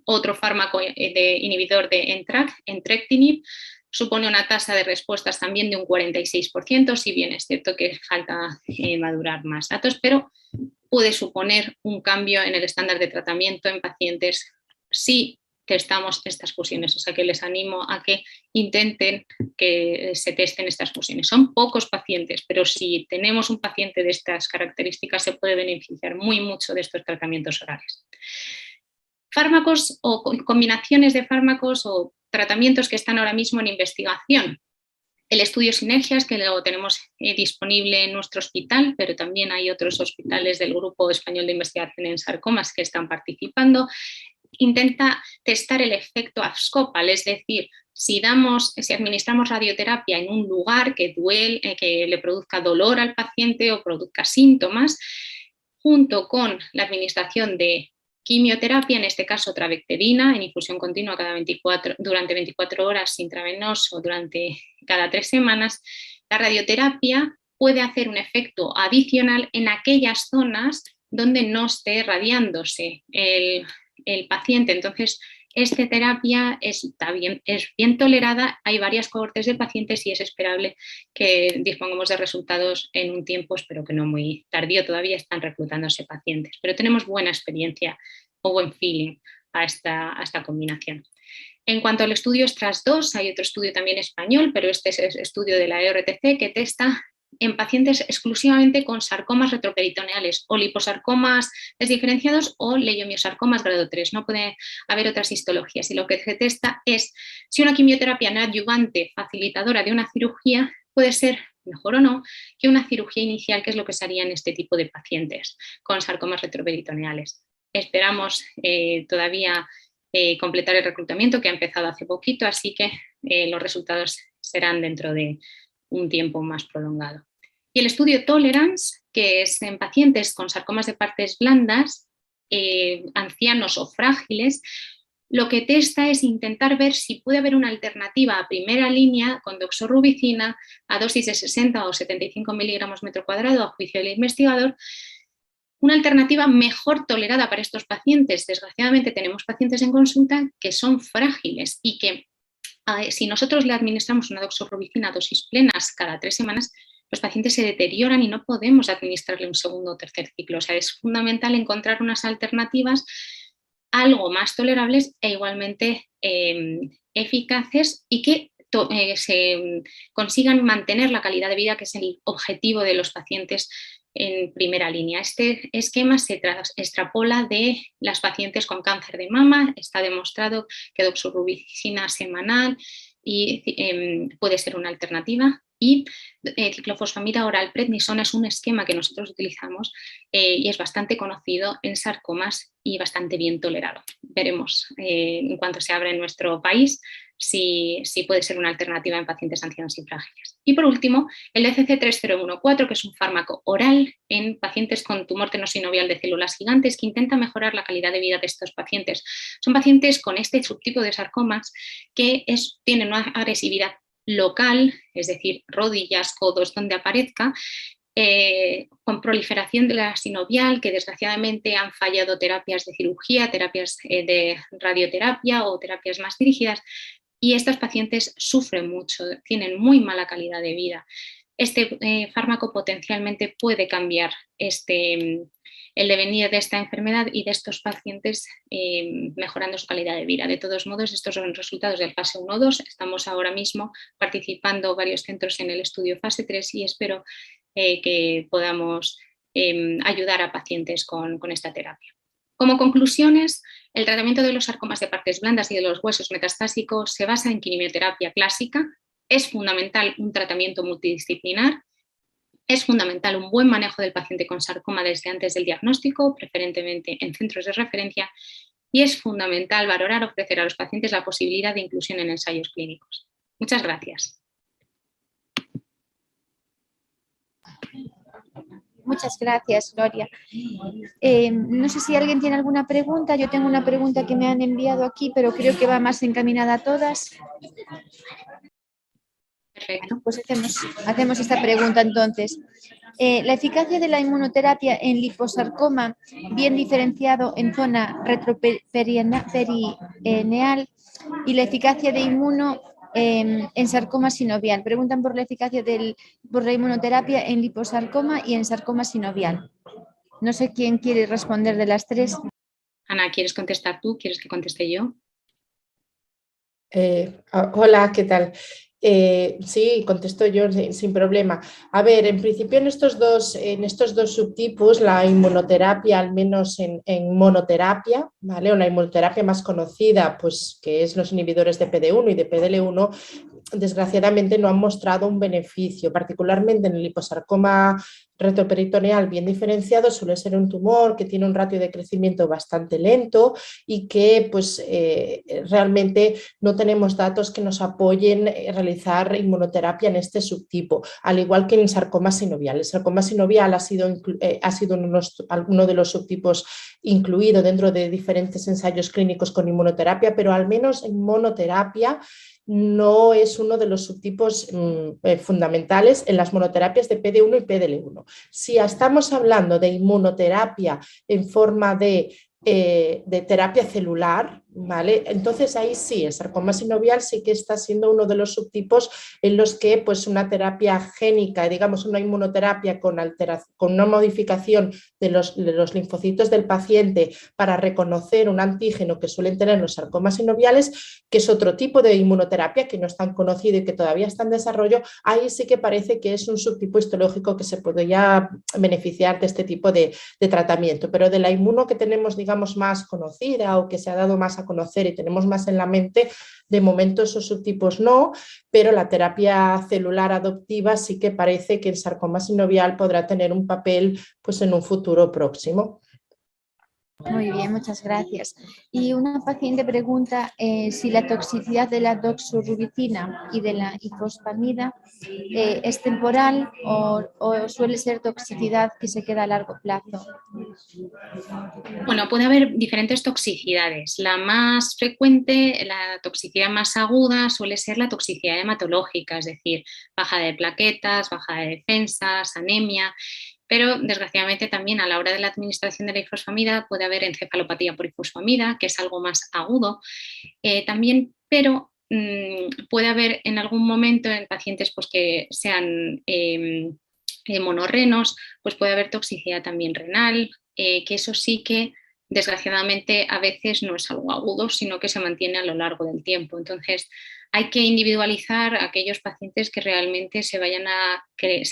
otro fármaco inhibidor de NTRK, entrectinib, supone una tasa de respuestas también de un 46%, si bien es cierto que falta madurar más datos, pero puede suponer un cambio en el estándar de tratamiento en pacientes si testamos estas fusiones, o sea que les animo a que intenten que se testen estas fusiones. Son pocos pacientes, pero si tenemos un paciente de estas características se puede beneficiar muy mucho de estos tratamientos orales. Fármacos o combinaciones de fármacos o tratamientos que están ahora mismo en investigación. El estudio Sinergias, que lo tenemos disponible en nuestro hospital, pero también hay otros hospitales del Grupo Español de Investigación en Sarcomas que están participando, intenta testar el efecto abscopal, es decir, si administramos radioterapia en un lugar que le produzca dolor al paciente o produzca síntomas, junto con la administración de quimioterapia, en este caso trabectedina, en infusión continua durante 24 horas intravenoso durante cada 3 semanas, la radioterapia puede hacer un efecto adicional en aquellas zonas donde no esté radiándose el paciente. Entonces, esta terapia es bien tolerada, hay varias cohortes de pacientes y es esperable que dispongamos de resultados en un tiempo, espero que no muy tardío, todavía están reclutándose pacientes, pero tenemos buena experiencia o buen feeling a esta combinación. En cuanto al estudio STRAS-2, hay otro estudio también español, pero este es el estudio de la EORTC que testa en pacientes exclusivamente con sarcomas retroperitoneales o liposarcomas desdiferenciados o leiomiosarcomas grado 3. No puede haber otras histologías y lo que se testa es si una quimioterapia neoadyuvante facilitadora de una cirugía puede ser mejor o no que una cirugía inicial, que es lo que se haría en este tipo de pacientes con sarcomas retroperitoneales. Esperamos todavía completar el reclutamiento que ha empezado hace poquito, así que los resultados serán dentro de un tiempo más prolongado. Y el estudio Tolerance, que es en pacientes con sarcomas de partes blandas, ancianos o frágiles, lo que testa es intentar ver si puede haber una alternativa a primera línea con doxorubicina a dosis de 60 o 75 miligramos metro cuadrado a juicio del investigador, una alternativa mejor tolerada para estos pacientes. Desgraciadamente tenemos pacientes en consulta que son frágiles y que si nosotros le administramos una doxorubicina a dosis plenas cada 3 semanas, los pacientes se deterioran y no podemos administrarle un segundo o tercer ciclo. O sea, es fundamental encontrar unas alternativas algo más tolerables e igualmente eficaces y que se consigan mantener la calidad de vida, que es el objetivo de los pacientes en primera línea. Este esquema se extrapola de las pacientes con cáncer de mama. Está demostrado que doxorubicina semanal puede ser una alternativa. Y ciclofosfamida oral prednisona es un esquema que nosotros utilizamos y es bastante conocido en sarcomas y bastante bien tolerado. Veremos en cuanto se abra en nuestro país si puede ser una alternativa en pacientes ancianos y frágiles. Y por último, el DCC-3014, que es un fármaco oral en pacientes con tumor tenosinovial de células gigantes, que intenta mejorar la calidad de vida de estos pacientes. Son pacientes con este subtipo de sarcomas que tienen una agresividad local, es decir, rodillas, codos, donde aparezca, con proliferación de la sinovial, que desgraciadamente han fallado terapias de cirugía, terapias de radioterapia o terapias más dirigidas, y estos pacientes sufren mucho, tienen muy mala calidad de vida. Este fármaco potencialmente puede cambiar el devenir de esta enfermedad y de estos pacientes mejorando su calidad de vida. De todos modos, estos son resultados del fase 1-2. Estamos ahora mismo participando varios centros en el estudio fase 3 y espero que podamos ayudar a pacientes con esta terapia. Como conclusiones, el tratamiento de los sarcomas de partes blandas y de los huesos metastásicos se basa en quimioterapia clásica. Es fundamental un tratamiento multidisciplinar. Es fundamental un buen manejo del paciente con sarcoma desde antes del diagnóstico, preferentemente en centros de referencia, y es fundamental valorar ofrecer a los pacientes la posibilidad de inclusión en ensayos clínicos. Muchas gracias. Muchas gracias, Gloria. No sé si alguien tiene alguna pregunta. Yo tengo una pregunta que me han enviado aquí, pero creo que va más encaminada a todas. Perfecto, pues hacemos esta pregunta entonces. La eficacia de la inmunoterapia en liposarcoma, bien diferenciado en zona retroperineal, y la eficacia de inmuno en sarcoma sinovial. Preguntan por la eficacia por la inmunoterapia en liposarcoma y en sarcoma sinovial. No sé quién quiere responder de las tres. Ana, ¿quieres contestar tú? ¿Quieres que conteste yo? Hola, ¿qué tal? Sí, contesto yo sin problema. A ver, en principio en estos dos subtipos, la inmunoterapia, al menos en monoterapia, ¿vale? Una inmunoterapia más conocida, pues que es los inhibidores de PD1 y de PDL1, desgraciadamente no han mostrado un beneficio, particularmente en el liposarcoma retroperitoneal bien diferenciado. Suele ser un tumor que tiene un ratio de crecimiento bastante lento y que pues realmente no tenemos datos que nos apoyen a realizar inmunoterapia en este subtipo, al igual que en sarcoma sinovial. El sarcoma sinovial ha sido uno de los subtipos incluido dentro de diferentes ensayos clínicos con inmunoterapia, pero al menos en monoterapia no es uno de los subtipos fundamentales en las monoterapias de PD1 y PDL1. Si estamos hablando de inmunoterapia en forma de terapia celular, ¿vale? Entonces ahí sí, el sarcoma sinovial sí que está siendo uno de los subtipos en los que pues una terapia génica, digamos una inmunoterapia con una modificación de los linfocitos del paciente para reconocer un antígeno que suelen tener los sarcomas sinoviales, que es otro tipo de inmunoterapia que no es tan conocido y que todavía está en desarrollo, ahí sí que parece que es un subtipo histológico que se podría beneficiar de este tipo de tratamiento, pero de la inmuno que tenemos, digamos, más conocida o que se ha dado más a conocer y tenemos más en la mente, de momento esos subtipos no, pero la terapia celular adoptiva sí que parece que el sarcoma sinovial podrá tener un papel pues en un futuro próximo. Muy bien, muchas gracias. Y una paciente pregunta si la toxicidad de la doxorubicina y de la ifosfamida es temporal o suele ser toxicidad que se queda a largo plazo. Bueno, puede haber diferentes toxicidades. La más frecuente, la toxicidad más aguda, suele ser la toxicidad hematológica, es decir, baja de plaquetas, baja de defensas, anemia. Pero desgraciadamente también a la hora de la administración de la ifosfamida puede haber encefalopatía por ifosfamida, que es algo más agudo también, pero puede haber en algún momento en pacientes pues, que sean monorrenos, pues puede haber toxicidad también renal, que eso sí que desgraciadamente a veces no es algo agudo, sino que se mantiene a lo largo del tiempo. Entonces hay que individualizar a aquellos pacientes que realmente se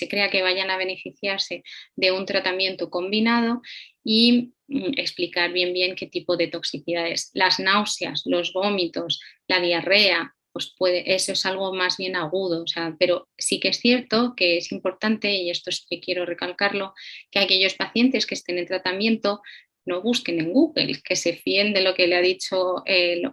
crea que vayan a beneficiarse de un tratamiento combinado y explicar bien qué tipo de toxicidades. Las náuseas, los vómitos, la diarrea, pues eso es algo más bien agudo, o sea, pero sí que es cierto que es importante, y esto sí que quiero recalcarlo, que aquellos pacientes que estén en tratamiento no busquen en Google, que se fíen de lo que le ha dicho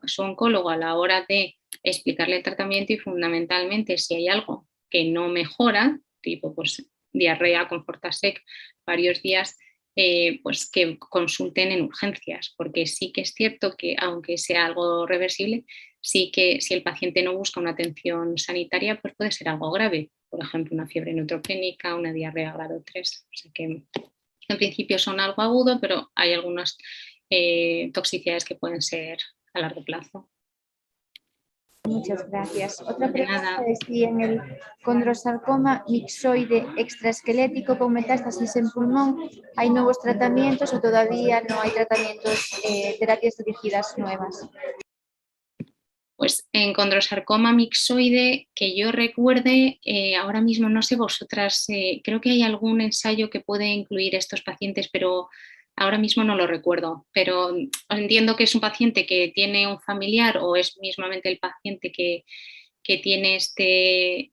su oncólogo a la hora de explicarle el tratamiento y fundamentalmente si hay algo que no mejora, tipo pues diarrea con Fortasec varios días, pues que consulten en urgencias, porque sí que es cierto que aunque sea algo reversible, sí que si el paciente no busca una atención sanitaria, pues puede ser algo grave, por ejemplo una fiebre neutropénica, una diarrea grado 3, o sea que en principio son algo agudo, pero hay algunas toxicidades que pueden ser a largo plazo. Muchas gracias. Otra pregunta es si en el condrosarcoma mixoide extraesquelético con metástasis en pulmón hay nuevos tratamientos o todavía no hay tratamientos, terapias dirigidas nuevas. Pues en condrosarcoma mixoide, que yo recuerde, ahora mismo no sé vosotras, creo que hay algún ensayo que puede incluir estos pacientes, pero ahora mismo no lo recuerdo. Pero entiendo que es un paciente que tiene un familiar o es mismamente el paciente que tiene este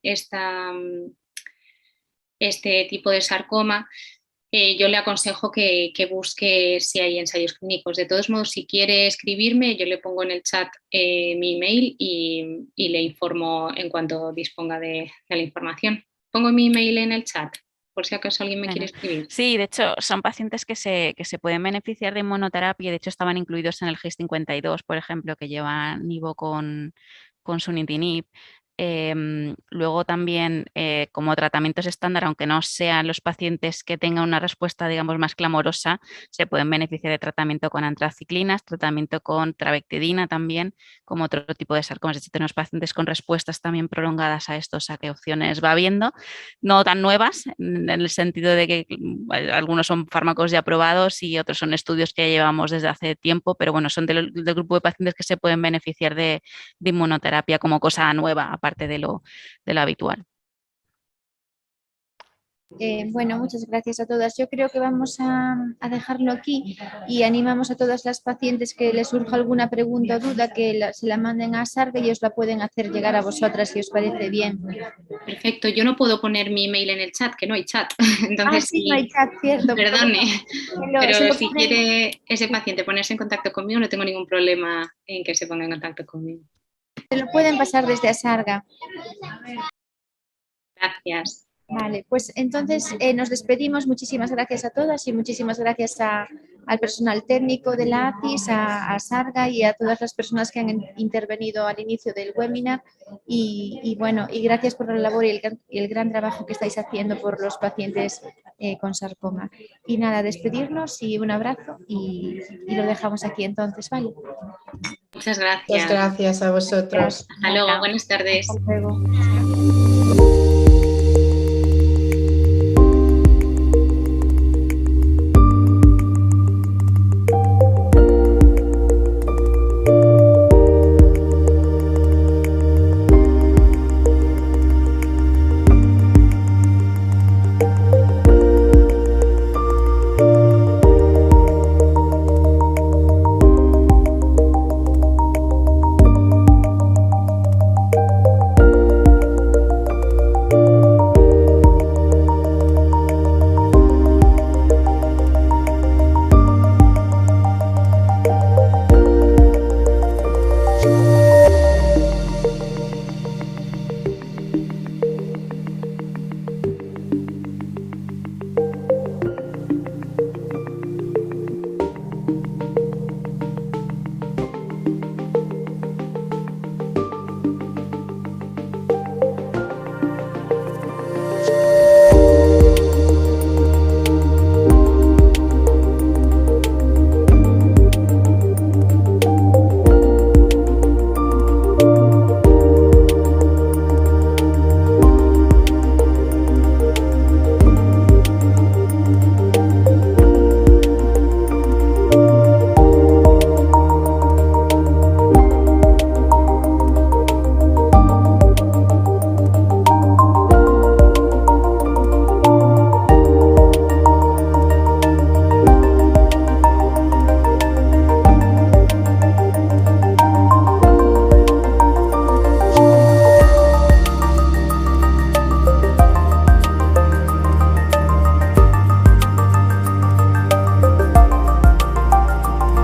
tipo de sarcoma. Yo le aconsejo que busque si hay ensayos clínicos. De todos modos, si quiere escribirme, yo le pongo en el chat mi email y le informo en cuanto disponga de la información. Pongo mi email en el chat, por si acaso alguien me quiere escribir. Sí, de hecho, son pacientes que se pueden beneficiar de inmunoterapia. De hecho, estaban incluidos en el GIS 52, por ejemplo, que lleva nivo con sunitinib. Luego también como tratamientos estándar, aunque no sean los pacientes que tengan una respuesta digamos más clamorosa, se pueden beneficiar de tratamiento con antraciclinas, tratamiento con trabectedina también, como otro tipo de sarcomas. Es decir, tenemos pacientes con respuestas también prolongadas a esto, o sea, qué opciones va habiendo, no tan nuevas en el sentido de que algunos son fármacos ya aprobados y otros son estudios que ya llevamos desde hace tiempo, pero bueno, son del grupo de pacientes que se pueden beneficiar de inmunoterapia como cosa nueva, aparte de lo habitual. Bueno, muchas gracias a todas. Yo creo que vamos a dejarlo aquí y animamos a todas las pacientes que les surja alguna pregunta o duda que se la manden a Sarga y os la pueden hacer llegar a vosotras si os parece bien. Perfecto, yo no puedo poner mi email en el chat, que no hay chat. Entonces, sí, no hay chat, cierto. Perdone, pero si quiere ese paciente ponerse en contacto conmigo, no tengo ningún problema en que se ponga en contacto conmigo. Se lo pueden pasar desde Asarga. Gracias. Vale, pues entonces nos despedimos. Muchísimas gracias a todas y muchísimas gracias al personal técnico de la ACIS, a Sarga y a todas las personas que han intervenido al inicio del webinar y gracias por la labor y el gran trabajo que estáis haciendo por los pacientes con sarcoma. Y nada, despedirnos y un abrazo y lo dejamos aquí entonces, ¿vale? Muchas gracias. Muchas gracias a vosotros. Hasta luego, buenas tardes. Hasta luego.